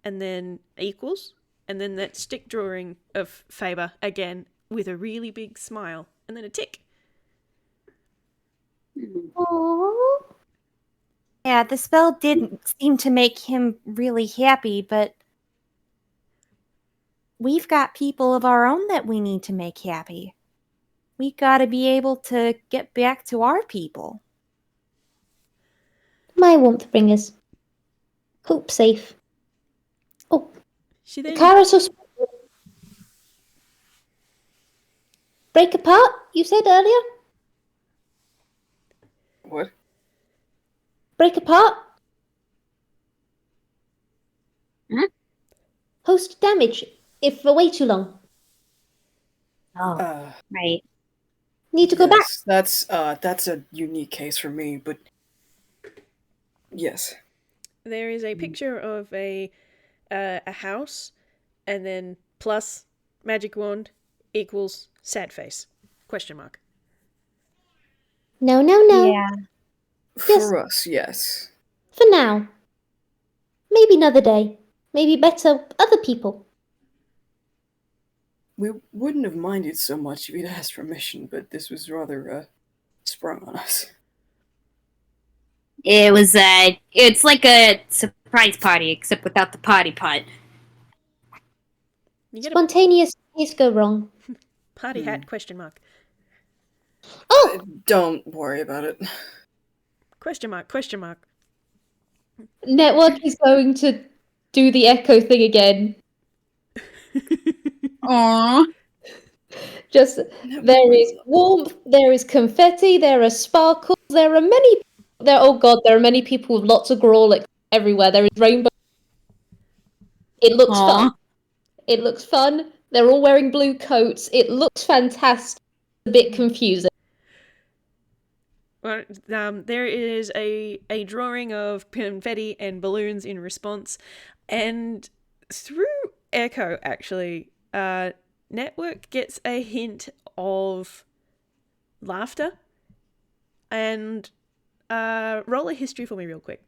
and then equals, and then that stick drawing of Faber again with a really big smile, and then a tick. Aww. Yeah, the spell didn't seem to make him really happy, but we've got people of our own that we need to make happy. We gotta be able to get back to our people. My warmth bringers. Hope safe. Oh, She then Cara, so break apart, you said earlier? What? Break apart? Hmm? Host damage, if for way too long. Oh, right. Need to go back. Yes, that's a unique case for me, but yes. there is a picture of a house, and then plus magic wand equals sad face question mark. No. Yeah. For us, yes. For now. Maybe another day. Maybe better other people. We wouldn't have minded so much if you'd asked permission, but this was rather sprung on us. It was it's like a surprise party except without the potty pot. You get a Spontaneous things go wrong. party hat question mark. Oh! Don't worry about it. Question mark. Network is going to do the echo thing again. Aww. Just, there is warmth, there is confetti, there are sparkles, there are many... There are many people with lots of Growlix everywhere. There is rainbow. It looks fun. It looks fun. They're all wearing blue coats. It looks fantastic. A bit confusing. Well, there is a drawing of confetti and balloons in response, and through echo, actually, Network gets a hint of laughter. And roll a history for me real quick.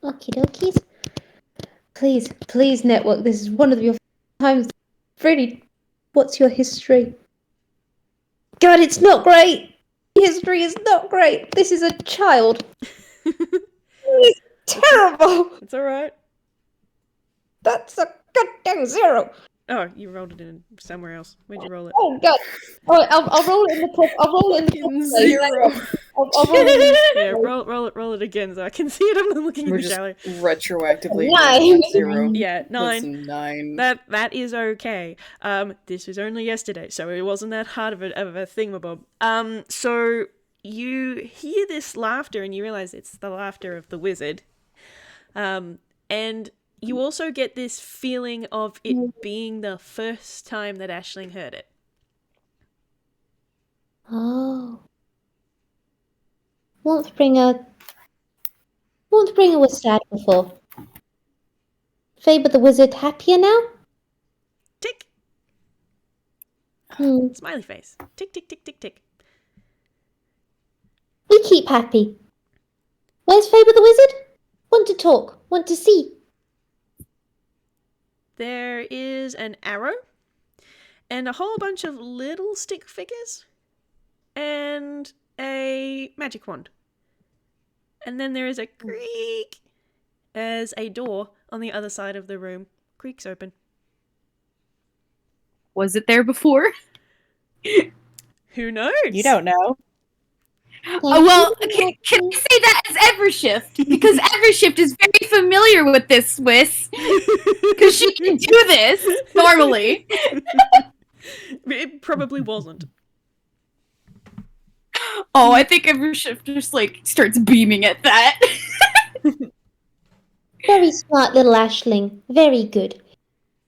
Okie dokies. Please, Network. This is one of your times. Really, what's your history? God, it's not great. History is not great. This is a child. It's terrible. It's alright. That's a goddamn 0. Oh, you rolled it in somewhere else. Where'd you roll it? Oh God. All right, I'll roll it in the top. I'll roll it in the top. Zero. I'll roll it in the Yeah, roll it again so I can see it. I'm looking We're in the just shower. retroactively 9. 0. Yeah, 9. That's 9. That is okay. This was only yesterday, so it wasn't that hard of a thingamabob. So you hear this laughter and you realize it's the laughter of the wizard. And you also get this feeling of it being the first time that Aisling heard it. Oh. Warmthbringer was sad before. Faber the wizard happier now? Tick! Hmm. Smiley face. Tick, tick, tick, tick, tick. We keep happy. Where's Faber the wizard? Want to talk. Want to see. There is an arrow and a whole bunch of little stick figures and a magic wand. And then there is a creak as a door on the other side of the room creaks open. Was it there before? Who knows? You don't know. Oh, well, can I say that as Evershift? Because Evershift is very familiar with this, Whis. Because she can do this, normally. It probably wasn't. Oh, I think Evershift just, starts beaming at that. Very smart little Aisling. Very good.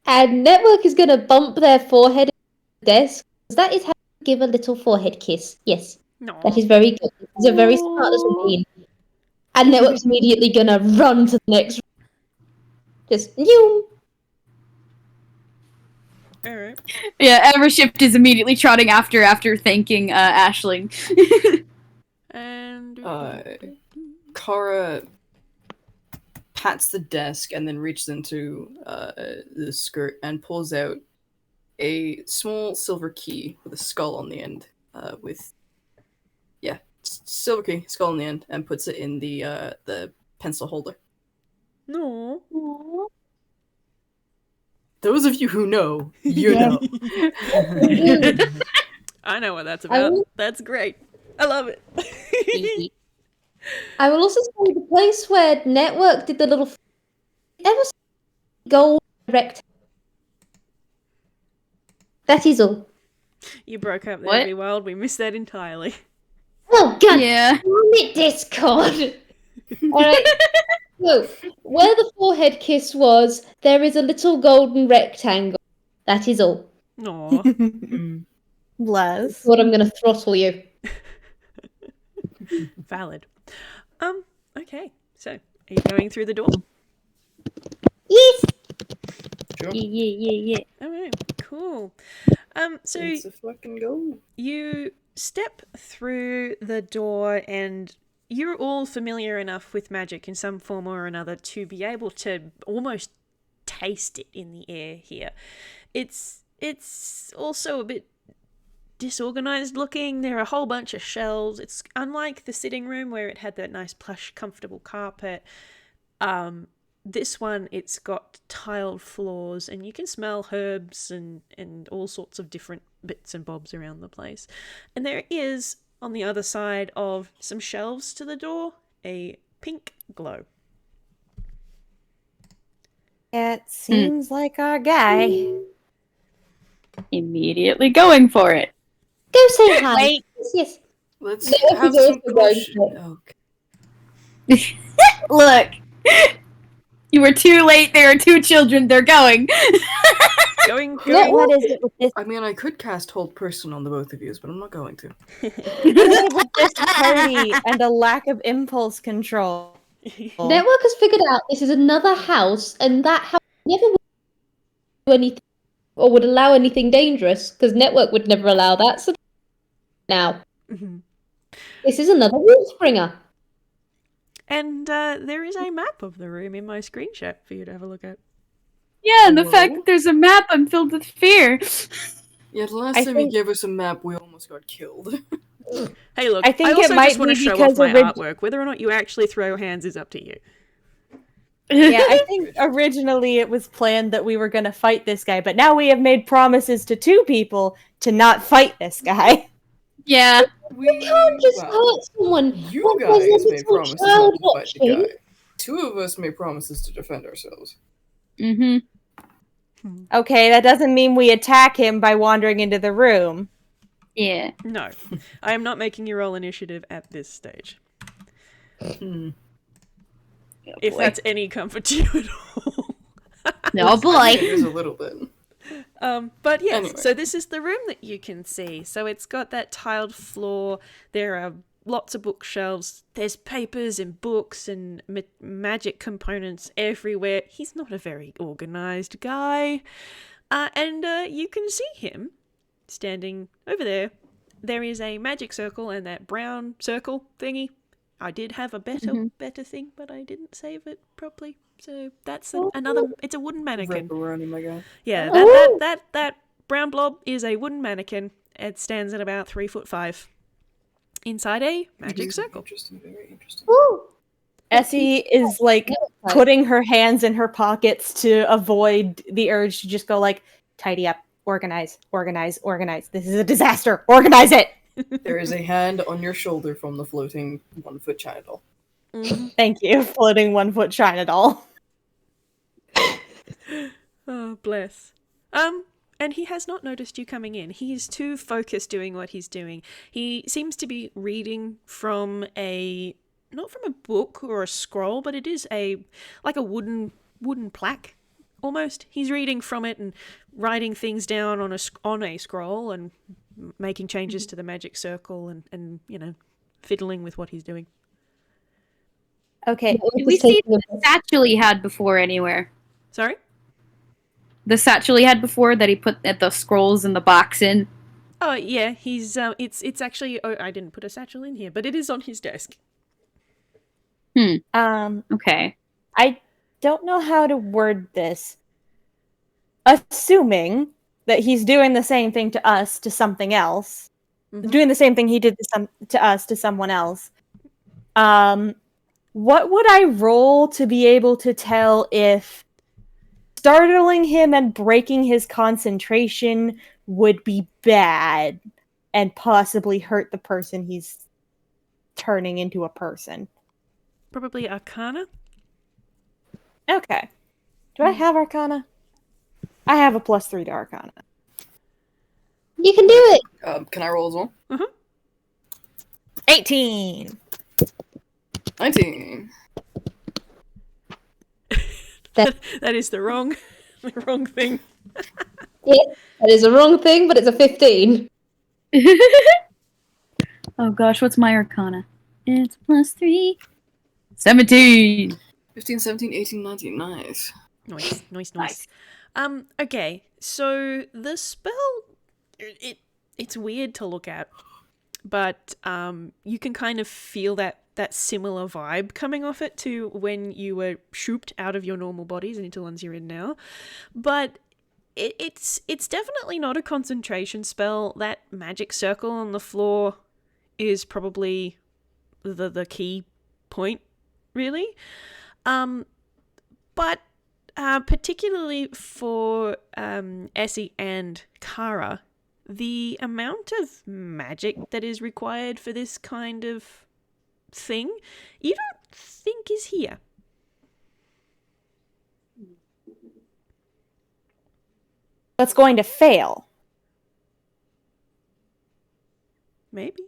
And Network is going to bump their forehead against the desk. That is how you give a little forehead kiss. Yes. No. That is very good. It's a very smart little bean. And Network's immediately going to run to the next room. Just, you. Alright. Yeah, Evershift is immediately trotting after thanking Ashling. And Cara pats the desk and then reaches into the skirt and pulls out a small silver key with a skull on the end. Silver key, skull on the end, and puts it in the pencil holder. no. Those of you who know, you know. I know what that's about. That's great. I love it. I will also say the place where Network did the little ever gold rectangle. That is all. You broke up there, What? Vwild. We missed that entirely. Oh god Yeah. damn it, Discord! Alright. So, where the forehead kiss was, there is a little golden rectangle. That is all. Aw. Bless. What I'm gonna throttle you. Valid. Okay. So, are you going through the door? Yes! Sure. Yeah. Alright, cool. So It's a fucking go. you step through the door and you're all familiar enough with magic in some form or another to be able to almost taste it in the air here. It's also a bit disorganized looking. There are a whole bunch of shelves. It's unlike the sitting room where it had that nice plush comfortable carpet. This one, it's got tiled floors and you can smell herbs and all sorts of different bits and bobs around the place. And there is, on the other side of some shelves to the door, a pink glow. It seems like our guy. Immediately going for it. Go say hi. Wait. Yes. Let's Network have is some also going caution. for Okay. Look. You were too late. There are two children. They're going. Going. What is it with this? I mean, I could cast Hold Person on the both of you, but I'm not going to. What is it with this party and a lack of impulse control? Network has figured out this is another house, and that house never would do anything or would allow anything dangerous, because Network would never allow that. So now, this is another Wallspringer. And there is a map of the room in my screenshot for you to have a look at. Yeah, and the fact that there's a map, I'm filled with fear. Yeah, the last I time think- you gave us a map, we almost got killed. Hey, look, I think also it might just want to be show off because my orig- artwork. Whether or not you actually throw hands is up to you. Yeah, I think originally it was planned that we were going to fight this guy, but now we have made promises to two people to not fight this guy. Yeah. You can't just hurt someone. You when there's guys a made little promises child not to fight the watching. guy. Two of us made promises to defend ourselves. Mm-hmm. Okay, that doesn't mean we attack him by wandering into the room. Yeah. No, I am not making you roll initiative at this stage. If that's any comfort to you at all. Oh It boy. is a little bit. But yes, Anyway. so this is the room that you can see. So it's got that tiled floor. There are lots of bookshelves. There's papers and books and magic components everywhere. He's not a very organized guy. And you can see him standing over there. There is a magic circle and that brown circle thingy. I did have a better thing, but I didn't save it properly. So that's another. It's a wooden mannequin. Ripperoni, my guy. Yeah, that brown blob is a wooden mannequin. It stands at about 3'5" inside a magic circle. Interesting, very interesting. Ooh. Essie is like putting her hands in her pockets to avoid the urge to just go like, tidy up, organize. This is a disaster. Organize it. There is a hand on your shoulder from the floating 1-foot china doll. Thank you, floating 1-foot China doll. Oh, bless. And he has not noticed you coming in. He is too focused doing what he's doing. He seems to be reading from not from a book or a scroll, but it is like a wooden plaque almost. He's reading from it and writing things down on a scroll and making changes to the magic circle and fiddling with what he's doing. Okay. Did we see the statue he had before anywhere? Sorry? the satchel he had before that he put the scrolls and the box in? Oh yeah, he's it's actually. Oh, I didn't put a satchel in here, but it is on his desk. Okay. I don't know how to word this. Assuming that he's doing the same thing to us to something else, doing the same thing he did to us to someone else. What would I roll to be able to tell if startling him and breaking his concentration would be bad and possibly hurt the person he's turning into a person? Probably Arcana. Okay. Do I have Arcana? I have a +3 to Arcana. You can do it. Can I roll as well? 18! 19. That is the wrong thing. Yeah, that is the wrong thing, but it's a 15. Oh gosh, what's my Arcana? It's +3. 17! 15, 17, 18, 19. Nice. Nice. Okay, so the spell, it's weird to look at, but you can kind of feel that similar vibe coming off it to when you were shooped out of your normal bodies and into ones you're in now. But it's definitely not a concentration spell. That magic circle on the floor is probably the key point, really. But particularly for Eccie and Cara, the amount of magic that is required for this kind of thing, you don't think is here. That's going to fail. Maybe.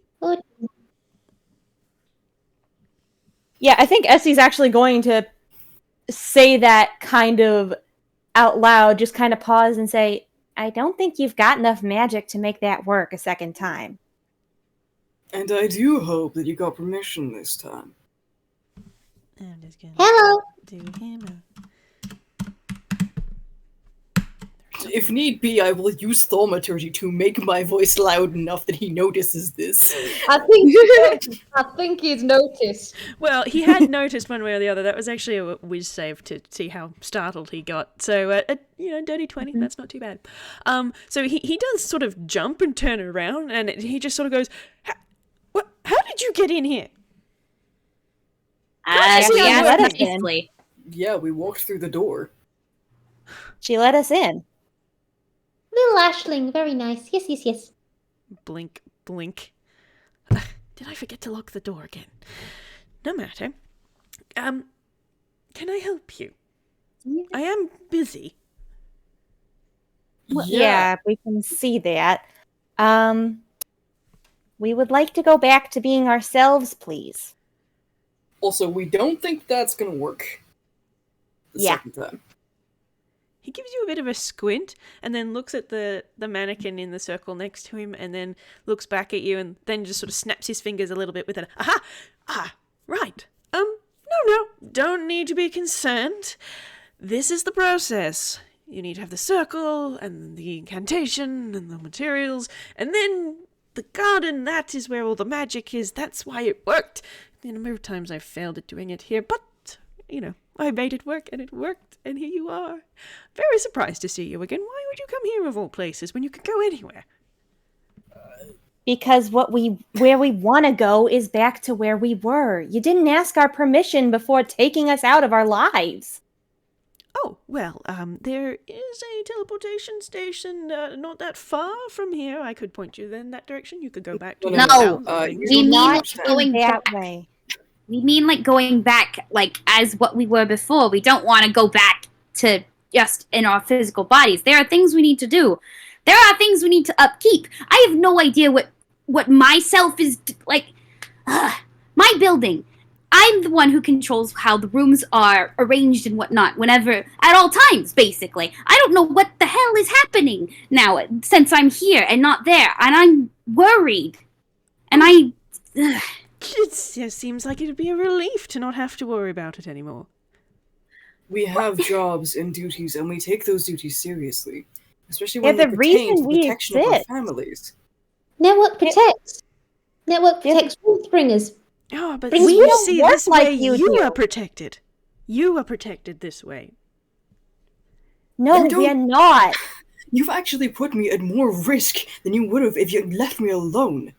Yeah, I think Essie's actually going to say that kind of out loud, just kind of pause and say, I don't think you've got enough magic to make that work a second time. And I do hope that you got permission this time. I'm just gonna Hello. do him a... If need be, I will use thaumaturgy to make my voice loud enough that he notices this. I think he's noticed. Well, he had noticed one way or the other. That was actually a whiz save to see how startled he got. So, dirty 20, that's not too bad. So he does sort of jump and turn around, and he just sort of goes, how did you get in here? She let us in. Nicely. Yeah, we walked through the door. She let us in. Little Ashling, very nice. Yes. Blink. Did I forget to lock the door again? No matter. Can I help you? I am busy. Well, yeah, we can see that. We would like to go back to being ourselves, please. Also, we don't think that's gonna work. The second time. He gives you a bit of a squint and then looks at the mannequin in the circle next to him and then looks back at you and then just sort of snaps his fingers a little bit with an aha! Ah, right. No, don't need to be concerned. This is the process. You need to have the circle and the incantation and the materials and then the garden, that is where all the magic is. That's why it worked. The number of times I've failed at doing it here, but, I made it work and it worked and here you are. Very surprised to see you again. Why would you come here of all places when you could go anywhere? Because where we want to go is back to where we were. You didn't ask our permission before taking us out of our lives. Oh, well, there is a teleportation station not that far from here. I could point you in that direction. You could go back to No, your south of you things. We mean not going that back. way. We mean going back as what we were before. We don't want to go back to just in our physical bodies. There are things we need to do. There are things we need to upkeep. I have no idea what myself is like. My building. I'm the one who controls how the rooms are arranged and whatnot, whenever, at all times, basically. I don't know what the hell is happening now, since I'm here and not there, and I'm worried. And It seems like it'd be a relief to not have to worry about it anymore. We have jobs and duties, and we take those duties seriously. Especially Yeah, when they the pertain reason to the we protection of our exist. families. Network protects. Network Yeah. protects Warthbringers. Oh, but We you don't see, work this like way you you do. are protected. You are protected this way. No, You we are don't- not. You've actually put me at more risk than you would have if you left me alone.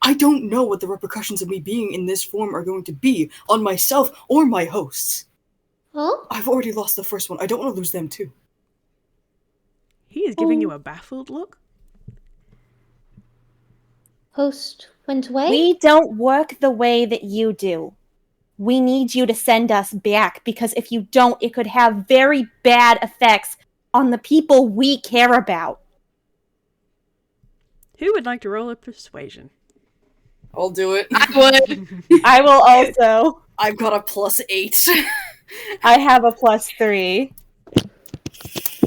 I don't know what the repercussions of me being in this form are going to be on myself or my hosts. Huh? I've already lost the first one. I don't want to lose them too. He is giving you a baffled look. Host went away? We don't work the way that you do. We need you to send us back, because if you don't, it could have very bad effects on the people we care about. Who would like to roll a persuasion? I'll do it. I would. I will also. I've got a +8. I have a +3.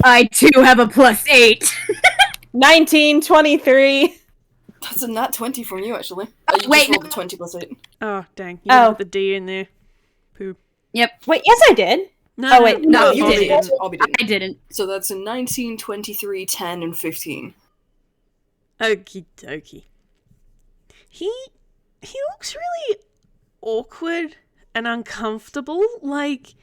I too have a +8. 19, 23. That's a nat 20 from you, actually. You wait, just rolled no. a 20 +8. Oh, dang. You Oh. put the D in there. Poop. Yep, Wait, yes, I did. No, Oh, wait. No, Obby you Obby didn't. Obby didn't. I didn't. So that's a 19, 23, 10, and 15. Okie dokie. He looks really awkward and uncomfortable, like,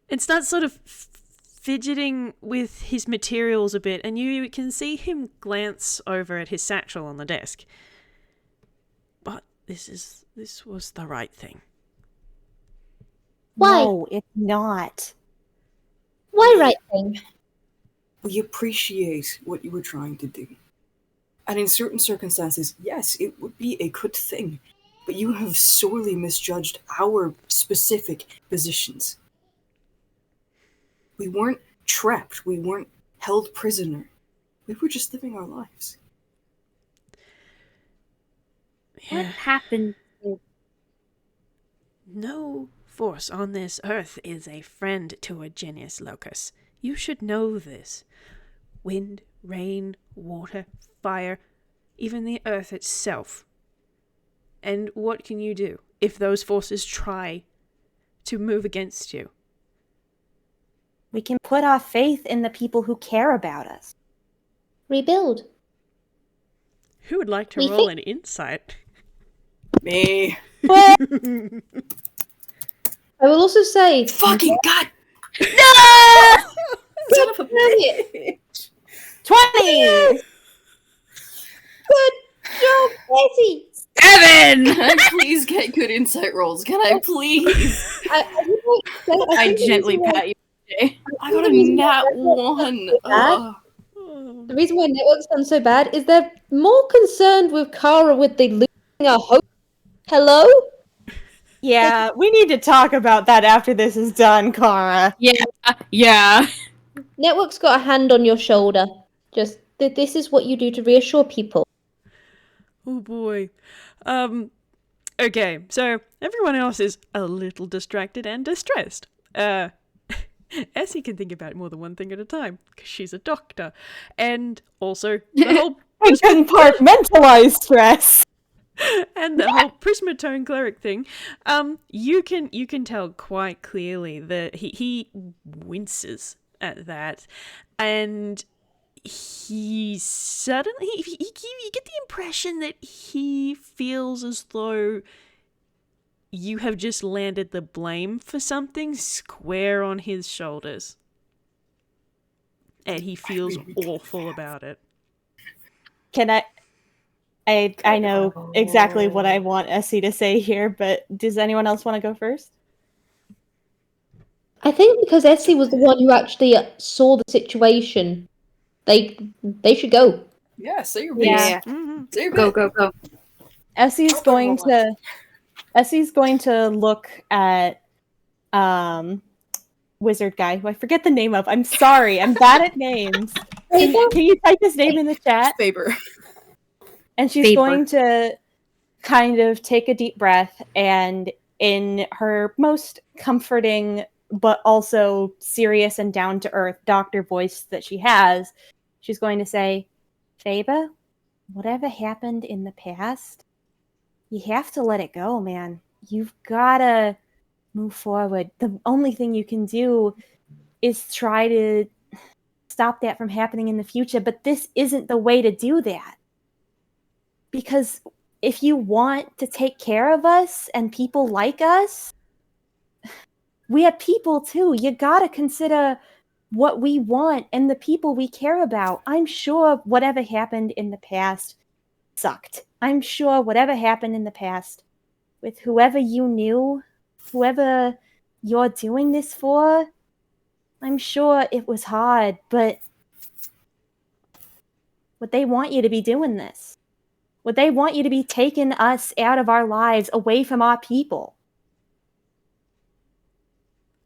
and starts sort of fidgeting with his materials a bit, and you can see him glance over at his satchel on the desk. But this was the right thing. Why? No, it's not. Why right thing? We appreciate what you were trying to do. And in certain circumstances, yes, it would be a good thing. But you have sorely misjudged our specific positions. We weren't trapped. We weren't held prisoner. We were just living our lives. What Yeah. happened? No force on this earth is a friend to a genius locus. You should know this. Wind, rain, water, fire, even the earth itself. And what can you do if those forces try to move against you? We can put our faith in the people who care about us. Rebuild. Who would like to We roll think- an insight? Me. I will also say, Fucking god! son of a bitch. 20! Good job, Eccie. 7! Can I please get good insight rolls? Can I please? I gently pat you. Jay. I got a nat 1. Ugh. The reason why Network's done so bad is they're more concerned with Cara with the losing her hope. Hello? Yeah, we need to talk about that after this is done, Cara. Yeah. Network's got a hand on your shoulder. Just, this is what you do to reassure people. Oh boy. Okay, so everyone else is a little distracted and distressed. Essie can think about more than one thing at a time, because she's a doctor. And also, the whole I compartmentalize stress. and the whole Prismatone cleric thing, you can tell quite clearly that he winces at that, and he suddenly you get the impression that he feels as though you have just landed the blame for something square on his shoulders, and he feels awful about it. Can I know exactly what I want Essie to say here, but does anyone else want to go first? I think because Eccie was the one who actually saw the situation, they should go. Yeah, say your piece. Yeah. Mhm. Say your Go, bit. go, go. Essie's going to look at wizard guy who I forget the name of. I'm sorry, I'm bad at names. Can you type his name in the chat? Faber. And she's Faber. going to kind of take a deep breath, and in her most comforting but also serious and down to earth doctor voice that she has, she's going to say, Faber, whatever happened in the past, you have to let it go, man. You've gotta move forward. The only thing you can do is try to stop that from happening in the future, but this isn't the way to do that. Because if you want to take care of us and people like us, we are people too. You gotta consider what we want and the people we care about. I'm sure whatever happened in the past sucked. I'm sure whatever happened in the past with whoever you knew, whoever you're doing this for, I'm sure it was hard, but would they want you to be doing this? Would they want you to be taking us out of our lives, away from our people?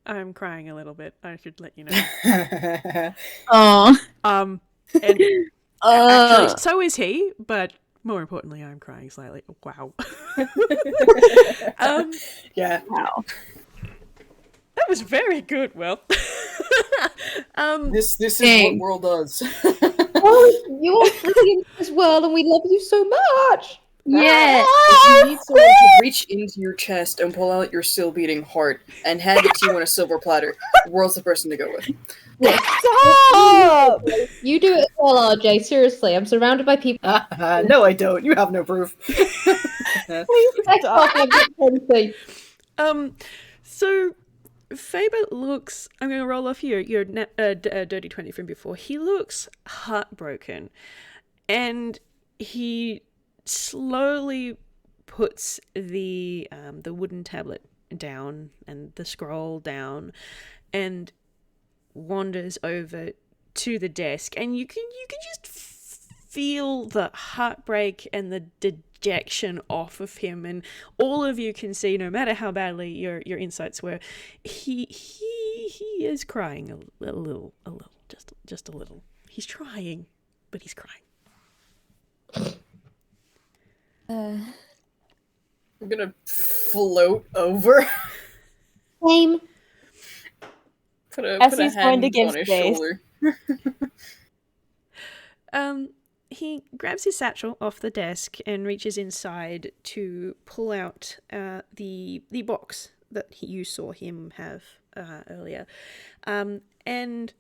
I'm crying a little bit. I should let you know. Oh. And actually, so is he, but more importantly, I'm crying slightly. Wow. Yeah. Wow. That was very good, Will. This is Dang. what Whirl does. Oh, you're brilliant as well, and we love you so much. Yeah. If you need someone to reach into your chest and pull out your still beating heart and hand it to you on a silver platter, Whirl's the person to go with. Stop! You do it as well, RJ. Seriously, I'm surrounded by people. No, I don't. You have no proof. So Faber looks. I'm going to roll off your dirty 20 from before. He looks heartbroken, and he slowly puts the wooden tablet down and the scroll down, and wanders over to the desk, and you can just feel the heartbreak and the dejection off of him, and all of you can see, no matter how badly your insights were, he is crying a little, just a little. He's trying, but he's crying. I'm gonna float over. Same. Put a Essie's hand going to give on his space. shoulder. He grabs his satchel off the desk and reaches inside to pull out the box that you saw him have earlier. And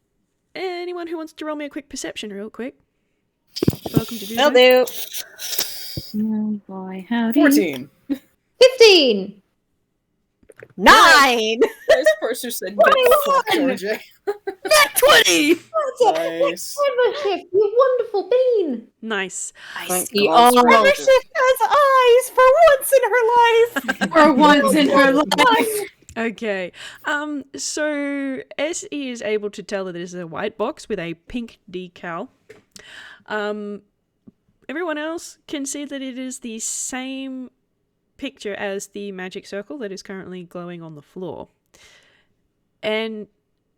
anyone who wants to roll me a quick perception real quick, welcome to do Will so. do. Oh boy, howdy. 14. 15. 9! This person said get fucked, RJ. 20! Nice. Evershift, you wonderful bean. Nice. I Thank see God. all Evershift has eyes for once in her life! for once in her life. Okay. So Eccie is able to tell that it is a white box with a pink decal. Everyone else can see that it is the same picture as the magic circle that is currently glowing on the floor. And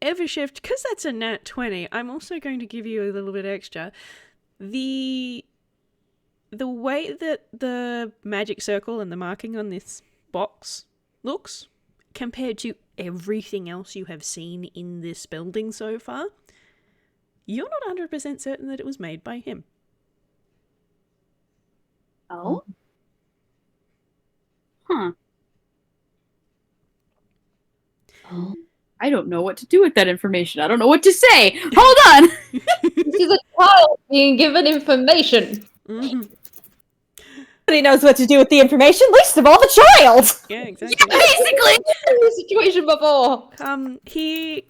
Evershift, because that's a nat 20, I'm also going to give you a little bit extra. The way that the magic circle and the marking on this box looks compared to everything else you have seen in this building so far, you're not 100% certain that it was made by him. Oh? Huh. Oh. I don't know what to do with that information. I don't know what to say. Hold on! This is a child being given information. Mm-hmm. Nobody knows what to do with the information, least of all the child! Yeah, exactly. Basically! In this situation before. He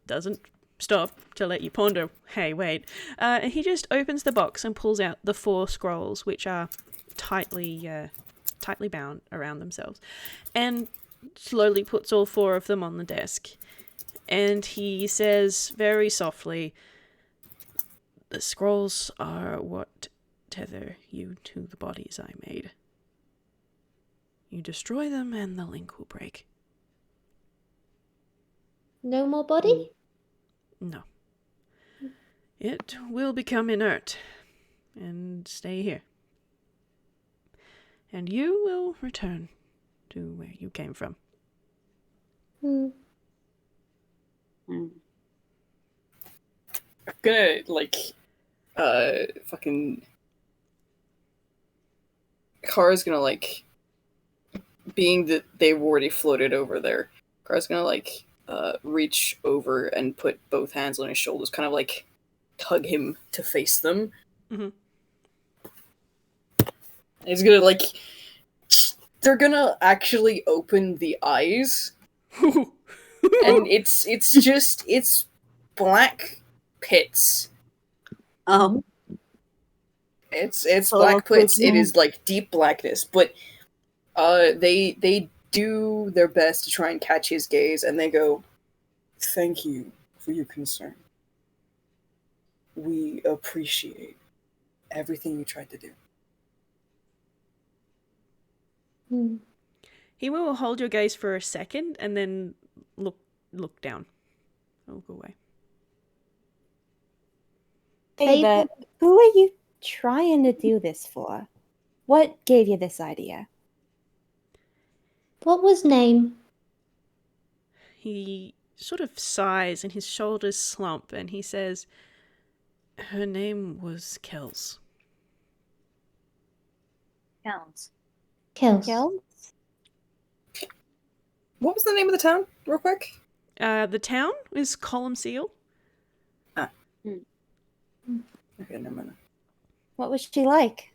doesn't stop to let you ponder. Hey, wait. He just opens the box and pulls out the 4 scrolls, which are tightly bound around themselves, and slowly puts all 4 of them on the desk. And he says very softly, "The scrolls are what tether you to the bodies I made. You destroy them and the link will break." No more body? No. It will become inert and stay here. And you will return to where you came from. Hmm. I'm gonna, fucking... Cara's gonna, being that they've already floated over there, Cara's gonna like reach over and put both hands on his shoulders, kind of like tug him to face them. Mhm. He's gonna like. They're gonna actually open the eyes, and it's black pits. Oh. It's Oh, black pits. goodness. It is like deep blackness, but they do their best to try and catch his gaze, and they go, "Thank you for your concern. We appreciate everything you tried to do." Hmm. He will hold your gaze for a second and then look down. I'll go away. Hey, but who are you trying to do this for? What gave you this idea? What was name? He sort of sighs and his shoulders slump and he says, her name was Kels. Counts. Kels. Kel? What was the name of the town, real quick? The town is Column Seal. Okay, never mind. What was she like?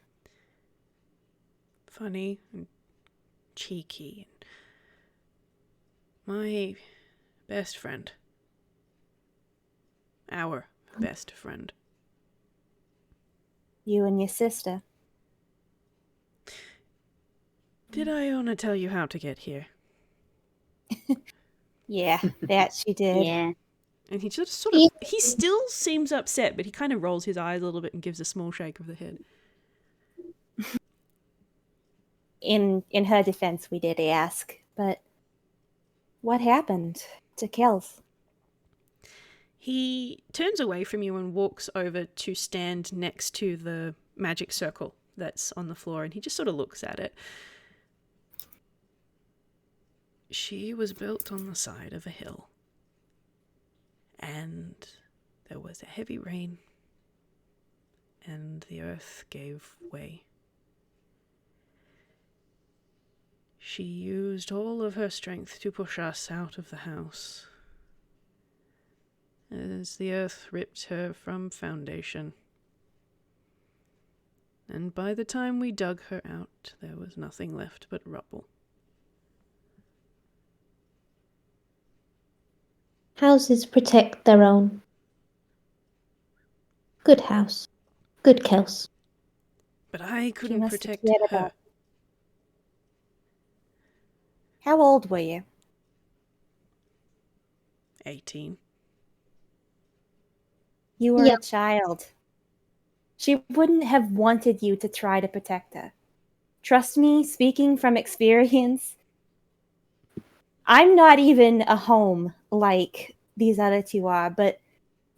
Funny and cheeky. My best friend. Our best friend. You and your sister. Did Iona tell you how to get here? Yeah, that she did. Yeah. And he just sort of, he still seems upset, but he kind of rolls his eyes a little bit and gives a small shake of the head. In her defense, we did ask, but what happened to Kels? He turns away from you and walks over to stand next to the magic circle that's on the floor, and he just sort of looks at it. She was built on the side of a hill. And there was a heavy rain, and the earth gave way. She used all of her strength to push us out of the house, as the earth ripped her from foundation. And by the time we dug her out, there was nothing left but rubble. Houses protect their own. Good house. Good Kels. But I couldn't must have protect cared her. about- How old were you? 18. You were Yeah. a child. She wouldn't have wanted you to try to protect her. Trust me, speaking from experience, I'm not even a home like these other two are, but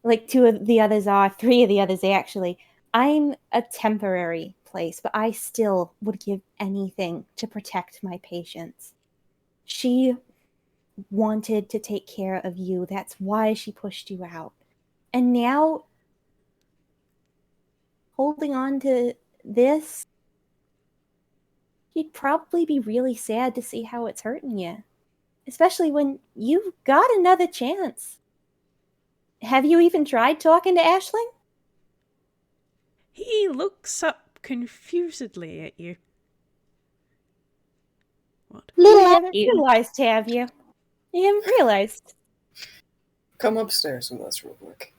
like two of the others are, three of the others actually. I'm a temporary place, but I still would give anything to protect my patients. She wanted to take care of you. That's why she pushed you out. And now, holding on to this, you'd probably be really sad to see how it's hurting you. Especially when you've got another chance. Have you even tried talking to Aisling? He looks up confusedly at you. What? You Little haven't realized, have you? You haven't realized. Come upstairs with us real quick.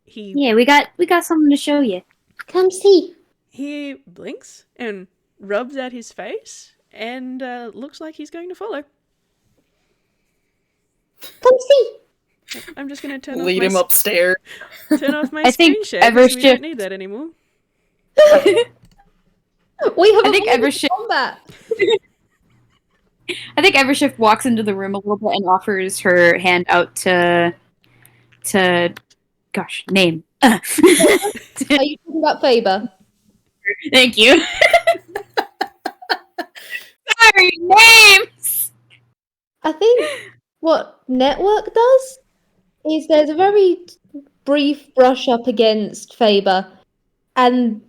He Yeah, we got something to show you. come see. He blinks and rubs at his face and looks like he's going to follow. Come see. I'm just going to turn Lead off him upstairs. turn off my I think screen share because we don't Evershift- need that anymore. We have I think avoided Evershift- combat. I think Evershift walks into the room a little bit and offers her hand out to gosh, name. Are you talking about Faber? Thank you. Sorry, names. I think what Network does is there's a very brief brush up against Faber, and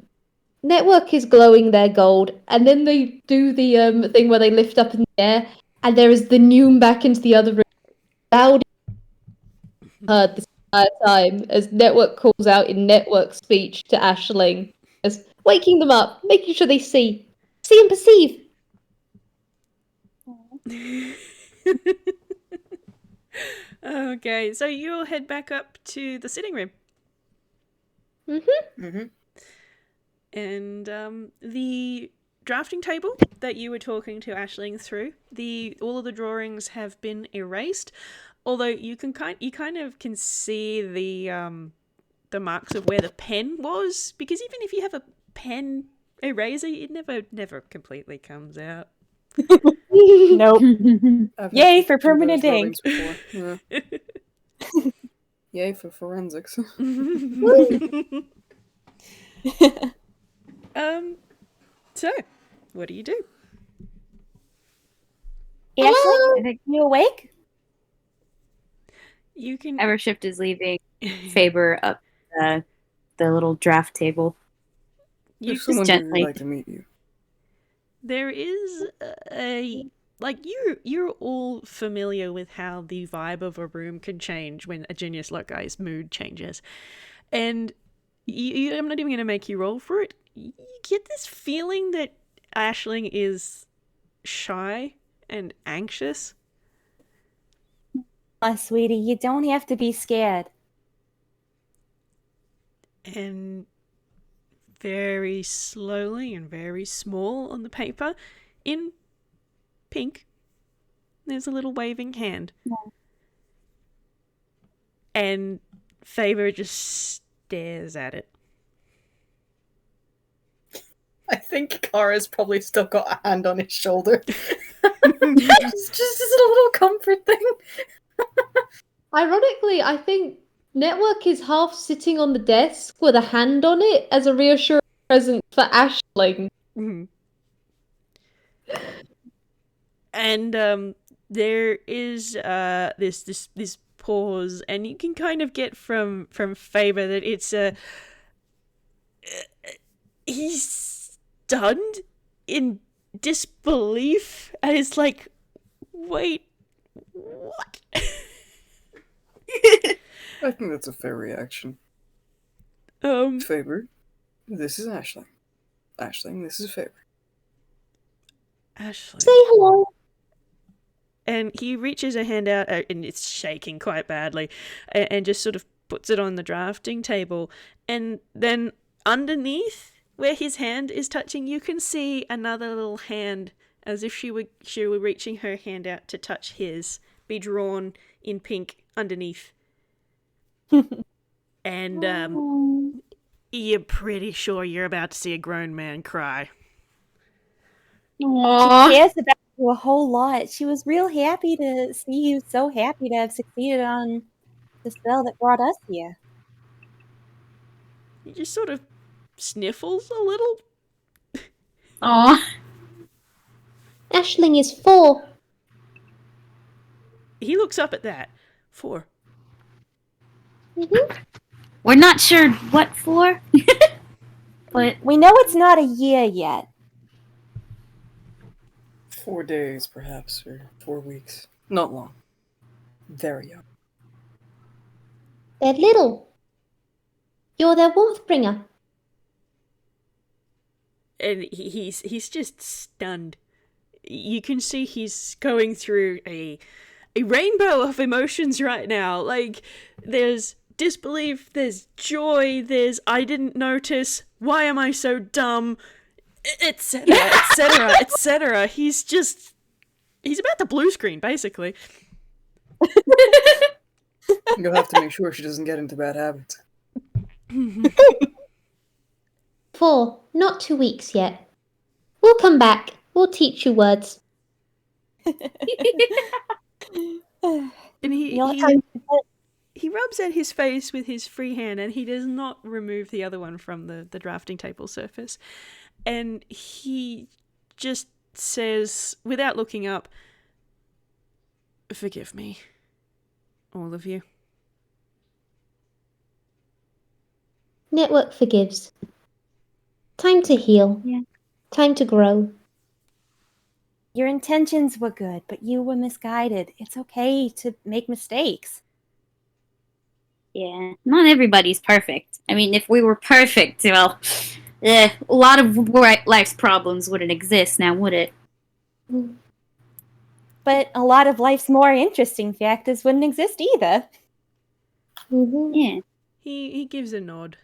Network is glowing their gold, and then they do the thing where they lift up in the air, and there is the Noom back into the other room, loud heard this entire time as Network calls out in Network speech to Ashling, as waking them up, making sure they see and perceive. Okay, so you'll head back up to the sitting room. Mm-hmm. And the drafting table that you were talking to Ashling through, all of the drawings have been erased. Although you kind of can see the marks of where the pen was, because even if you have a pen eraser, it never completely comes out. Nope. I've Yay had for to do permanent those ink. rubbings before. Yeah. Yay for forensics. So, what do you do? Ashley, are you awake? You can Evershift is leaving Faber up the little draft table. you If someone gently. would like to meet you. There is you're all familiar with how the vibe of a room can change when a genius luck guy's mood changes, and I'm not even going to make you roll for it. You get this feeling that Ashling is shy and anxious, Oh, sweetie, you don't have to be scared. and very slowly and very small on the paper, in pink, there's a little waving hand. And Faber just stares at it. I think Cara's probably still got a hand on his shoulder. just as a little comfort thing. Ironically, I think Network is half sitting on the desk with a hand on it as a reassuring present for Ashling. Mm-hmm. And there is this pause, and you can kind of get from Faber that it's he's stunned in disbelief, and it's like, wait, what? I think that's a fair reaction. Um, Faber, this is Ashling. Ashling, this is Faber. Ashley. Say hello. And he reaches a hand out, and it's shaking quite badly, and just sort of puts it on the drafting table. And then underneath, where his hand is touching, you can see another little hand, as if she were reaching her hand out to touch his, be drawn in pink underneath. And you're pretty sure you're about to see a grown man cry. She cares about you a whole lot. She was real happy to see you, so happy to have succeeded on the spell that brought us here. He just sort of sniffles a little. Aw. Ashling is 4. He looks up at that. 4. We're not sure what for, but We know it's not a year yet. 4 days, perhaps, or 4 weeks. Not long. Very young. They're little. You're their warmth bringer. And he's just stunned. You can see he's going through a rainbow of emotions right now. Like, there's disbelief, there's joy, there's I didn't notice, why am I so dumb, etc, etc, etc. He's about to blue screen, basically. You'll have to make sure she doesn't get into bad habits. 4, not 2 weeks yet. We'll come back. We'll teach you words. And You'll have time to he rubs at his face with his free hand, and he does not remove the other one from the drafting table surface. And he just says, without looking up, "Forgive me, all of you." Network forgives. Time to heal. Yeah. Time to grow. Your intentions were good, but you were misguided. It's okay to make mistakes. Yeah, not everybody's perfect. I mean, if we were perfect, well, a lot of life's problems wouldn't exist now, would it? But a lot of life's more interesting factors wouldn't exist either. Mm-hmm. Yeah. He gives a nod.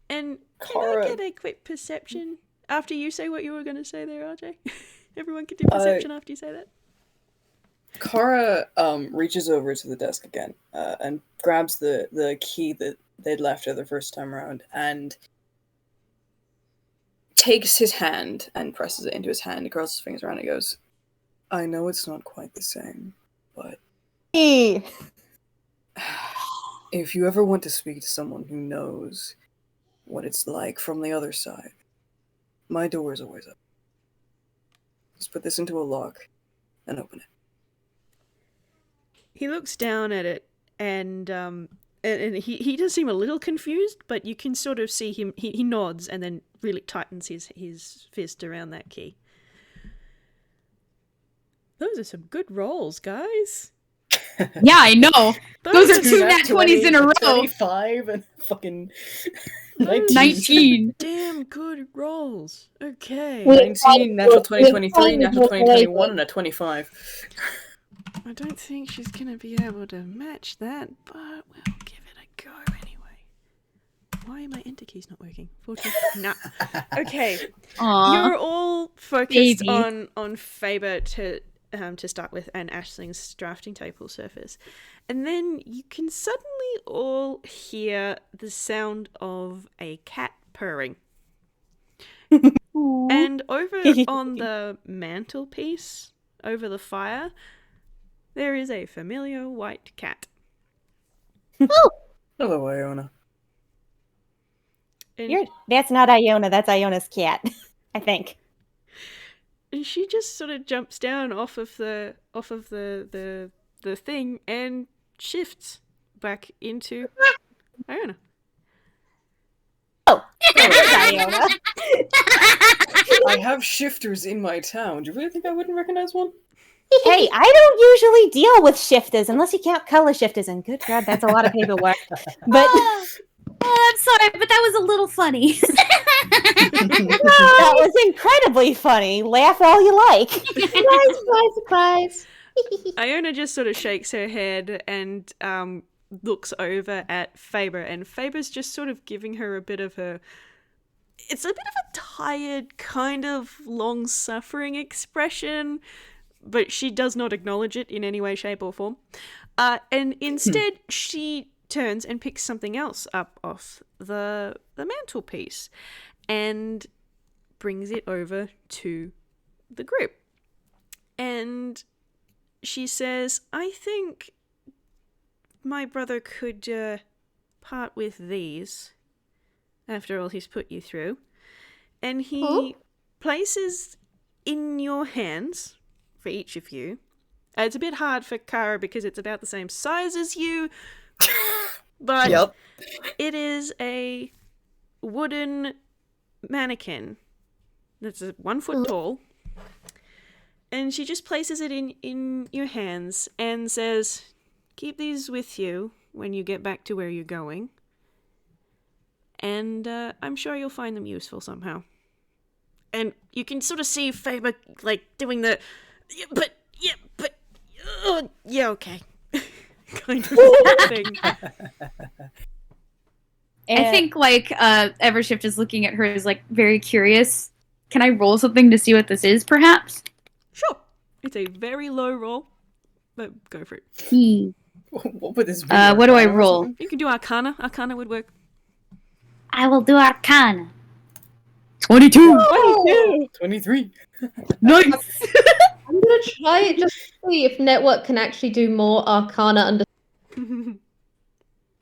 And can Cara- I get a quick perception after you say what you were going to say there, RJ? Everyone can do perception after you say that. Cara reaches over to the desk again and grabs the key that they'd left her the first time around and takes his hand and presses it into his hand. He crosses his fingers around and goes, I know it's not quite the same, but Hey. if you ever want to speak to someone who knows what it's like from the other side, my door is always up. Just put this into a lock and open it. He looks down at it and he does seem a little confused, but you can sort of see him, he nods and then really tightens his fist around that key. Those are some good rolls, guys. Yeah, I know. Those are two nat 20s in a row. 25 and fucking 19. 19. Damn good rolls. Okay. 19, natural 20, 23, natural 20, 21, and a 25. I don't think she's going to be able to match that, but we'll give it a go anyway. Why are my enter keys not working? 14. Nah. Okay. Aww. You're all focused Baby. on Faber to start with and Ashling's drafting table surface. And then you can suddenly all hear the sound of a cat purring. And over on the mantelpiece, over the fire, there is a familiar white cat. Hello, Iona. And, That's not Iona, that's Iona's cat, I think. and she just sort of jumps down off of the thing and shifts back into Iona. Oh, there's Iona. I have shifters in my town. Do you really think I wouldn't recognize one? Hey, I don't usually deal with shifters unless you count color shifters, and good God, that's a lot of paperwork. But Oh, I'm sorry, but that was a little funny. that was incredibly funny. Laugh all you like. Surprise, surprise, surprise. Iona just sort of shakes her head and looks over at Faber, and Faber's just sort of giving her a bit of a... It's a bit of a tired, kind of long-suffering expression, but she does not acknowledge it in any way, shape, or form. And instead, she turns and picks something else up off the mantelpiece and brings it over to the group. And she says, I think my brother could part with these. After all he's put you through. And he places in your hands, for each of you. It's a bit hard for Cara because it's about the same size as you. But Yep. it is a wooden mannequin that's 1 foot tall. And she just places it in your hands and says, keep these with you when you get back to where you're going. And I'm sure you'll find them useful somehow. And you can sort of see Faber, like, doing the, okay. kind of thing. I think, like, Evershift is looking at her as, like, very curious. Can I roll something to see what this is, perhaps? Sure. It's a very low roll, but go for it. What would this be? What do I roll? You can do Arcana. Arcana would work. I will do Arcana. 22! 23. Nice! I'm gonna try it just to see if Network can actually do more Arcana under.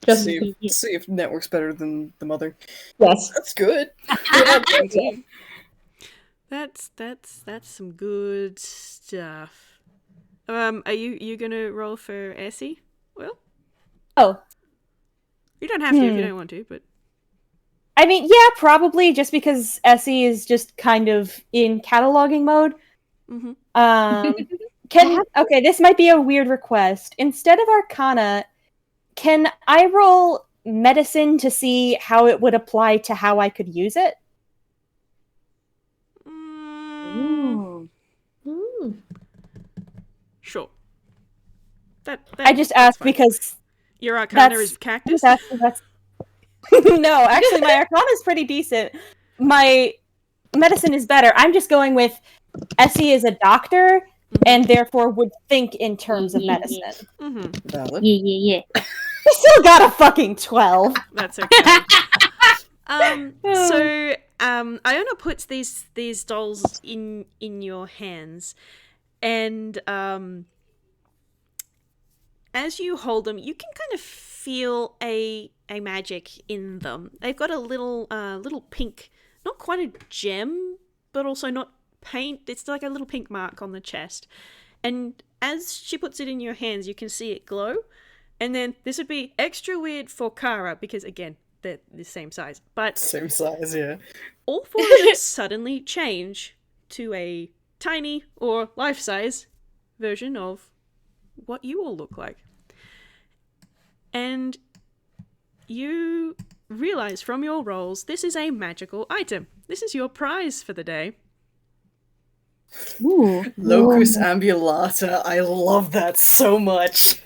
Just See if network's better than the mother. yes. That's good. That's some good stuff. Are you gonna roll for Eccie? Well, Oh. you don't have to if you don't want to, but I mean, yeah, probably, just because Eccie is just kind of in cataloging mode. Okay, this might be a weird request. Instead of Arcana, can I roll medicine to see how it would apply to how I could use it? Ooh. Sure. I just asked because your Arcana is cactus? No, actually, my Arcana is pretty decent. My medicine is better. I'm just going with Eccie is a doctor, and therefore would think in terms of medicine. Valid. Yeah. I still got a fucking 12. That's okay. So Iona puts these dolls in your hands, and as you hold them, you can kind of feel a magic in them. They've got a little pink, not quite a gem, but also not paint. It's like a little pink mark on the chest. And as she puts it in your hands, you can see it glow. And then this would be extra weird for Cara because, again, they're the same size. But Same size, yeah. all four of them suddenly change to a tiny or life-size version of what you all look like. And you realize from your rolls, this is a magical item. This is your prize for the day. Ooh. Locus ambulata. I love that so much.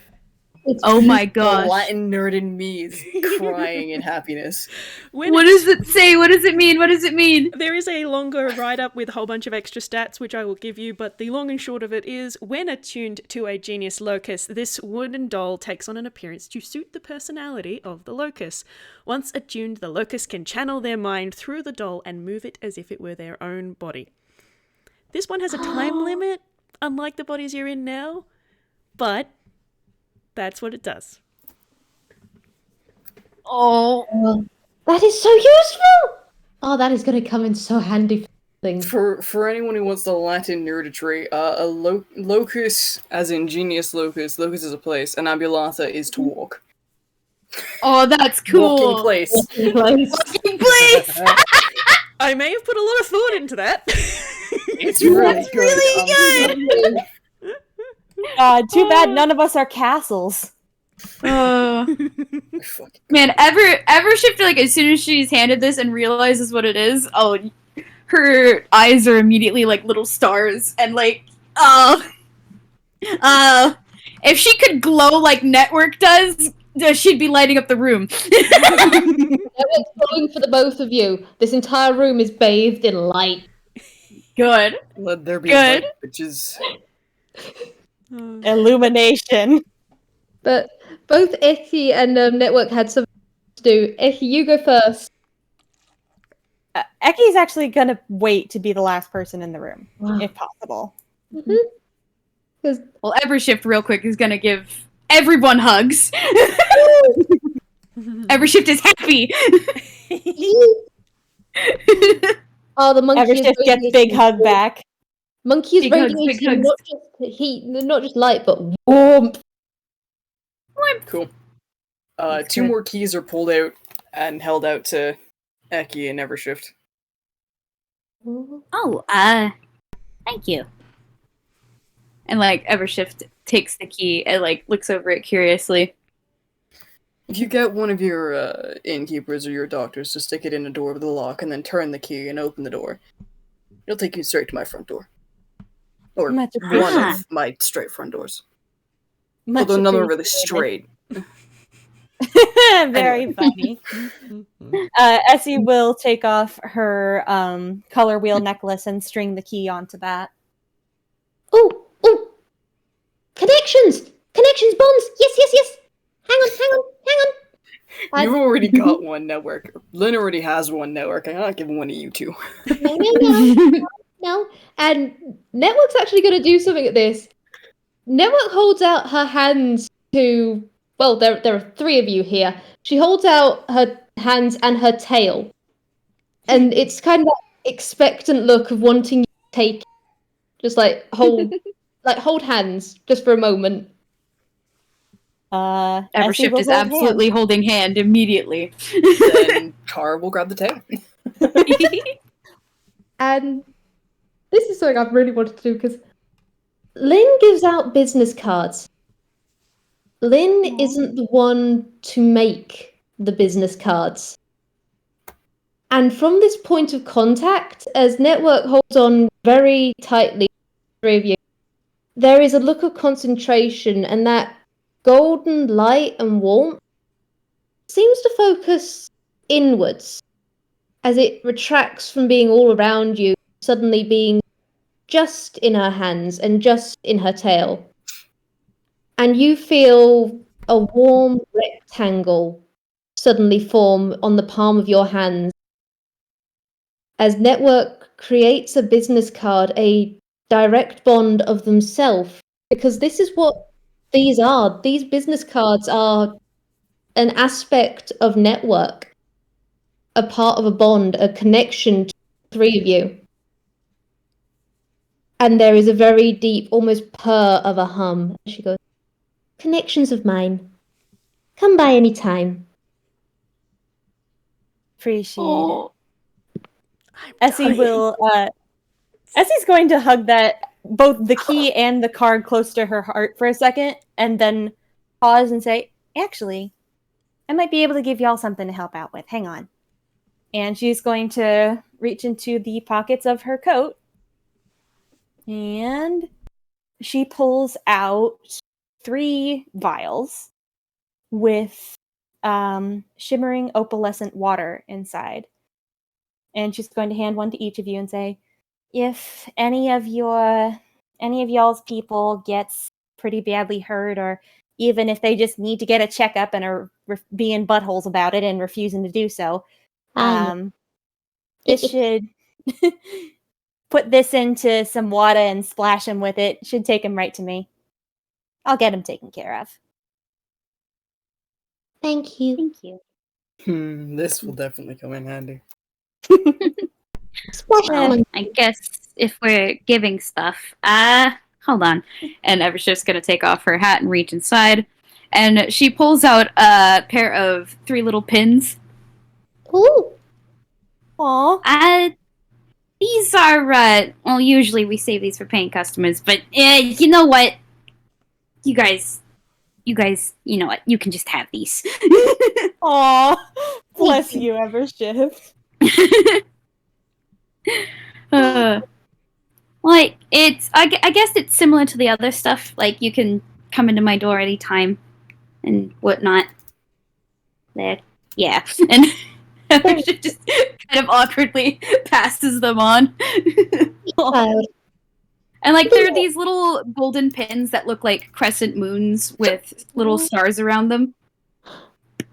Oh my The gosh. Latin nerd in me is crying in happiness. When What does it say? What does it mean? What does it mean? There is a longer write-up with a whole bunch of extra stats, which I will give you, but the long and short of it is, when attuned to a genius locus, this wooden doll takes on an appearance to suit the personality of the locus. Once attuned, the locus can channel their mind through the doll and move it as if it were their own body. This one has a time limit, unlike the bodies you're in now, but that's what it does. Oh. That is so useful! Oh, that is going to come in so handy for things. For anyone who wants the Latin nerditry, a locus, as in genius locus is a place, and ambulata is to walk. Oh, that's cool. Walking place. Walking place. I may have put a lot of thought into that. It's really good. really good. Too bad none of us are castles. Man, Fuck. Evershift, like, as soon as she's handed this and realizes what it is, her eyes are immediately like little stars, and like, if she could glow like Network does, she'd be lighting up the room. It's glowing for the both of you. This entire room is bathed in light. Good. Let there be Good. light, bitches. Illumination. But both Eccie and Network had something to do. Eccie, you go first. Eccie's actually gonna wait to be the last person in the room, Wow. if possible. Well, Evershift, real quick, is gonna give everyone hugs. Evershift is happy. Oh, the monkey is Evershift gets big hug back. Monkey is Big hugs, big radiating hugs. not just heat, not just light, but warmth. Cool. That's Two good. more keys are pulled out and held out to Eccie and Evershift. Oh, thank you. And like Evershift takes the key and like looks over it curiously. If you get one of your innkeepers or your doctors to stick it in a door with a lock and then turn the key and open the door, it'll take you straight to my front door. Or Much one appreciated. of my straight front doors. Much Although none are really appreciated. straight. Very funny. Eccie will take off her color wheel necklace and string the key onto that. Oh! Connections, bonds. Yes. Hang on. You've already got one network. Lynn already has one network. I'm not giving one to you two. No. And Network's actually going to do something at this. Network holds out her hands to. Well, there are three of you here. She holds out her hands and her tail, and it's kind of that expectant look of wanting you to take. Just like hold hands just for a moment. Essie Evershift will is hold absolutely holding hand immediately. Then Cara will grab the tail. And this is something I've really wanted to do because Lynn gives out business cards. Lynn isn't the one to make the business cards. And from this point of contact, as Network holds on very tightly to the three of you, there is a look of concentration, and that golden light and warmth seems to focus inwards as it retracts from being all around you, suddenly being just in her hands and just in her tail. And you feel a warm rectangle suddenly form on the palm of your hands as Network creates a business card, a direct bond of themselves, because this is what these are. These business cards are an aspect of Network, a part of a bond, a connection to the three of you. And there is a very deep, almost purr of a hum. She goes, "Connections of mine. Come by any time." Appreciate Oh. I'm it. Essie dying. will. Essie's going to hug both the key and the card close to her heart for a second, and then pause and say, "Actually, I might be able to give y'all something to help out with. Hang on." And she's going to reach into the pockets of her coat, and she pulls out 3 vials with shimmering opalescent water inside. And she's going to hand one to each of you and say, "If any of y'all's people gets pretty badly hurt, or even if they just need to get a checkup and are being buttholes about it and refusing to do so, this should put this into some water and splash them with it. Should take them right to me. I'll get them taken care of." Thank you. Thank you. This will definitely come in handy. Well, I guess if we're giving stuff, hold on. And Evershift's gonna take off her hat and reach inside, and she pulls out a pair of 3 little pins. Ooh. Aw. These are, well, usually we save these for paying customers, but, you know what? You guys, you know what? You can just have these. Aw. Bless you, Evershift. Like, I guess it's similar to the other stuff. Like, you can come into my door anytime and whatnot. There. Yeah. And Evershift just kind of awkwardly passes them on. And, like, there are these little golden pins that look like crescent moons with little stars around them.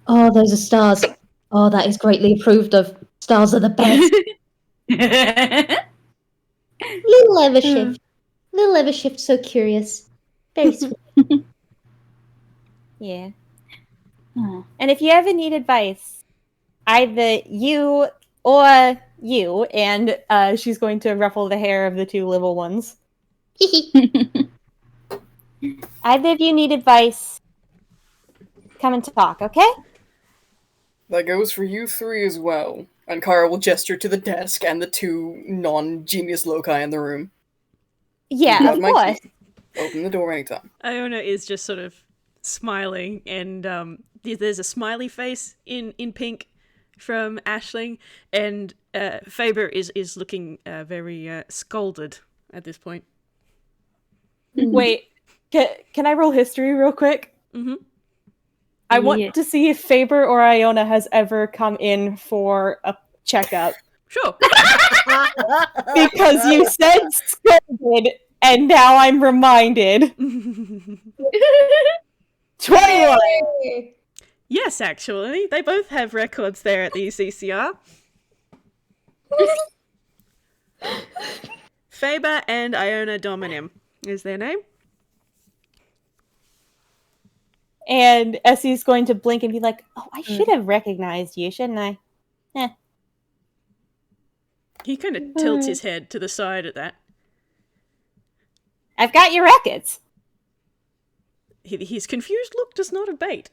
Oh, those are stars. Oh, that is greatly approved of. Stars are the best. Little Evershift. Little Evershift, so curious. Very sweet. Yeah. And if you ever need advice, either you or you, and she's going to ruffle the hair of the 2 little ones. Either of you need advice, come and talk, okay? That goes for you 3 as well. And Cara will gesture to the desk and the 2 non-genius loci in the room. Yeah, You have of my course. key. Open the door anytime. Iona is just sort of smiling, and there's a smiley face in pink from Aisling, and Faber is looking very scolded at this point. Wait, can I roll history real quick? Mm-hmm. I want to see if Faber or Iona has ever come in for a checkup. Sure. Because you said scolded, and now I'm reminded. 21! Yes, actually. They both have records there at the ECCR. Faber and Iona Dominem is their name. And Essie's going to blink and be like, "Oh, I should have recognized you, shouldn't I?" He kind of tilts his head to the side at that. I've got your records. his confused look does not abate.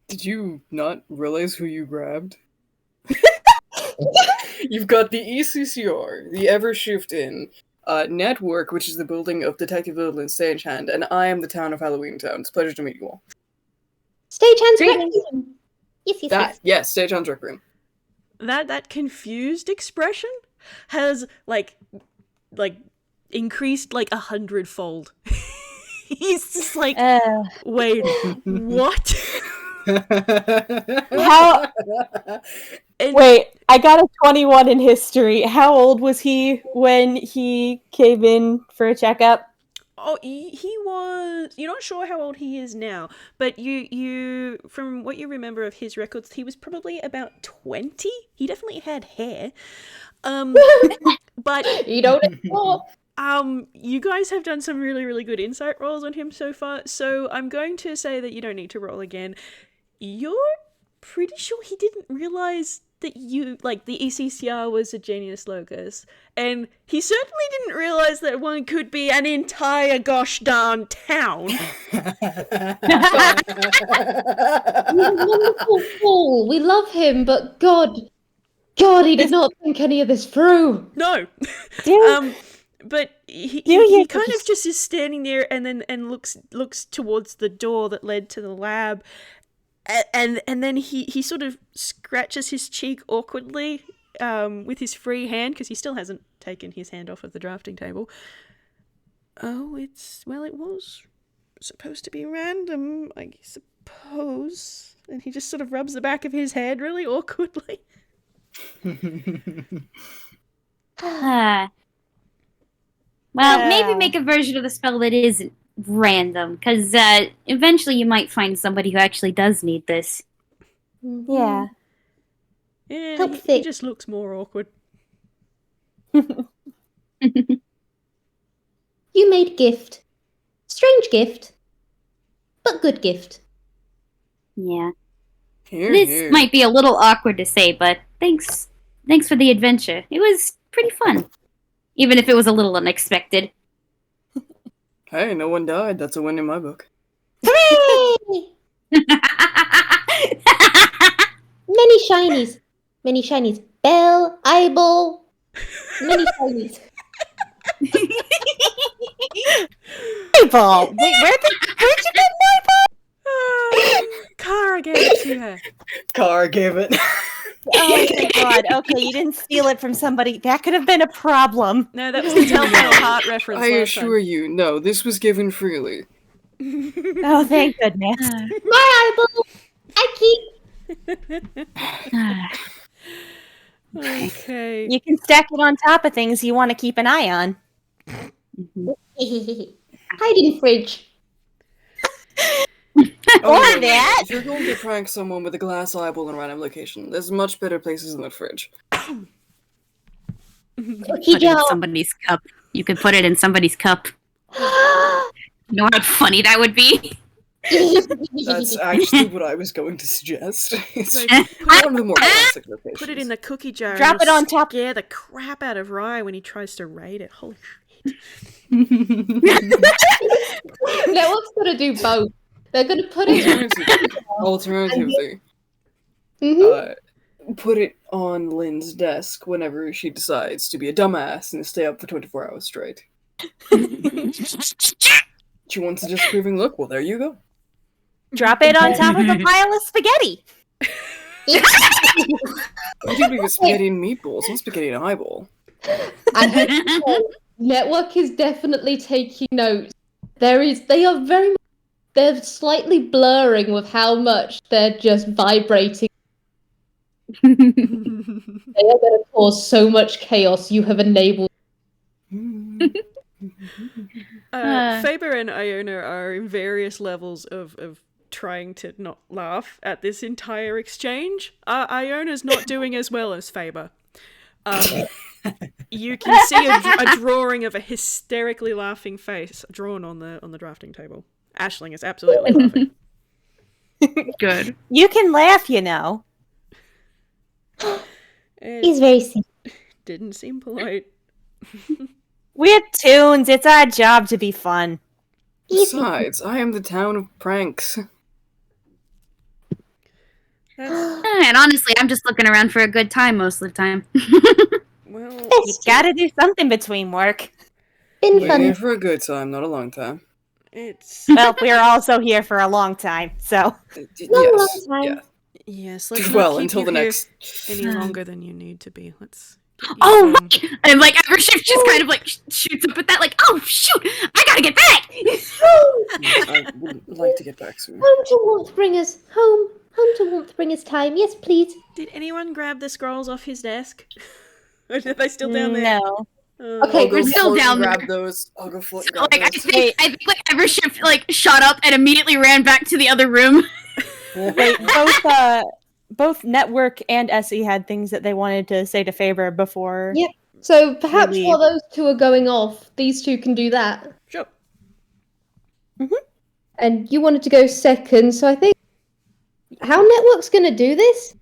Did you not realize who you grabbed? You've got the ECCR, the Evershift Inn, Network, which is the building of Detective Little and Stagehand, and I am the town of Halloween Town. It's a pleasure to meet you all. Stagehand's Requiem. Yes. Yes, Stagehand's Rec Room. That confused expression has like increased like 100-fold. He's just like, wait, what? How? Wait, I got a 21 in history. How old was he when he came in for a checkup? Oh, he was... You're not sure how old he is now, but you from what you remember of his records, he was probably about 20. He definitely had hair. But... You don't know. You guys have done some really, really good insight rolls on him so far, so I'm going to say that you don't need to roll again. You're pretty sure he didn't realize that the ECCR was a genius locus, and he certainly didn't realize that one could be an entire gosh darn town. He's a wonderful fool. We love him, but God, he did not think any of this through. No. But he kind of just is standing there and looks towards the door that led to the lab, and then he sort of scratches his cheek awkwardly with his free hand, because he still hasn't taken his hand off of the drafting table. Oh, it was supposed to be random, I suppose. And he just sort of rubs the back of his head really awkwardly. Well, maybe make a version of the spell that isn't random, because eventually you might find somebody who actually does need this. Yeah. Yeah, he just looks more awkward. You made gift. Strange gift. But good gift. Yeah. Here. This might be a little awkward to say, but thanks for the adventure. It was pretty fun. Even if it was a little unexpected. Hey, no one died. That's a win in my book. Hooray! Many shinies. Bell, eyeball. Many shinies. Eyeball! Wait, where'd you get eyeball? Cara gave it to her. Cara gave it. Oh my god, okay, you didn't steal it from somebody. That could have been a problem. No, that was the Telltale Heart reference. I assure you, no, this was given freely. Oh, thank goodness. My eyeball. I keep. Okay. You can stack it on top of things you want to keep an eye on. Hide in fridge. Or that. If you're going to prank someone with a glass eyeball in a random location, there's much better places than the fridge. Cookie Put it in jar. somebody's cup. You could put it in somebody's cup. You know how funny that would be? That's actually what I was going to suggest. It's So one of the more classic locations. put it in the cookie jar. Drop and it on top. Scare the crap out of Rye when he tries to raid it. Holy shit. Network's gonna do both. They're gonna put it. Alternatively, Mhm. put it on Lynn's desk whenever she decides to be a dumbass and stay up for 24 hours straight. She wants a disapproving look? Well, there you go. Drop it on top of a pile of spaghetti. I do believe it's spaghetti and meatballs, not spaghetti and eyeball. Network is definitely taking notes. They're slightly blurring with how much they're just vibrating. They are going to cause so much chaos. You have enabled. Faber and Iona are in various levels of trying to not laugh at this entire exchange. Iona's not doing as well as Faber. You can see a drawing of a hysterically laughing face drawn on the drafting table. Aisling is absolutely laughing. Good. You can laugh, you know. He's very sick. Didn't seem polite. We're toons. It's our job to be fun. Easy. Besides, I am the town of pranks. That's, And honestly, I'm just looking around for a good time most of the time. well, You gotta do something between work. Been We're fun. here for a good time, not a long time. it's Well, we're also here for a long time, so. Yes. long time. Yeah. yes. Let's not Well, keep until you the here next. any longer than you need to be. Let's. Get you Oh, going. right! And like Evershift just kind of like shoots up at that, like, oh shoot, I gotta get back. I would like to get back soon. Home to warmth bringers. Home to warmth bringers time. Yes, please. Did anyone grab the scrolls off his desk? Or are they still down there? No. Okay, I'll go we're still float down and grab there. those. I'll go float and So, grab like, those. I think like Evershift like shot up and immediately ran back to the other room. Wait, both Network and Eccie had things that they wanted to say to Faber before. Yep. So perhaps leave. while those two are going off, these two can do that. Sure. And you wanted to go second, so I think how Network's gonna do this?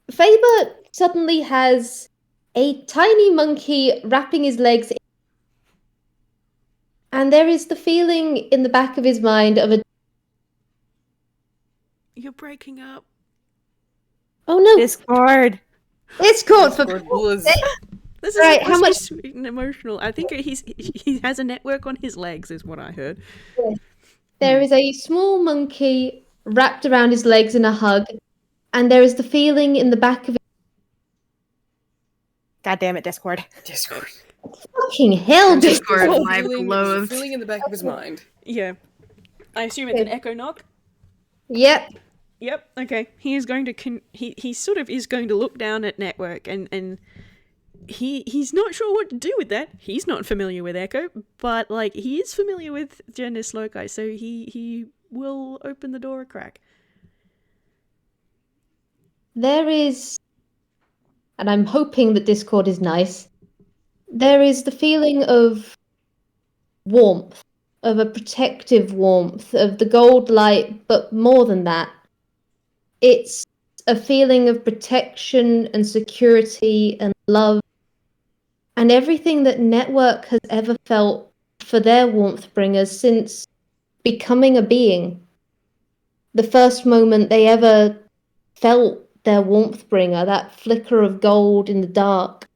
Faber suddenly has a tiny monkey wrapping his legs, and there is the feeling in the back of his mind of a You're breaking up. oh no, Discord. it's caught for Discord was- This is Right, supposed how to much- be sweet and emotional. I think he has a network on his legs, is what I heard. There is a small monkey wrapped around his legs in a hug, and there is the feeling in the back of God damn it, Discord. Discord. fucking hell, Discord. Discord. Live There's a loathed. feeling in the back of his mind. Yeah. I assume it's an echo knock. Yep. Yep. Okay. He is going to he sort of is going to look down at network and he's not sure what to do with that. He's not familiar with Echo, but like he is familiar with Genus Loci, so he will open the door a crack. There is, and I'm hoping that Discord is nice, there is the feeling of warmth, of a protective warmth, of the gold light, but more than that, it's a feeling of protection and security and love and everything that Network has ever felt for their warmth bringers since becoming a being. The first moment they ever felt their warmth bringer, that flicker of gold in the dark.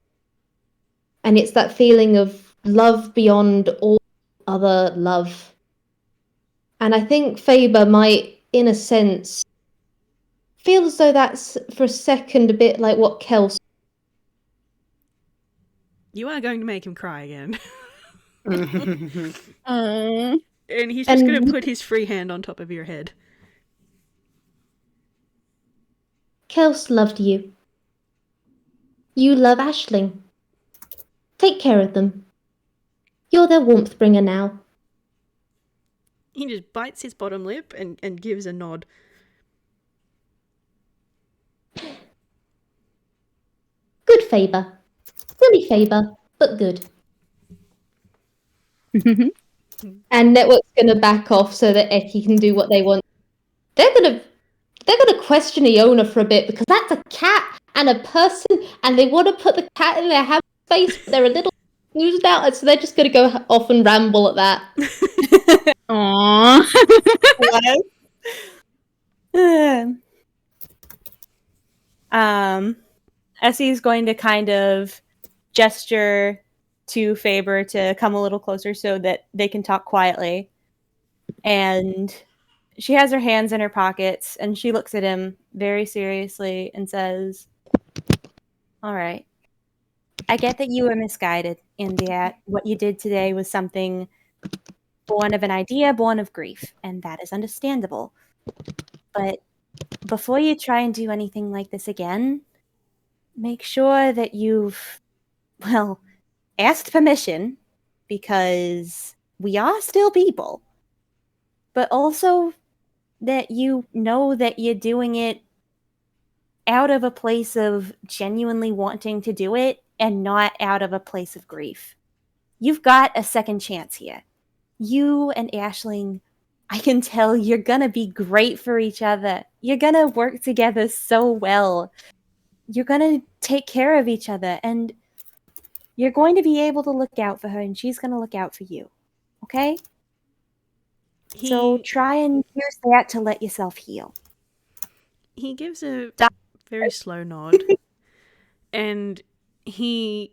And it's that feeling of love beyond all other love. And I think Faber might, in a sense, feel as though that's for a second a bit like what Kels. You are going to make him cry again. Mm. And he's just And- going to put his free hand on top of your head. Kels loved you. You love Ashling. Take care of them. You're their warmth bringer now. He just bites his bottom lip and gives a nod. Good Faber. Silly Faber, but good. And Network's gonna back off so that Eccie can do what they want. They're gonna question Iona for a bit because that's a cat and a person, and they want to put the cat in their hand space, but they're a little confused about it, so they're just gonna go off and ramble at that. Aww. Essie's going to kind of gesture to Faber to come a little closer so that they can talk quietly. And she has her hands in her pockets and she looks at him very seriously and says, "All right. I get that you were misguided in that what you did today was something born of an idea, born of grief, and that is understandable. But before you try and do anything like this again, make sure that you've, well, asked permission, because we are still people, but also that you know that you're doing it out of a place of genuinely wanting to do it and not out of a place of grief. You've got a second chance here. You and Aisling, I can tell you're gonna be great for each other. You're gonna work together so well. You're gonna take care of each other, and you're going to be able to look out for her, and she's gonna look out for you. Okay?" So try and use that to let yourself heal. He gives a very slow nod, and he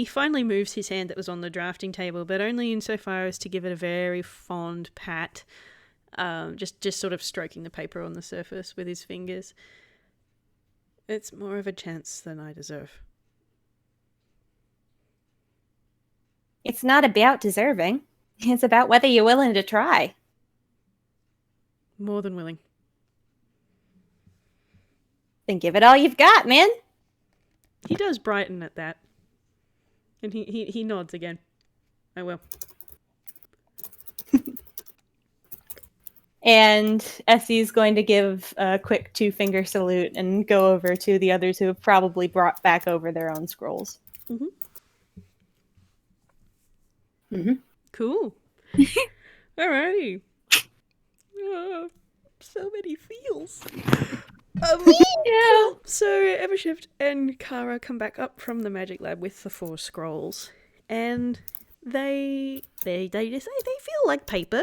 finally moves his hand that was on the drafting table, but only insofar as to give it a very fond pat, just sort of stroking the paper on the surface with his fingers. It's more of a chance than I deserve. It's not about deserving. It's about whether you're willing to try. More than willing. Then give it all you've got, man. He does brighten at that. And he nods again. I will. And Essie's going to give a quick 2-finger salute and go over to the others who have probably brought back over their own scrolls. Mm-hmm. Mm-hmm. Cool. Alrighty. So many feels. Yeah. So Evershift and Cara come back up from the magic lab with the 4 scrolls, and they just they feel like paper,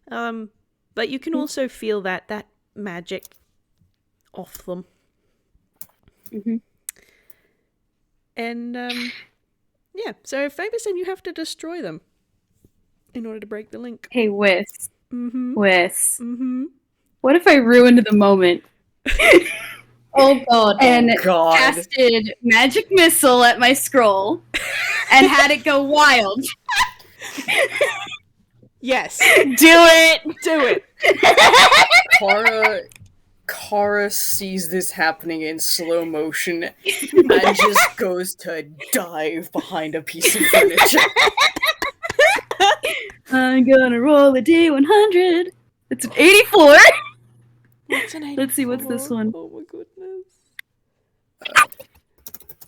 but you can also feel that magic off them. Mm-hmm. And yeah. So Faberson, you have to destroy them in order to break the link. Hey, Whis. Mm-hmm. Whis. Mm-hmm. What if I ruined the moment Oh god. and God. casted magic missile at my scroll and had it go wild? Yes. Do it! Do it. Cara sees this happening in slow motion and just goes to dive behind a piece of furniture. I'm gonna roll a D100. It's an 84. What's an Let's see, what's this one? Oh my goodness.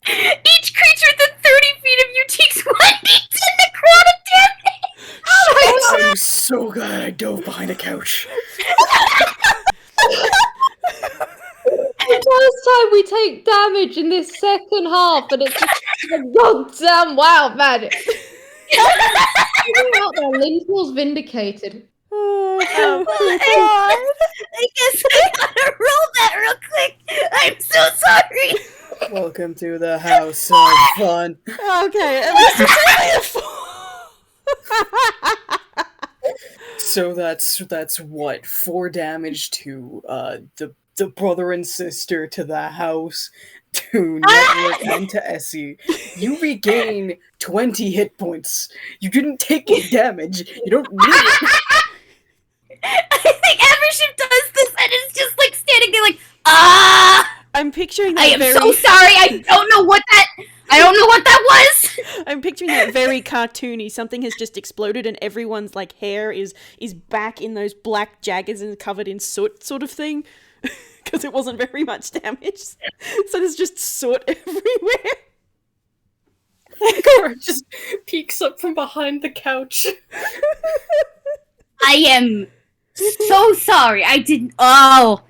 Each creature within 30 feet of you takes 1d10 necrotic damage. I'm so glad I dove behind a couch. The first time we take damage in this second half, and it's just goddamn wild magic. Out there, Lincoln's vindicated. Oh, I guess I gotta roll that real quick. I'm so sorry. Welcome to the house of fun. okay, at least it's only a 4. So that's what, 4 damage to the brother and sister, to the house, to Network, and to Eccie. You regain 20 hit points. You didn't take any damage. You don't need it. I think Evershift does this and is just like standing there like, ah! I'm picturing that I am very... so sorry. I don't know what that was. I'm picturing that very cartoony. Something has just exploded and everyone's like hair is back in those black jaggers and covered in soot sort of thing. Because it wasn't very much damage. So there's just soot everywhere. Cara just peeks up from behind the couch. I am so sorry. I didn't. Oh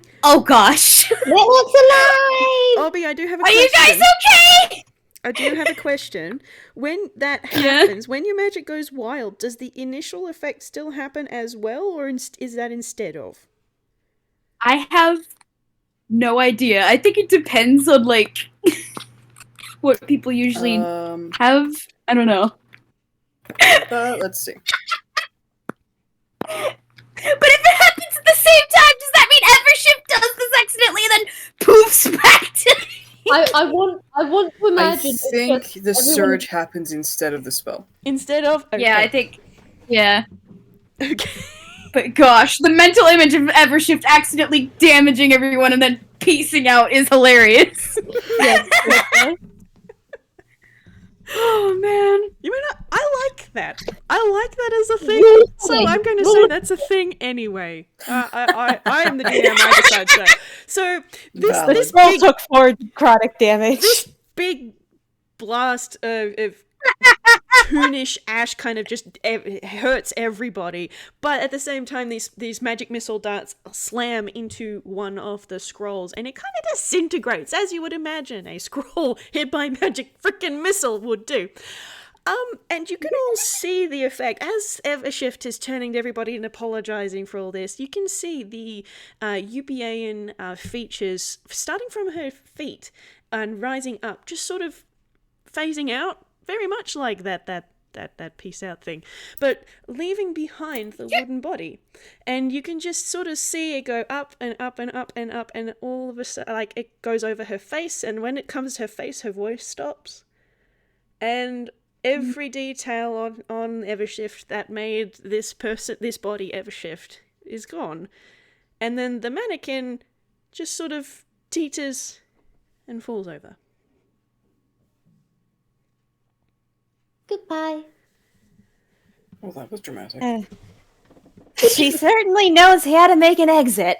gosh. Network's alive! Obby, I do have a Are question. you guys okay? I do have a question. When that happens, when your magic goes wild, does the initial effect still happen as well, or is that instead of? I have no idea. I think it depends on like what people usually have. I don't know. Let's see. But if it happens at the same time, does that mean Evershift does this accidentally and then poofs back to me? I want to I imagine. think it's the just surge happens instead of the spell. Instead of? Okay. Yeah, I think. Yeah. Okay. But gosh, the mental image of Evershift accidentally damaging everyone and then piecing out is hilarious. Yes, Oh man. You mean I like that. I like that as a thing. So I'm going to say that's a thing anyway. I am the DM. I decide so. So this Roll big took 4 necrotic damage. this big blast of toonish ash kind of just hurts everybody, but at the same time these magic missile darts slam into one of the scrolls and it kind of disintegrates, as you would imagine a scroll hit by magic frickin' missile would do. And you can all see the effect as Evershift is turning to everybody and apologizing for all this. You can see the Ubian features starting from her feet and rising up, just sort of phasing out, very much like that peace out thing, but leaving behind the wooden body. And you can just sort of see it go up and up and up and up, and all of a sudden, like, it goes over her face, and when it comes to her face, her voice stops. And every detail on Evershift that made this body Evershift is gone. And then the mannequin just sort of teeters and falls over. Goodbye. Well, that was dramatic. She certainly knows how to make an exit.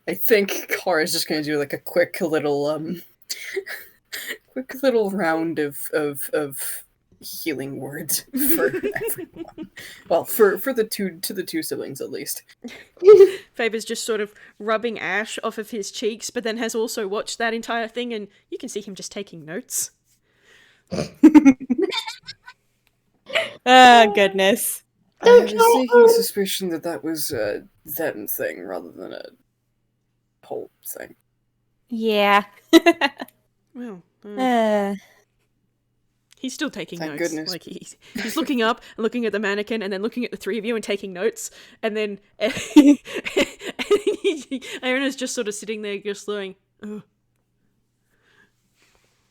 I think Cara's just gonna do like a quick little round of healing words for everyone. Well, for the two siblings at least. Faber's just sort of rubbing ash off of his cheeks, but then has also watched that entire thing, and you can see him just taking notes. Oh, goodness. I have a sneaking suspicion that was a them thing rather than a whole thing. Yeah. Well, he's still taking Thank notes. goodness. Like he's looking up, and looking at the mannequin, and then looking at the three of you and taking notes. And then Aaron's just sort of sitting there, just going, "Oh."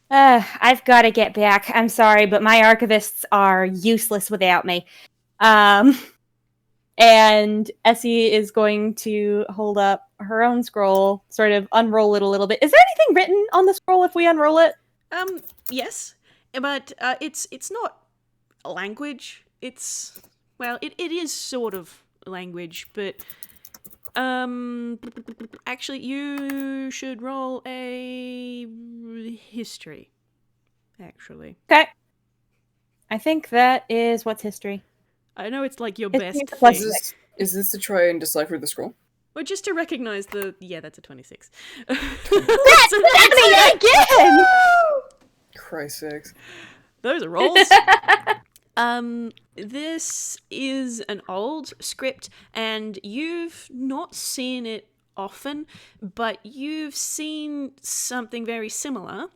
I've got to get back. I'm sorry, but my archivists are useless without me. And Eccie is going to hold up her own scroll, sort of unroll it a little bit. Is there anything written on the scroll if we unroll it? Yes, but it's not a language. It's, well, it is sort of language, but actually, you should roll a history. Actually, Okay. I think that is what's history. I know it's like your History best plus thing. Is this to try and decipher the scroll? Well, just to recognize that's a 26. That's me again! Christ sakes. Those are rolls. This is an old script, and you've not seen it often, but you've seen something very similar.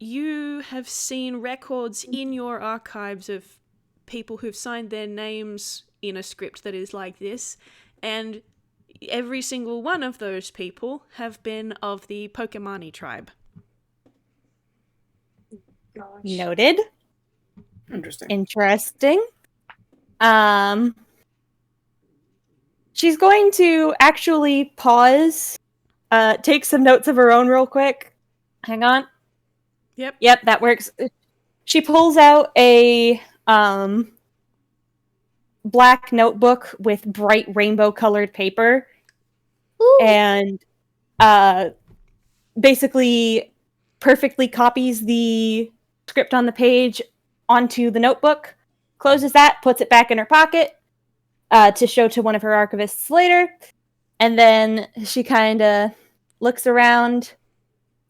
You have seen records in your archives of people who've signed their names in a script that is like this, and every single one of those people have been of the Pokemani tribe. Noted. Interesting. She's going to actually pause, take some notes of her own real quick. Hang on. Yep, that works. She pulls out a black notebook with bright rainbow-colored paper. Ooh. And basically perfectly copies the script on the page onto the notebook, closes that, puts it back in her pocket to show to one of her archivists later, and then she kind of looks around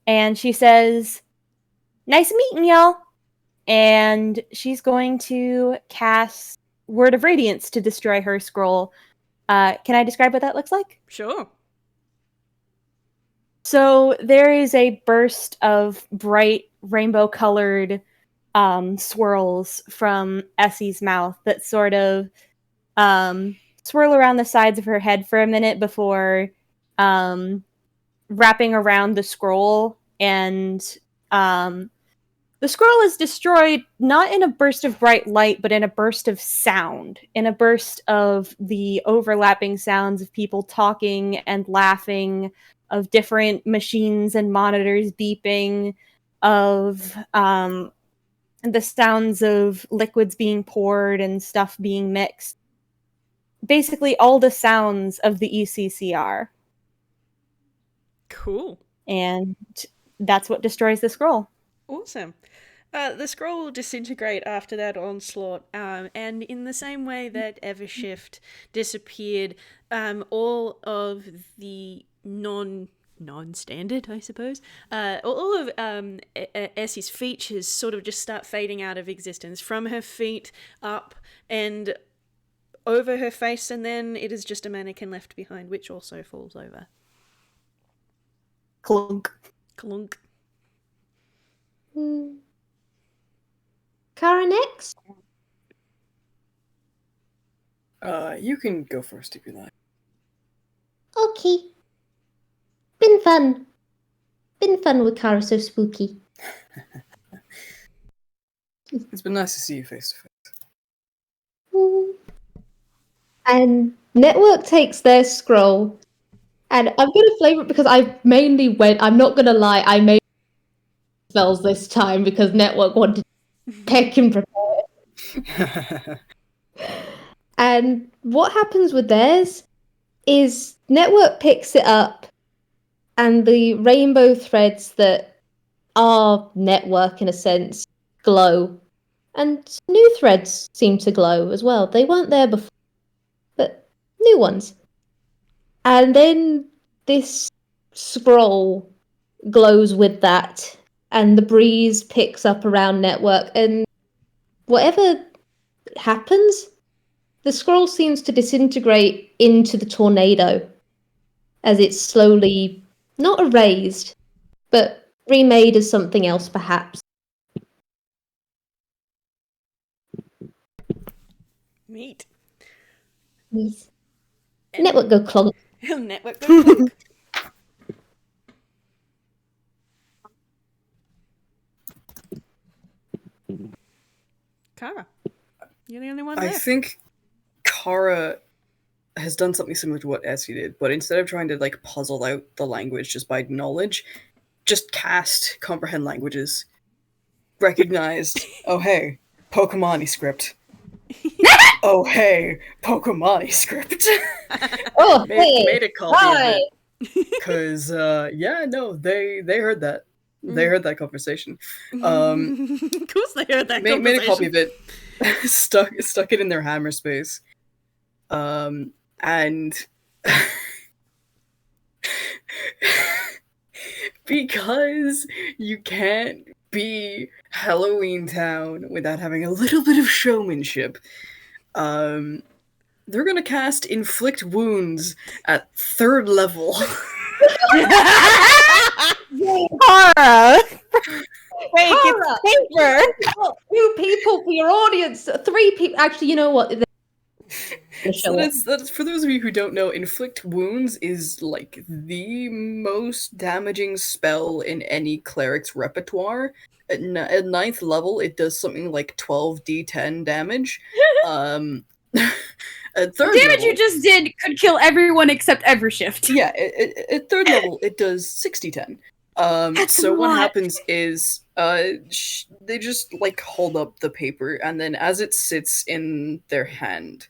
and she says, "Nice meeting y'all," and she's going to cast Word of Radiance to destroy her scroll. Can I describe what that looks like? Sure. So there is a burst of bright rainbow-colored swirls from Essie's mouth that sort of swirl around the sides of her head for a minute before wrapping around the scroll. And the scroll is destroyed not in a burst of bright light, but in a burst of sound, in a burst of the overlapping sounds of people talking and laughing, of different machines and monitors beeping, of the sounds of liquids being poured and stuff being mixed. Basically, all the sounds of the ECCR. Cool. And that's what destroys the scroll. Awesome. The scroll will disintegrate after that onslaught, and in the same way that Evershift disappeared, all of the non-standard, I suppose. All of Essie's features sort of just start fading out of existence, from her feet up and over her face, and then it is just a mannequin left behind, which also falls over. Clunk. Clunk. Cara next? You can go first if you like. Okay. Been fun. Been fun with Cara so spooky. It's been nice to see you face to face. And Network takes their scroll, and I'm gonna flavor it because I'm not gonna lie, I made spells this time because Network wanted to heck and prepare. And what happens with theirs is Network picks it up, and the rainbow threads that are Network in a sense glow. And new threads seem to glow as well. They weren't there before, but new ones. And then this scroll glows with that, and the breeze picks up around Network, and whatever happens, the scroll seems to disintegrate into the tornado as it's slowly not erased, but remade as something else perhaps. Neat. Yes. Network go clonk. Network go clunk. Cara, you're the only one I there. think Cara has done something similar to what Eccie did, but instead of trying to like puzzle out the language just by knowledge, just cast comprehend languages. Recognized, oh hey, Pokemon script. Oh hey, Pokemon script. Oh, made a copy hi. of it. Because they heard that. They heard that conversation. Of course they heard that conversation. Made a copy of it, stuck it in their hammer space. And because you can't be Halloween Town without having a little bit of showmanship, they're gonna cast Inflict Wounds at 3rd level. Cara! Wait, Cara! it's paper! 2 people for your audience. 3 people. Actually, you know what? So that's for those of you who don't know, Inflict Wounds is like the most damaging spell in any cleric's repertoire. At 9th level, it does something like 12d10 damage. At 3rd The damage level, you just did could kill everyone except Evershift. yeah, at 3rd level, it does 60-10. So what happens is, they just, like, hold up the paper, and then as it sits in their hand,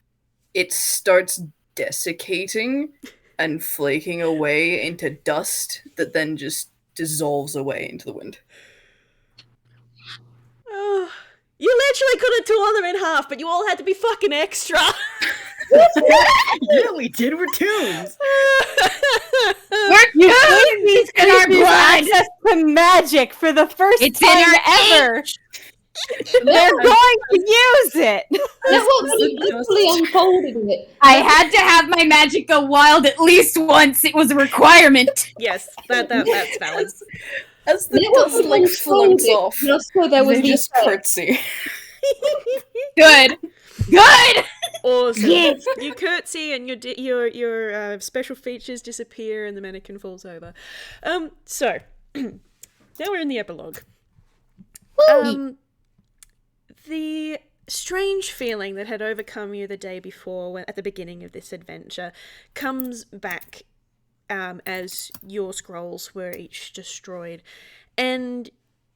it starts desiccating and flaking away into dust that then just dissolves away into the wind. You literally could have torn them in half, but you all had to be fucking extra. Yeah, we did. We're tunes. We're These in our blood. access to magic for the first It's in time our ever. They're going to use it. Network's literally unfolding it. I had to have my magic go wild at least once. It was a requirement. Yes, that's valid. As the Network dust like floats off, just so there was they the just curtsy. Good. Good. Awesome. Yes. You curtsy and your special features disappear and the mannequin falls over. So now we're in the epilogue. The strange feeling that had overcome you the day before, at the beginning of this adventure, comes back as your scrolls were each destroyed, and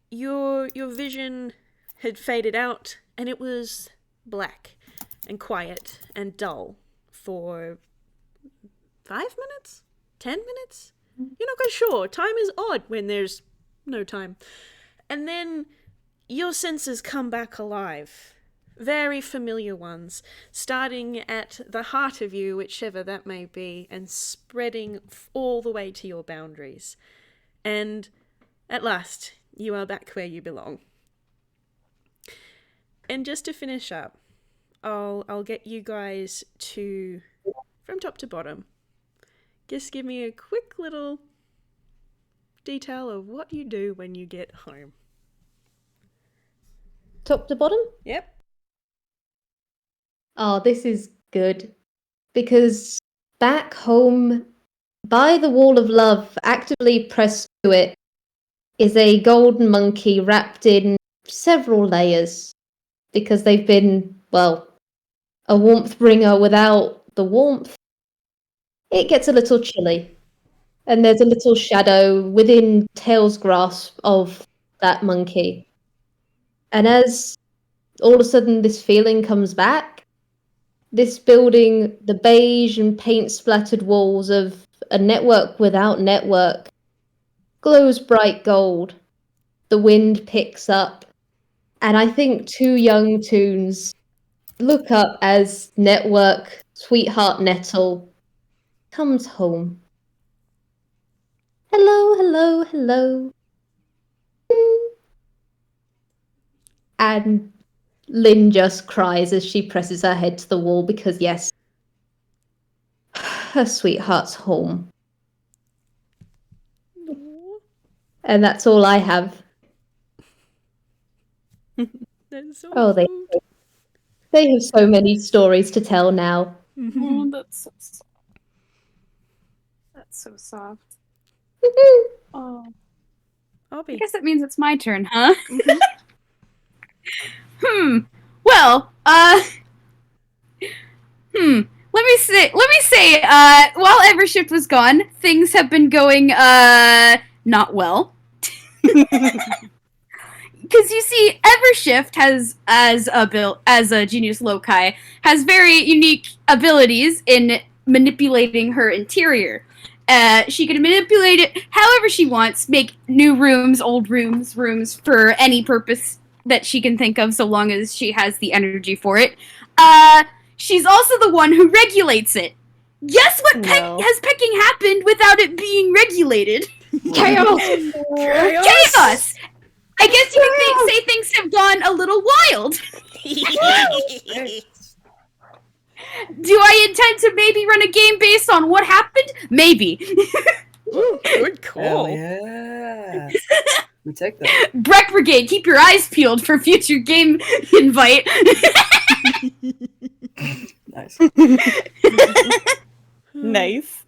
your vision had faded out, and it was black and quiet and dull for 5 minutes? 10 minutes? You're not quite sure. Time is odd when there's no time. And then your senses come back alive. very familiar ones, starting at the heart of you, whichever that may be, and spreading all the way to your boundaries. And at last, you are back where you belong. And just to finish up, I'll get you guys to, from top to bottom, just give me a quick little detail of what you do when you get home. Top to bottom? Yep. Oh, this is good. Because back home, by the wall of love, actively pressed to it, is a golden monkey wrapped in several layers. Because they've been, well, a warmth bringer without the warmth. It gets a little chilly. And there's a little shadow within Tail's grasp of that monkey. And as all of a sudden this feeling comes back, this building, the beige and paint-splattered walls of a network without network, glows bright gold. The wind picks up, and I think two young toons look up as Network Sweetheart Nettle comes home. Hello, hello, hello. And Lynn just cries as she presses her head to the wall because, yes, her sweetheart's home. And that's all I have. That's so Oh, they have so many stories to tell now. Oh, that's so soft. Oh, I Obby. guess that means it's my turn, huh? Well, Let me say, while Evershift was gone, things have been going, not well. Because you see, Evershift has, as a genius loci, has very unique abilities in manipulating her interior. She can manipulate it however she wants, make new rooms, old rooms for any purpose that she can think of, so long as she has the energy for it. She's also the one who regulates it. Guess what has pecking happened without it being regulated? Chaos! Chaos! I guess you can say things have gone a little wild. Do I intend to maybe run a game based on what happened? Maybe. Ooh, good call. Hell yeah. We take that. Breck Brigade, keep your eyes peeled for future game invite. Nice. Nice.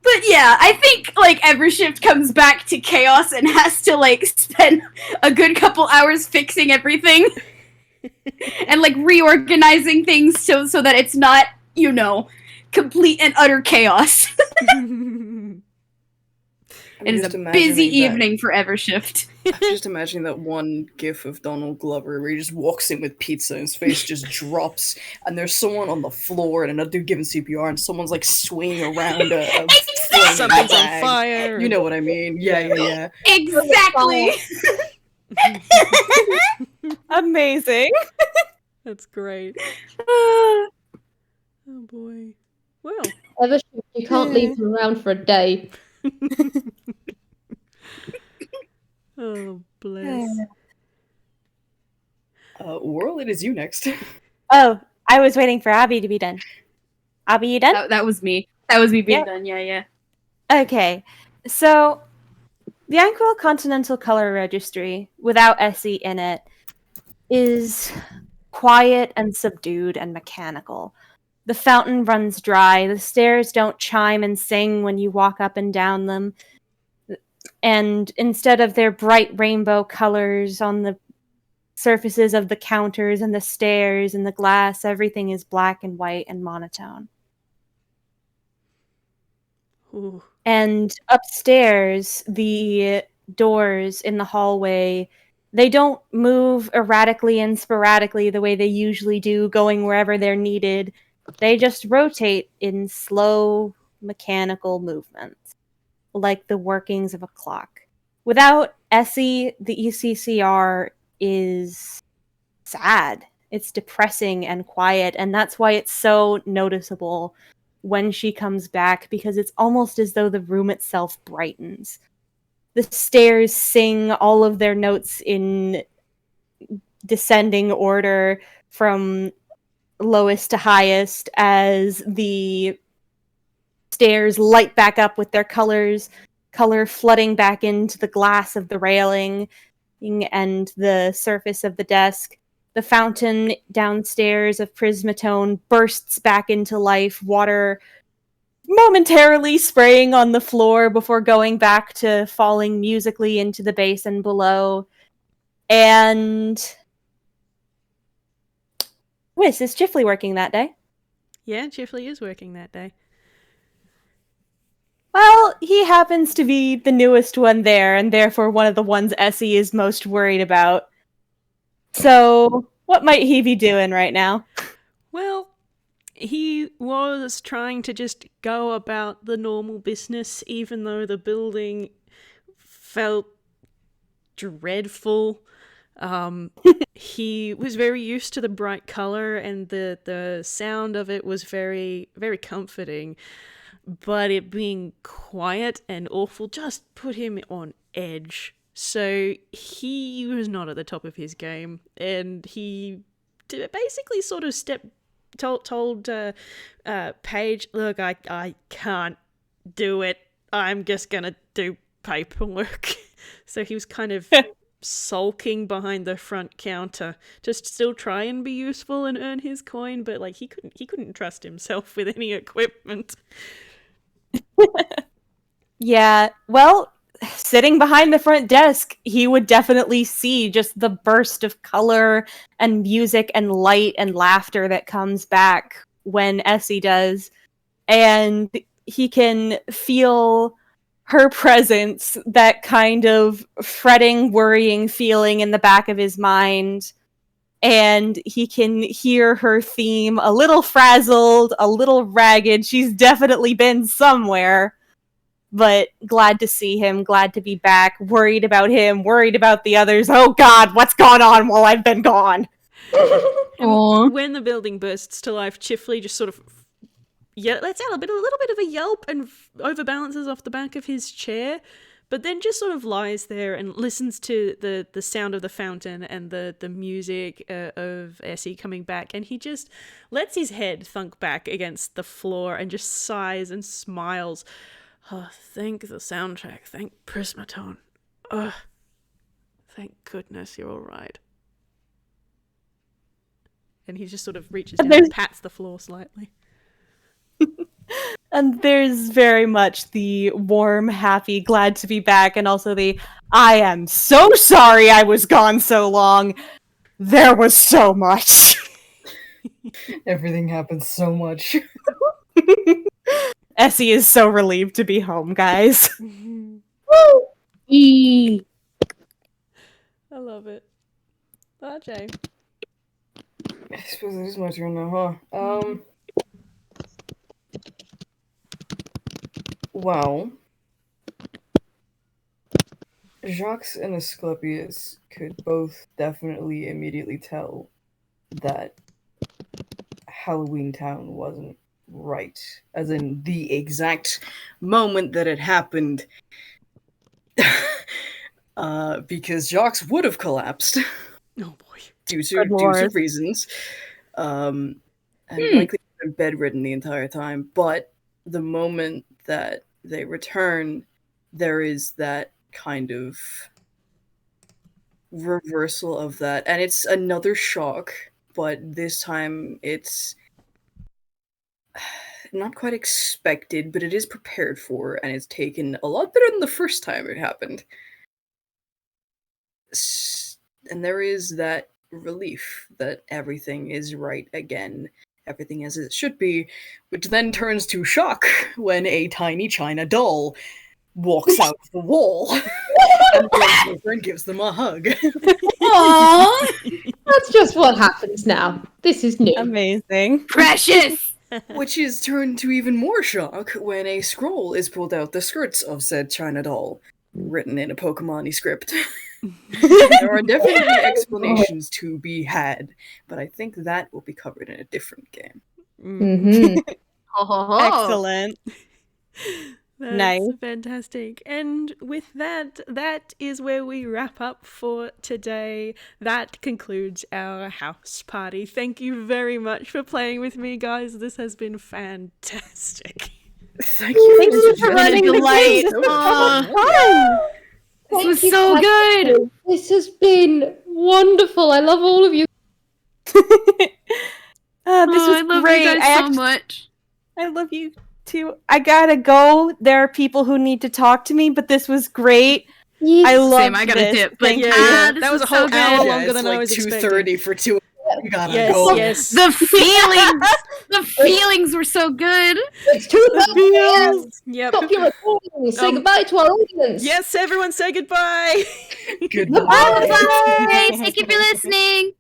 But yeah, I think, like, Evershift comes back to chaos and has to, like, spend a good couple hours fixing everything. And, like, reorganizing things so that it's not, you know, complete and utter chaos. It is a busy evening for Evershift. I'm just imagining that one gif of Donald Glover where he just walks in with pizza and his face just drops, and there's someone on the floor and another dude giving CPR, and someone's like swinging around a Something's on fire. You know what I mean? Yeah. Exactly. Amazing. That's great. Oh boy. Well. Evershift, you can't leave them around for a day. Oh, bless. Whirl, it is you next. Oh, I was waiting for Abby to be done. Abby, you done? That was me. That was me being done, yeah. Okay, so the Anquil Continental Color Registry, without Eccie in it, is quiet and subdued and mechanical. The fountain runs dry, the stairs don't chime and sing when you walk up and down them, and instead of their bright rainbow colors on the surfaces of the counters and the stairs and the glass, everything is black and white and monotone. Ooh. And upstairs, the doors in the hallway, they don't move erratically and sporadically the way they usually do, going wherever they're needed. They just rotate in slow, mechanical movements, like the workings of a clock. Without Eccie, the ECCR is sad It's depressing and quiet, and that's why it's so noticeable when she comes back, because it's almost as though the room itself brightens. The stairs sing all of their notes in descending order from lowest to highest as the stairs light back up with their color flooding back into the glass of the railing and the surface of the desk. The fountain downstairs of prismatone bursts back into life, water momentarily spraying on the floor before going back to falling musically into the basin below. And Whis, is Chifley working that day? Yeah, Chifley is working that day. Well, he happens to be the newest one there, and therefore one of the ones Eccie is most worried about. So, what might he be doing right now? Well, he was trying to just go about the normal business, even though the building felt dreadful. He was very used to the bright color, and the sound of it was very, very comforting. But it being quiet and awful just put him on edge. So he was not at the top of his game, and he basically sort of told Paige, "Look, I can't do it. I'm just gonna do paperwork." So he was kind of sulking behind the front counter, just still try and be useful and earn his coin, but like he couldn't trust himself with any equipment. Yeah, well, sitting behind the front desk, he would definitely see just the burst of color and music and light and laughter that comes back when Eccie does. And he can feel her presence, that kind of fretting, worrying feeling in the back of his mind. And he can hear her theme, a little frazzled, a little ragged. She's definitely been somewhere. But glad to see him, glad to be back, worried about him, worried about the others. Oh god, what's gone on while I've been gone? And when the building bursts to life, Chifley just sort of lets out a little bit of a yelp and overbalances off the back of his chair, but then just sort of lies there and listens to the sound of the fountain and the music of Eccie coming back, and he just lets his head thunk back against the floor and just sighs and smiles. Oh, thank the soundtrack, thank Prismatone. Ugh, thank goodness you're all right. And he just sort of reaches down and pats the floor slightly. And there's very much the warm, happy, glad to be back, and also the, I am so sorry I was gone so long. There was so much. Everything happened so much. Eccie is so relieved to be home, guys. E. I love it. RJ. I suppose it is my turn now, huh? Well, Jacques and Asclepius could both definitely immediately tell that Halloween Town wasn't right. As in, the exact moment that it happened. Because Jacques would have collapsed. Oh boy. Due to reasons. And likely been bedridden the entire time. But the moment that they return, there is that kind of reversal of that. And it's another shock, but this time it's not quite expected, but it is prepared for, and it's taken a lot better than the first time it happened. And there is that relief that everything is right again, everything as it should be, which then turns to shock when a tiny china doll walks out of the wall and goes over and gives them a hug. Aww. That's just what happens now. This is new. Amazing. Precious! Which is turned to even more shock when a scroll is pulled out the skirts of said china doll, written in a Pokemon-y script. There are definitely explanations to be had, but I think that will be covered in a different game. Mm-hmm. Ho, ho, ho. Excellent. That's Nice. fantastic. And with that, that is where we wrap up for today. That concludes our house party. Thank you very much for playing with me, guys. This has been fantastic. Thank you. Thank you for It's been a running the delight. game. This was Thank you, so Pastor. good. This has been wonderful. I love all of you. This Oh, was I love great. you guys so much. I love you too. I gotta go. There are people who need to talk to me, but this was great. Yes. I love Same, I got a this. dip, but Thank Yeah, you. yeah. this That was a so whole good. hour Yeah, longer it's than I like was 2:30 for 2. We gotta Yes, go. yes. The feelings were so good. It's too bad. Yep. Stop your recording. Say Um, goodbye to our audience. Yes, everyone say goodbye. Goodbye. Bye. Thank you for listening.